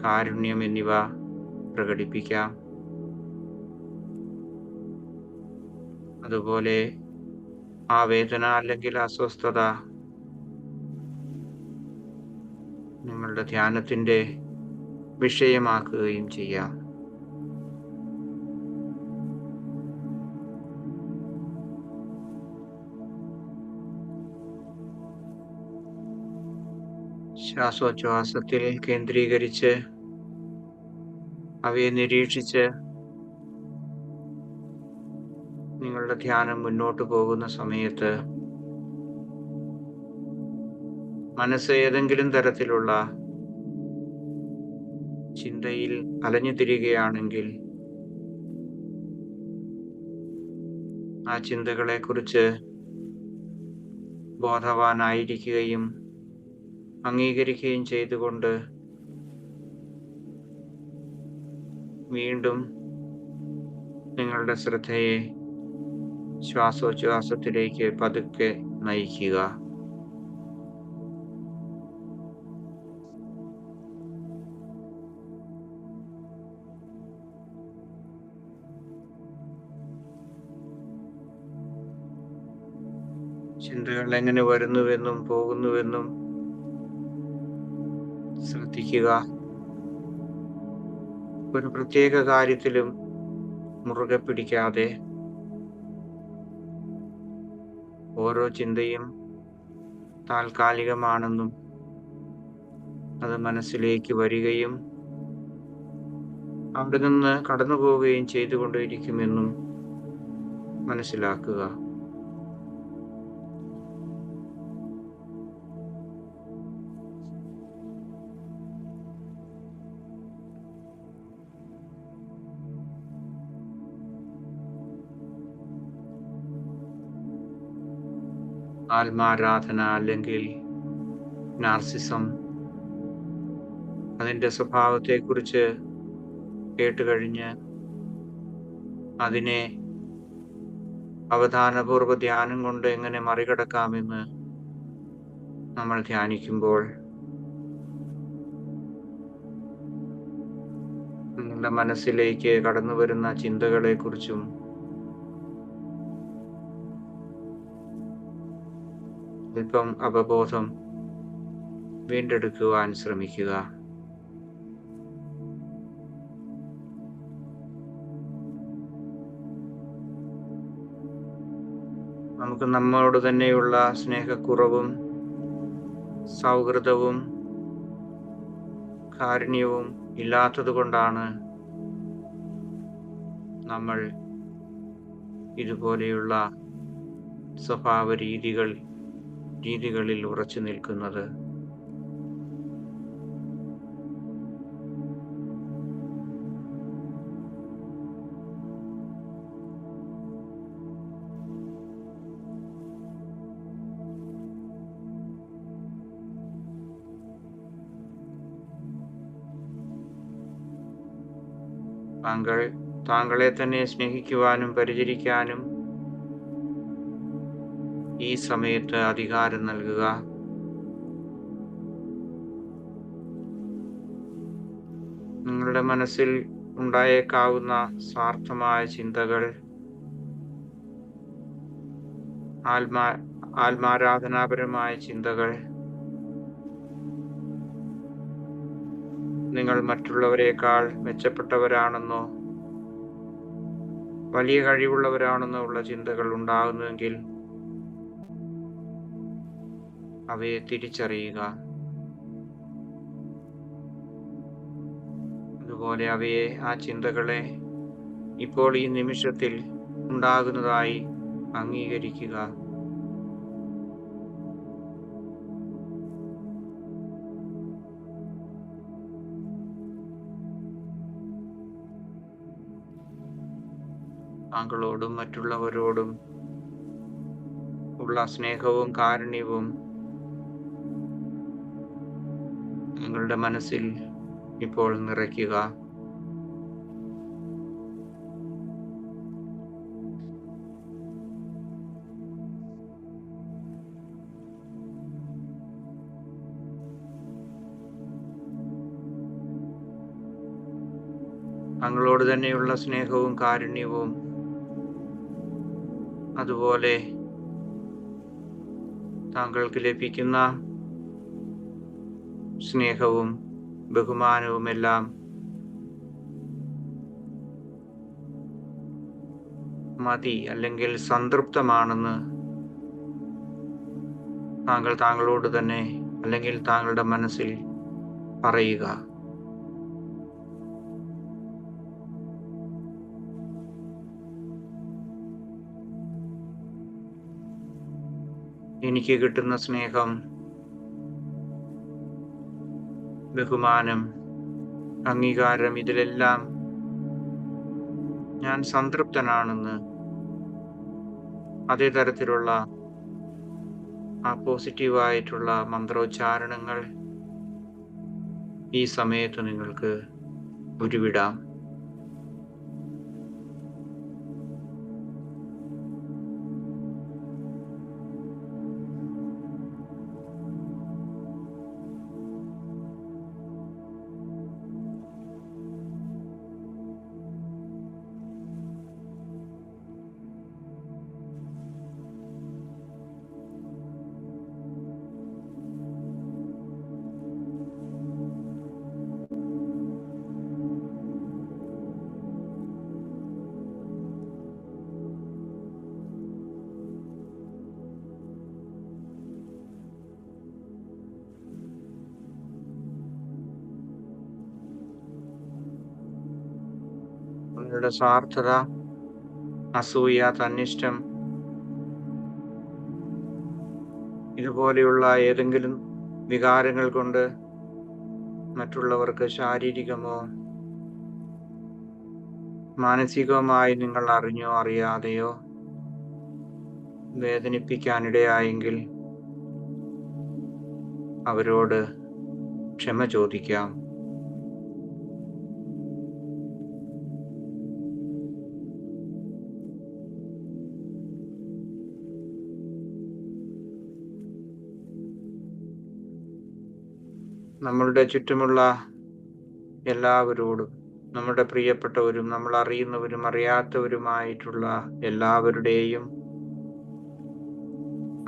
കാരുണ്യം എന്നിവ പ്രകടിപ്പിക്കാം. അതുപോലെ ആ വേദന അല്ലെങ്കിൽ അസ്വസ്ഥത നിങ്ങളുടെ ധ്യാനത്തിൻ്റെ വിഷയമാക്കുകയും ചെയ്യാം. ശ്വാസോച്ഛ്വാസത്തിൽ കേന്ദ്രീകരിച്ച് അവയെ നിരീക്ഷിച്ച് നിങ്ങളുടെ ധ്യാനം മുന്നോട്ട് പോകുന്ന സമയത്ത് മനസ്സ് ഏതെങ്കിലും തരത്തിലുള്ള ചിന്തയിൽ അലഞ്ഞു തിരിയുകയാണെങ്കിൽ ആ ചിന്തകളെക്കുറിച്ച് ബോധവാനായിരിക്കുകയും അംഗീകരിക്കുകയും ചെയ്തുകൊണ്ട് വീണ്ടും നിങ്ങളുടെ ശ്രദ്ധയെ ശ്വാസോച്ഛ്വാസത്തിലേക്ക് പതുക്കെ നയിക്കുക. ചിന്തകൾ എങ്ങനെ വരുന്നുവെന്നും പോകുന്നുവെന്നും ശ്രദ്ധിക്കുക. ഒരു പ്രത്യേക കാര്യത്തിലും മുറുകെ പിടിക്കാതെ ഓരോ ചിന്തയും താൽക്കാലികമാണെന്നും അത് മനസ്സിലേക്ക് വരികയും അവിടെ നിന്ന് കടന്നു പോവുകയും ചെയ്തുകൊണ്ടിരിക്കുമെന്നും മനസ്സിലാക്കുക. ആത്മാരാധന അല്ലെങ്കിൽ നാർസിസം, അതിൻ്റെ സ്വഭാവത്തെക്കുറിച്ച് കേട്ടുകഴിഞ്ഞ് അതിനെ അവധാനപൂർവ്വ ധ്യാനം കൊണ്ട് എങ്ങനെ മറികടക്കാമെന്ന് നമ്മൾ ധ്യാനിക്കുമ്പോൾ നിങ്ങളുടെ മനസ്സിലേക്ക് കടന്നു വരുന്ന ചിന്തകളെക്കുറിച്ചും അല്പം അവബോധം വീണ്ടെടുക്കുവാൻ ശ്രമിക്കുക. നമുക്ക് നമ്മോട് തന്നെയുള്ള സ്നേഹക്കുറവും സൗഹൃദവും കാരുണ്യവും ഇല്ലാത്തത് കൊണ്ടാണ് നമ്മൾ ഇതുപോലെയുള്ള സ്വഭാവ രീതികളിൽ ഉറച്ചു നിൽക്കുന്നത്. താങ്കളെ തന്നെ സ്നേഹിക്കുവാനും പരിചരിക്കാനും ഈ സമയത്ത് അധികാരം നൽകുക. നിങ്ങളുടെ മനസ്സിൽ ഉണ്ടായേക്കാവുന്ന സ്വാർത്ഥമായ ചിന്തകൾ, ആത്മാരാധനാപരമായ ചിന്തകൾ, നിങ്ങൾ മറ്റുള്ളവരെക്കാൾ മെച്ചപ്പെട്ടവരാണെന്നോ വലിയ കഴിവുള്ളവരാണെന്നോ ഉള്ള ചിന്തകൾ ഉണ്ടാകുന്നുവെങ്കിൽ അവയെ തിരിച്ചറിയുക. അതുപോലെ ആ ചിന്തകളെ ഇപ്പോൾ ഈ നിമിഷത്തിൽ ഉണ്ടാകുന്നതായി അംഗീകരിക്കുക. താങ്കളോടും മറ്റുള്ളവരോടും ഉള്ള സ്നേഹവും കാരുണ്യവും നിങ്ങളുടെ മനസ്സിൽ ഇപ്പോൾ നിറയ്ക്കുക. താങ്കളോട് തന്നെയുള്ള സ്നേഹവും കാരുണ്യവും അതുപോലെ താങ്കൾക്ക് ലഭിക്കുന്ന സ്നേഹവും ബഹുമാനവുമെല്ലാം മതി അല്ലെങ്കിൽ സംതൃപ്തമാണെന്ന് താങ്കൾ താങ്കളോട് തന്നെ അല്ലെങ്കിൽ താങ്കളുടെ മനസ്സിൽ പറയുക. എനിക്ക് കിട്ടുന്ന സ്നേഹം, ബഹുമാനം, അംഗീകാരം, ഇതിലെല്ലാം ഞാൻ സംതൃപ്തനാണെന്ന് അതേ തരത്തിലുള്ള ആ പോസിറ്റീവായിട്ടുള്ള മന്ത്രോച്ചാരണങ്ങൾ ഈ സമയത്ത് നിങ്ങൾക്ക് ഉരുവിടാം. നിങ്ങളുടെ സ്വാർത്ഥത, അസൂയ, തന്നിഷ്ടം ഇതുപോലെയുള്ള ഏതെങ്കിലും വികാരങ്ങൾ കൊണ്ട് മറ്റുള്ളവർക്ക് ശാരീരികമോ മാനസികവുമായി നിങ്ങൾ അറിഞ്ഞോ അറിയാതെയോ വേദനിപ്പിക്കാനിടയായെങ്കിൽ അവരോട് ക്ഷമ ചോദിക്കാം. നമ്മളുടെ ചുറ്റുമുള്ള എല്ലാവരോടും, നമ്മുടെ പ്രിയപ്പെട്ടവരും നമ്മൾ അറിയുന്നവരും അറിയാത്തവരുമായിട്ടുള്ള എല്ലാവരുടെയും,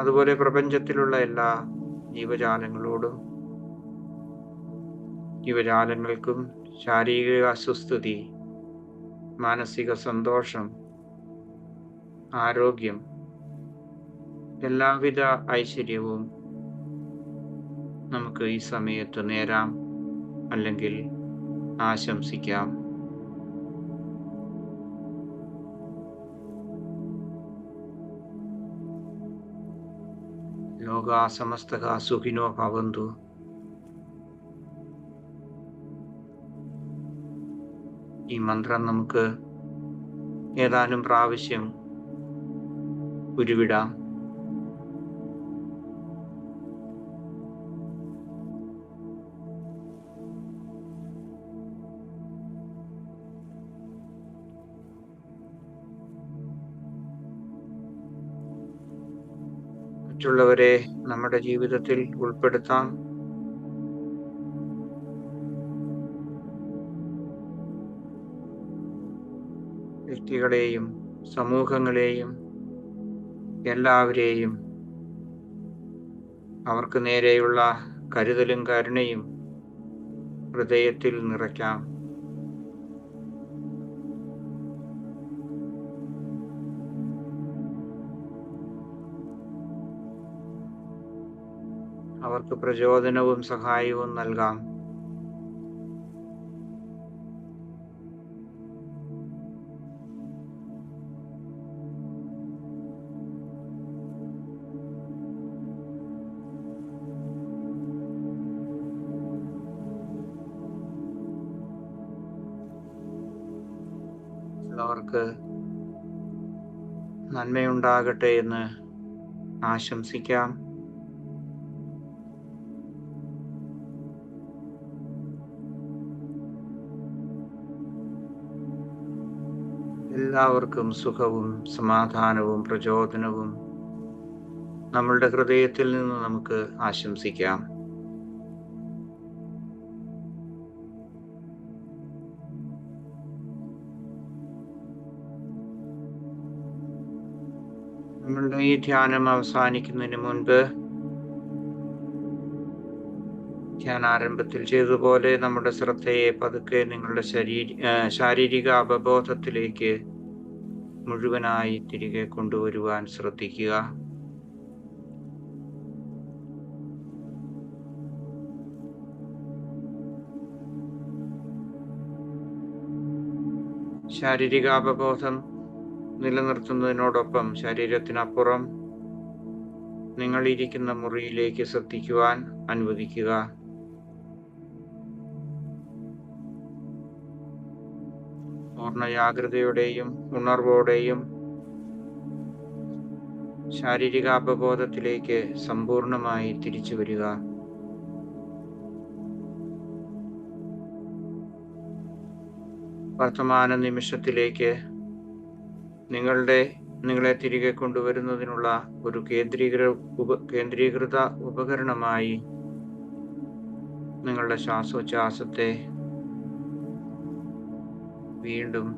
അതുപോലെ പ്രപഞ്ചത്തിലുള്ള എല്ലാ ജീവജാലങ്ങളോടും, ജീവജാലങ്ങൾക്കും ശാരീരിക അസ്വസ്ഥതി, മാനസിക സന്തോഷം, ആരോഗ്യം, എല്ലാവിധ ഐശ്വര്യവും നമുക്ക് ഈ സമയത്ത് നേരാം അല്ലെങ്കിൽ ആശംസിക്കാം. ലോകാ സമസ്തഃ സുഖിനോ ഭവന്തു. ഈ മന്ത്രം നമുക്ക് ഏതാനും പ്രാവശ്യം ഉരുവിടാം. മറ്റുള്ളവരെ നമ്മുടെ ജീവിതത്തിൽ ഉൾപ്പെടുത്താം. വ്യക്തികളെയും സമൂഹങ്ങളെയും എല്ലാവരെയും അവർക്ക് നേരെയുള്ള കരുതലും കരുണയും ഹൃദയത്തിൽ നിറയ്ക്കാം. അവർക്ക് പ്രചോദനവും സഹായവും നൽകാം. അവർക്ക് നന്മയുണ്ടാകട്ടെ എന്ന് ആശംസിക്കാം. എല്ലാവർക്കും സുഖവും സമാധാനവും പ്രചോദനവും നമ്മളുടെ ഹൃദയത്തിൽ നിന്ന് നമുക്ക് ആശംസിക്കാം. നമ്മളുടെ ഈ ധ്യാനം അവസാനിക്കുന്നതിന് മുൻപ് ധ്യാനാരംഭത്തിൽ ചെയ്തതുപോലെ നമ്മുടെ ശ്രദ്ധയെ പതുക്കെ നിങ്ങളുടെ ശാരീരിക അവബോധത്തിലേക്ക് മുഴുവനായി തിരികെ കൊണ്ടുവരുവാൻ ശ്രദ്ധിക്കുക. ശാരീരിക അവബോധം നിലനിർത്തുന്നതിനോടൊപ്പം ശരീരത്തിനപ്പുറം നിങ്ങൾ ഇരിക്കുന്ന മുറിയിലേക്ക് ശ്രദ്ധിക്കുവാൻ അനുവദിക്കുക. പൂർണ്ണ ജാഗ്രതയോടെയും ഉണർവോടെയും ശാരീരിക അവബോധത്തിലേക്ക് സമ്പൂർണമായി തിരിച്ചു വരിക. വർത്തമാന നിമിഷത്തിലേക്ക് നിങ്ങളെ തിരികെ കൊണ്ടുവരുന്നതിനുള്ള ഒരു കേന്ദ്രീകൃത ഉപകരണമായി നിങ്ങളുടെ ശ്വാസോച്ഛ്വാസത്തെ വീണ്ടും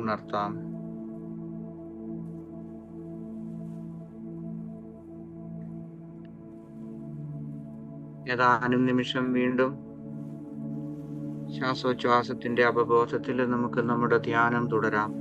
ഉണർത്താം. ഏതാനും നിമിഷം വീണ്ടും ശ്വാസോച്ഛ്വാസത്തിന്റെ അവബോധത്തിൽ നമുക്ക് നമ്മുടെ ധ്യാനം തുടരാം.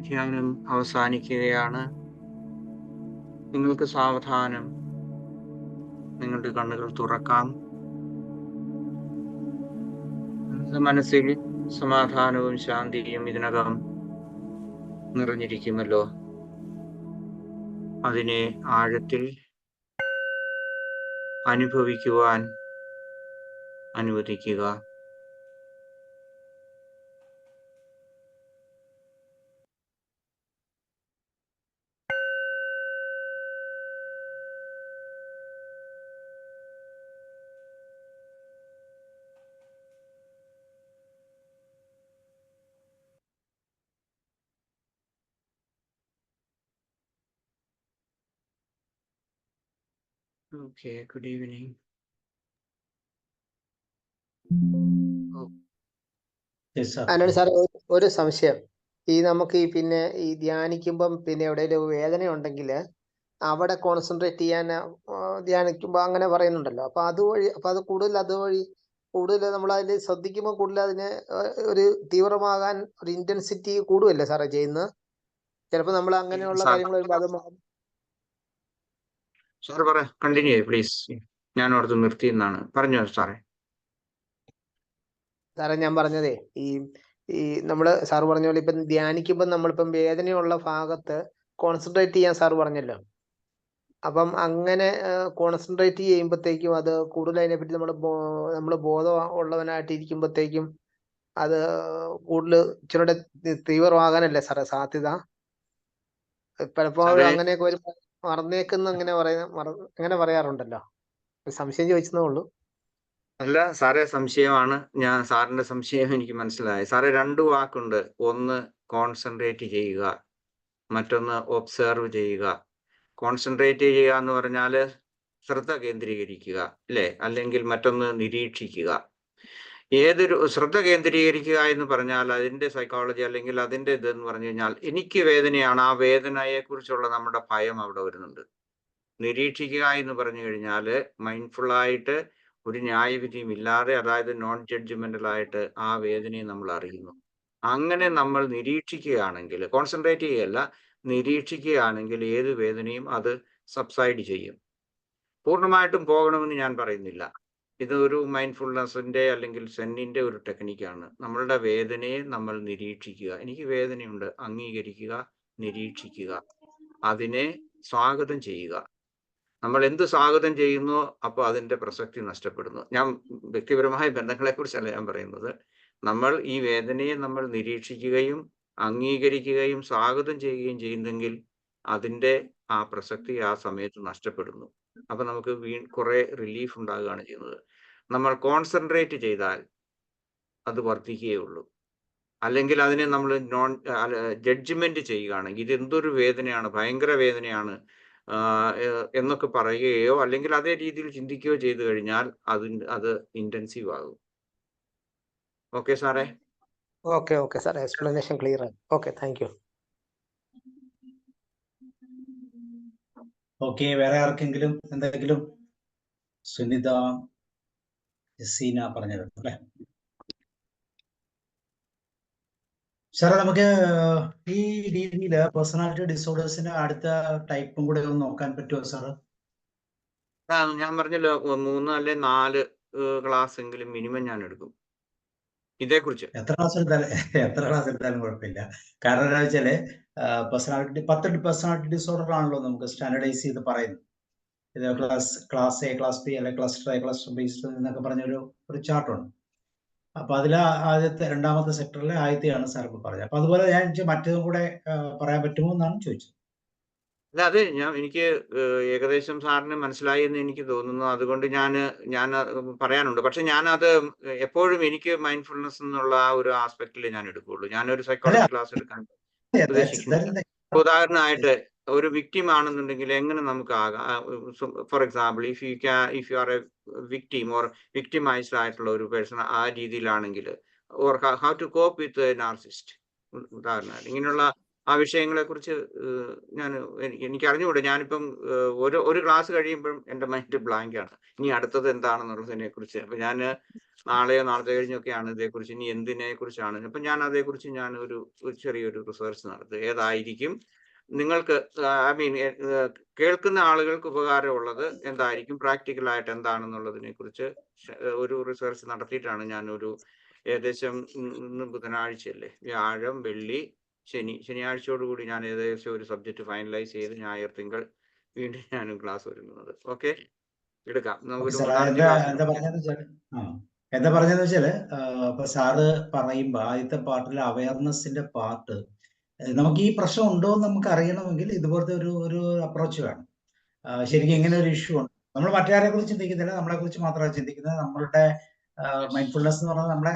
ധ്യാനം അവസാനിക്കുകയാണ്. നിങ്ങൾക്ക് സാവധാനം നിങ്ങളുടെ കണ്ണുകൾ തുറക്കാം. മനസ്സിൽ സമാധാനവും ശാന്തിയും ഇതിനകം നിറഞ്ഞിരിക്കുമല്ലോ. അതിനെ ആഴത്തിൽ അനുഭവിക്കുവാൻ അനുവദിക്കുക. Okay, good evening. Antony sir, ഒരു സംശയം. നമുക്ക് പിന്നെ ഈ ധ്യാനിക്കുമ്പം പിന്നെ എവിടെയെങ്കിലും വേദന ഉണ്ടെങ്കിൽ അവിടെ കോൺസെൻട്രേറ്റ് ചെയ്യാൻ ധ്യാനിക്കുമ്പോൾ അങ്ങനെ പറയുന്നുണ്ടല്ലോ. അപ്പൊ അത് കൂടുതൽ നമ്മൾ അതിൽ ശ്രദ്ധിക്കുമ്പോൾ കൂടുതൽ അതിന് ഒരു തീവ്രമാകാൻ ഒരു ഇന്റൻസിറ്റി കൂടുമല്ലേ സാറേ ചെയ്യുന്നത്? ചിലപ്പോൾ നമ്മൾ അങ്ങനെയുള്ള കാര്യങ്ങൾ വരുമ്പോൾ അത് സാർ പറ, കണ്ടിന്യൂ പ്ലീസ്. ഞാൻ ഓർത്ത് നിർത്തി എന്നാണ്. പറഞ്ഞോ സാറേ. സാറേ ഞാൻ പറഞ്ഞതേ, ഈ നമ്മള് സാറ് പറഞ്ഞ പോലെ ഇപ്പം ധ്യാനിക്കുമ്പോൾ നമ്മളിപ്പം വേദനയുള്ള ഭാഗത്ത് കോൺസെൻട്രേറ്റ് ചെയ്യാൻ സാറ് പറഞ്ഞല്ലോ. അപ്പം അങ്ങനെ കോൺസെൻട്രേറ്റ് ചെയ്യുമ്പോഴത്തേക്കും അത് കൂടുതൽ അതിനെപ്പറ്റി നമ്മൾ ബോധം ഉള്ളവനായിട്ട് ഇരിക്കുമ്പോഴത്തേക്കും അത് കൂടുതൽ ഇച്ചിരൂടെ തീവ്രമാകാനല്ലേ സാറേ സാധ്യത? പലപ്പോഴും അങ്ങനെയൊക്കെ വരുമ്പോൾ മറന്നേക്കുന്ന അങ്ങനെ പറയാറുണ്ടല്ലോ. സംശയം ചോദിച്ചതേ ഉള്ളൂ. അല്ല സാറേ, സംശയമാണ്. സാറിന്റെ സംശയം എനിക്ക് മനസ്സിലായി. സാറേ, 2 വാക്കുണ്ട്. ഒന്ന് കോൺസെൻട്രേറ്റ് ചെയ്യുക, മറ്റൊന്ന് ഒബ്സർവ് ചെയ്യുക. കോൺസെൻട്രേറ്റ് ചെയ്യുക എന്ന് പറഞ്ഞാൽ ശ്രദ്ധ കേന്ദ്രീകരിക്കുക അല്ലേ? അല്ലെങ്കിൽ മറ്റൊന്ന് നിരീക്ഷിക്കുക. ഏതൊരു ശ്രദ്ധ കേന്ദ്രീകരിക്കുക എന്ന് പറഞ്ഞാൽ അതിന്റെ സൈക്കോളജി അല്ലെങ്കിൽ അതിന്റെ ഇതെന്ന് പറഞ്ഞു കഴിഞ്ഞാൽ എനിക്ക് വേദനയാണ്, ആ വേദനയെ കുറിച്ചുള്ള നമ്മുടെ ഭയം അവിടെ വരുന്നുണ്ട്. നിരീക്ഷിക്കുക എന്ന് പറഞ്ഞു കഴിഞ്ഞാൽ മൈൻഡ്ഫുള്ളായിട്ട് ഒരു ന്യായവിധിയും ഇല്ലാതെ, അതായത് നോൺ ജഡ്ജ്മെന്റലായിട്ട് ആ വേദനയെ നമ്മൾ അറിയുന്നു. അങ്ങനെ നമ്മൾ നിരീക്ഷിക്കുകയാണെങ്കിൽ, കോൺസെൻട്രേറ്റ് ചെയ്യുകയല്ല, നിരീക്ഷിക്കുകയാണെങ്കിൽ ഏത് വേദനയും അത് സബ്സൈഡ് ചെയ്യും. പൂർണ്ണമായിട്ടും പോകണമെന്ന് ഞാൻ പറയുന്നില്ല. ഇത് ഒരു മൈൻഡ്ഫുൾനെസ്സിന്റെ അല്ലെങ്കിൽ സെന്നിന്റെ ഒരു ടെക്നിക്കാണ്. നമ്മളുടെ വേദനയെ നമ്മൾ നിരീക്ഷിക്കുക. എനിക്ക് വേദനയുണ്ട്, അംഗീകരിക്കുക, നിരീക്ഷിക്കുക, അതിനെ സ്വാഗതം ചെയ്യുക. നമ്മൾ എന്ത് സ്വാഗതം ചെയ്യുന്നു, അപ്പോൾ അതിന്റെ പ്രസക്തി നഷ്ടപ്പെടുന്നു. ഞാൻ വ്യക്തിപരമായ ബന്ധങ്ങളെ കുറിച്ചല്ല ഞാൻ പറയുന്നത്. നമ്മൾ ഈ വേദനയെ നമ്മൾ നിരീക്ഷിക്കുകയും അംഗീകരിക്കുകയും സ്വാഗതം ചെയ്യുകയും ചെയ്യുന്നെങ്കിൽ അതിന്റെ ആ പ്രസക്തി ആ സമയത്ത് നഷ്ടപ്പെടുന്നു. അപ്പൊ നമുക്ക് കുറെ റിലീഫ് ഉണ്ടാകുകയാണ് ചെയ്യുന്നത്. നമ്മൾ കോൺസെൻട്രേറ്റ് ചെയ്താൽ അത് വർദ്ധിക്കുകയുള്ളൂ. അല്ലെങ്കിൽ അതിനെ നമ്മൾ ജഡ്ജ്മെന്റ് ചെയ്യുകയാണെങ്കിൽ ഇത് എന്തൊരു വേദനയാണ്, ഭയങ്കര വേദനയാണ് എന്നൊക്കെ പറയുകയോ അല്ലെങ്കിൽ അതേ രീതിയിൽ ചിന്തിക്കുകയോ ചെയ്തു കഴിഞ്ഞാൽ അത് ഇന്റൻസീവ് ആകും. ഓക്കെ സാറേ? ഓക്കെ സാർ, എക്സ്പ്ലനേഷൻ ക്ലിയർ ആണ്. Okay, thank you. ഓക്കെ, വേറെ ആർക്കെങ്കിലും എന്തെങ്കിലും? സുനിത, ജസീന പറഞ്ഞിട്ടുണ്ട് അല്ലെ? സാറേ, നമുക്ക് ഈ രീതിയിൽ പേഴ്സണാലിറ്റി ഡിസോർഡേഴ്സിന്റെ അടുത്ത ടൈപ്പും കൂടെ ഒന്ന് നോക്കാൻ പറ്റുമോ സാറ്? ഞാൻ പറഞ്ഞല്ലോ 3 അല്ലെ 4 ക്ലാസ് എങ്കിലും മിനിമം ഞാൻ എടുക്കും ഇതേക്കുറിച്ച്. എത്ര ക്ലാസ് എടുത്താലും കുഴപ്പമില്ല. കാരണം എന്താ വെച്ചാല് പേഴ്സണാലിറ്റി 10 പേഴ്സണാലിറ്റി ഡിസോർഡർ ആണല്ലോ നമുക്ക് സ്റ്റാൻഡർഡൈസ് ചെയ്ത് പറയുന്നത്. ഇത് ക്ലാസ് എ, ക്ലാസ് ബി, അല്ലെങ്കിൽ ക്ലസ്റ്റർ എ, ക്ലസ്റ്റർ ബി എന്നൊക്കെ പറഞ്ഞൊരു ചാർട്ടുണ്ട്. അപ്പൊ അതിൽ ആദ്യത്തെ 2ാമത്തെ സെക്ടറിലെ ആദ്യത്തെയാണ് സാർ ഇപ്പൊ പറഞ്ഞത്. അപ്പൊ അതുപോലെ ഞാൻ മറ്റേതും കൂടെ പറയാൻ പറ്റുമോ എന്നാണ് ചോദിച്ചത്. അല്ല, അത് എനിക്ക് ഏകദേശം സാറിന് മനസ്സിലായി എന്ന് എനിക്ക് തോന്നുന്നു. അതുകൊണ്ട് ഞാൻ പറയാനുണ്ട്. പക്ഷെ ഞാനത് എപ്പോഴും എനിക്ക് മൈൻഡ്ഫുൾനെസ് എന്നുള്ള ആ ഒരു ആസ്പെക്റ്റിൽ ഞാൻ എടുക്കുകയുള്ളൂ. ഞാനൊരു സൈക്കോളജി ക്ലാസ് എടുക്കാൻ ഉദ്ദേശിക്കുന്നില്ല. ഉദാഹരണമായിട്ട് ഒരു വിക്ടിം ആണെന്നുണ്ടെങ്കിൽ എങ്ങനെ നമുക്ക് ആകാം? For example, if you are a victim or victimised ആയിട്ടുള്ള ഒരു പേഴ്സൺ ആ രീതിയിലാണെങ്കിൽ, or how to cope with narcissist, ഉദാഹരണമായിട്ട് ഇങ്ങനെയുള്ള ആ വിഷയങ്ങളെ കുറിച്ച് എനിക്ക് അറിഞ്ഞുകൂടെ. ഞാനിപ്പം ഒരു ക്ലാസ് കഴിയുമ്പോഴും എൻ്റെ മൈൻഡ് ബ്ലാങ്ക് ആണ്. ഇനി അടുത്തത് എന്താണെന്നുള്ളതിനെ കുറിച്ച്. അപ്പൊ ഞാൻ നാളെയോ നാളത്തെ കഴിഞ്ഞൊക്കെയാണ് ഇതേക്കുറിച്ച് ഇനി എന്തിനെ കുറിച്ചാണ്. അപ്പൊ ഞാൻ അതേക്കുറിച്ച് ഞാൻ ഒരു ചെറിയൊരു റിസർച്ച് നടത്തും. ഏതായിരിക്കും നിങ്ങൾക്ക്, ഐ മീൻ കേൾക്കുന്ന ആളുകൾക്ക് ഉപകാരമുള്ളത് എന്തായിരിക്കും, പ്രാക്ടിക്കലായിട്ട് എന്താണെന്നുള്ളതിനെ കുറിച്ച് ഒരു റിസർച്ച് നടത്തിയിട്ടാണ് ഞാനൊരു ഏകദേശം ഇന്ന് ബുധനാഴ്ചയല്ലേ, വ്യാഴം, വെള്ളി, ശനിയാഴ്ചയോടുകൂടി ഞാൻ ഏകദേശം ഒരു സബ്ജക്ട് ഫൈനലൈസ് ചെയ്ത് ഞായർ, തിങ്കൾ വീണ്ടും ഞാനും ക്ലാസ് ഒരുങ്ങുന്നത്. ഓക്കെ, എടുക്കാം. നമുക്കൊരു 3-4 ക്ലാസ്. എന്താ പറഞ്ഞതെന്ന് വെച്ചാല്, ഇപ്പൊ സാറ് പറയുമ്പോ ആദ്യത്തെ പാർട്ടിലെ അവയർനെസിന്റെ പാർട്ട്, നമുക്ക് ഈ പ്രശ്നം ഉണ്ടോ എന്ന് നമുക്ക് അറിയണമെങ്കിൽ ഇതുപോലത്തെ ഒരു അപ്രോച്ച് വേണം. ശരിക്കും ഇങ്ങനെ ഒരു ഇഷ്യൂ ഉണ്ട്, നമ്മൾ മറ്റാരെ കുറിച്ച് ചിന്തിക്കുന്നില്ല, നമ്മളെ കുറിച്ച് മാത്രമാണ് ചിന്തിക്കുന്നത്. നമ്മളുടെ മൈൻഡ്ഫുൾനെസ് എന്ന് പറഞ്ഞാൽ നമ്മളെ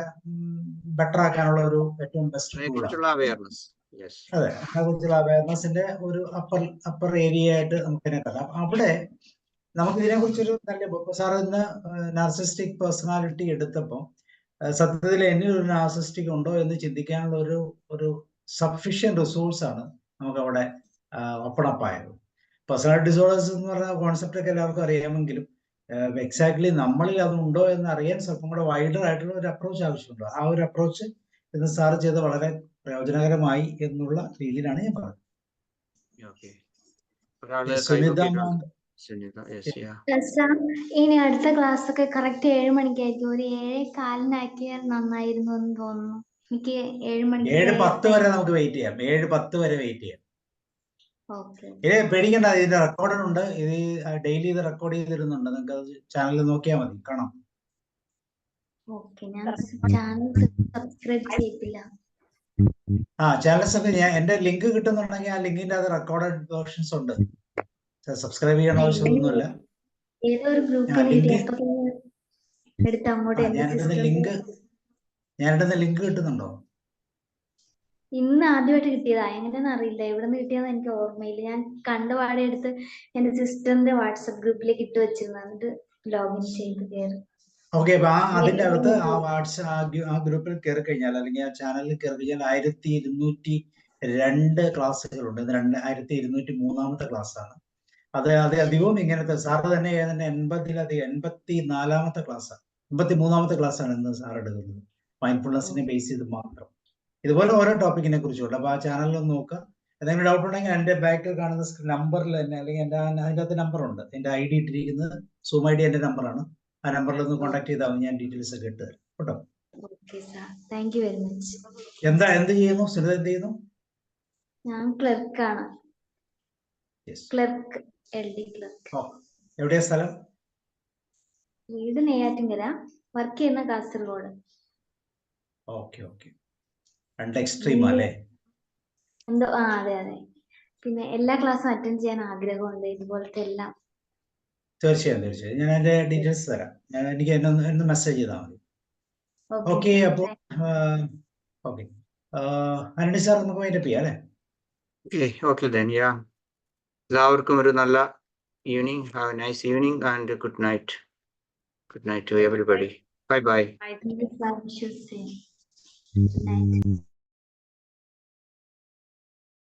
ബെറ്റർ ആക്കാനുള്ള ഒരു ഏറ്റവും ബെസ്റ്റ് ടൂളാണ്. അതെ, അതിനെക്കുറിച്ചുള്ള അവയർനെസിന്റെ ഒരു അപ്പർ ഏരിയ ആയിട്ട് നമുക്കിതിനെ കണ്ടാം. അവിടെ നമുക്ക് ഇതിനെ കുറിച്ചൊരു നല്ല സാർ ഇന്ന് നാർസിസ്റ്റിക് പേഴ്സണാലിറ്റി എടുത്തപ്പോൾ സത്യത്തിൽ എന്നിൽ ഒരു നാർസിസ്റ്റിക് ഉണ്ടോ എന്ന് ചിന്തിക്കാനുള്ള ഒരു സഫിഷ്യന്റ് റിസോഴ്സ് ആണ് നമുക്ക് അവിടെ ഓപ്പൺ അപ്പ് ആയത്. പേഴ്സണാലിറ്റി ഡിസോർഡേഴ്സ് എന്ന് പറഞ്ഞ കോൺസെപ്റ്റ് ഒക്കെ എല്ലാവർക്കും അറിയാമെങ്കിലും എക്സാക്ട്ലി നമ്മളിൽ അതുണ്ടോ എന്ന് അറിയാൻ സ്വല്പം കൂടെ വൈഡർ ആയിട്ടുള്ള ഒരു അപ്രോച്ച് ആവശ്യമുണ്ട്. ആ ഒരു അപ്രോച്ച് ഇന്ന് സാർ ചെയ്ത് വളരെ പ്രയോജനകരമായി എന്നുള്ള രീതിയിലാണ് ഞാൻ പറഞ്ഞത്. ഇനി അടുത്ത ക്ലാസ് ഒക്കെ കറക്റ്റ് 7 മണിക്കായിരിക്കും. ഒരു 7:15 ആക്കിയാൽ നന്നായിരുന്നു എന്ന് തോന്നുന്നു. എനിക്ക് 7 മണിക്ക് 7:10 വരെ നമുക്ക് വെയിറ്റ് ചെയ്യാം. 7:10 വരെ വെയിറ്റ് ചെയ്യാം. പേടിക്കണ്ട, ഇതിന്റെ റെക്കോർഡ് ഉണ്ട്. ഇത് ഡെയിലി ഇത് റെക്കോർഡ് ചെയ്തിരുന്നുണ്ട്. നിങ്ങൾക്ക് അത് ചാനലിൽ നോക്കിയാൽ മതി, കാണാം. ചാനൽ എന്റെ ലിങ്ക് കിട്ടുന്നുണ്ടെങ്കിൽ ആ ലിങ്കിന്റെ അത് റെക്കോർഡഡ് വേർഷൻസ് ഉണ്ട്. സബ്സ്ക്രൈബ് ചെയ്യണ ആവശ്യമൊന്നുമില്ല. ഞാനിടുന്ന ലിങ്ക് കിട്ടുന്നുണ്ടോ? ഇന്ന് ആദ്യമായിട്ട് കിട്ടിയതാ, എങ്ങനെയാന്ന് അറിയില്ല. എവിടെ നിന്ന് കിട്ടിയെന്ന് എനിക്ക് ഓർമ്മയില്ല. ഞാൻ കണ്ടുപാടെ എടുത്ത് എന്റെ സിസ്റ്ററിന്റെ വാട്സപ്പ് ഗ്രൂപ്പിലേക്ക് ഇട്ട് വെച്ചിരുന്നു. എന്നിട്ട് ലോഗിൻ ചെയ്ത് കയറി. ഓക്കെ, അപ്പൊ അതിന്റെ അകത്ത് ആ ഗ്രൂപ്പിൽ കയറി കഴിഞ്ഞാൽ, അല്ലെങ്കിൽ ആ ചാനലിൽ കയറി കഴിഞ്ഞാൽ 1202 ക്ലാസ്സുകളുണ്ട്. 1203ാമത്തെ ക്ലാസ് ആണ്. അത് അധികവും ഇങ്ങനത്തെ സാറ് തന്നെ ഏതാണ്ട് 84ാമത്തെ ക്ലാസ്സാണ്, 83ാമത്തെ ക്ലാസ്സാണ് ഇന്ന് സാർ എടുക്കുന്നത്, മൈൻഡ്ഫുൾനെസ്സിനെ ബേസ് ചെയ്ത് മാത്രം. ഇതുപോലെ ഓരോ ടോപ്പിക്കിനെ കുറിച്ചുണ്ട്. അപ്പൊ ആ ചാനലിൽ ഒന്ന് നോക്കുക. എന്തെങ്കിലും ഡൗട്ട് ഉണ്ടെങ്കിൽ എൻ്റെ ബാക്കിൽ കാണുന്ന നമ്പറിൽ തന്നെ, അല്ലെങ്കിൽ എൻ്റെ അതിൻ്റെ അകത്ത് നമ്പറുണ്ട്, എൻ്റെ ID ഇട്ടിരിക്കുന്നത് സൂം ID എൻ്റെ നമ്പറാണ്. ആ നമ്പറിൽ ഒന്ന് കോൺടാക്ട് ചെയ്താൽ മതി, ഞാൻ ഡീറ്റെയിൽസ് ഒക്കെ ഇട്ട് തരാം കേട്ടോ. Okay sir, thank you very much. എന്ത് ചെയ്യുന്നു സുനിത, എന്ത് ചെയ്യുന്നു? ഞാൻ ക്ലർക്കാണ്, Yes. Clerk, LD clerk. ഓ, എവിടെയാ സ്ഥലം? വീട് നെയ്യാറ്റിൻകര, വർക്ക് ചെയ്യുന്ന കാസർഗോഡ്. ഓക്കെ ഓക്കെ, രണ്ട് എക്സ്ട്രീം അല്ലേ? എന്തോ അതെ അതെ. പിന്നെ എല്ലാ ക്ലാസ്സും അറ്റൻഡ് ചെയ്യാൻ ആഗ്രഹമുണ്ട്, ഇതുപോലത്തെ എല്ലാം. തീർച്ചയായും ഞാൻ അതിന്റെ ഡീറ്റെയിൽസ് തരാം. എനിക്ക് എന്നെ മെസ്സേജ് ചെയ്താൽ മതി. ഓക്കെ, അപ്പോൾ ഓക്കെ ആന്റണി സാർ, നമുക്ക് വൈൻഡപ്പ് ചെയ്യാം അല്ലേ? Okay then, yeah. എല്ലാവർക്കും ഒരു നല്ല evening. Have A nice evening and good night. Good night to everybody. Bye bye. Thank you, sir. Good night.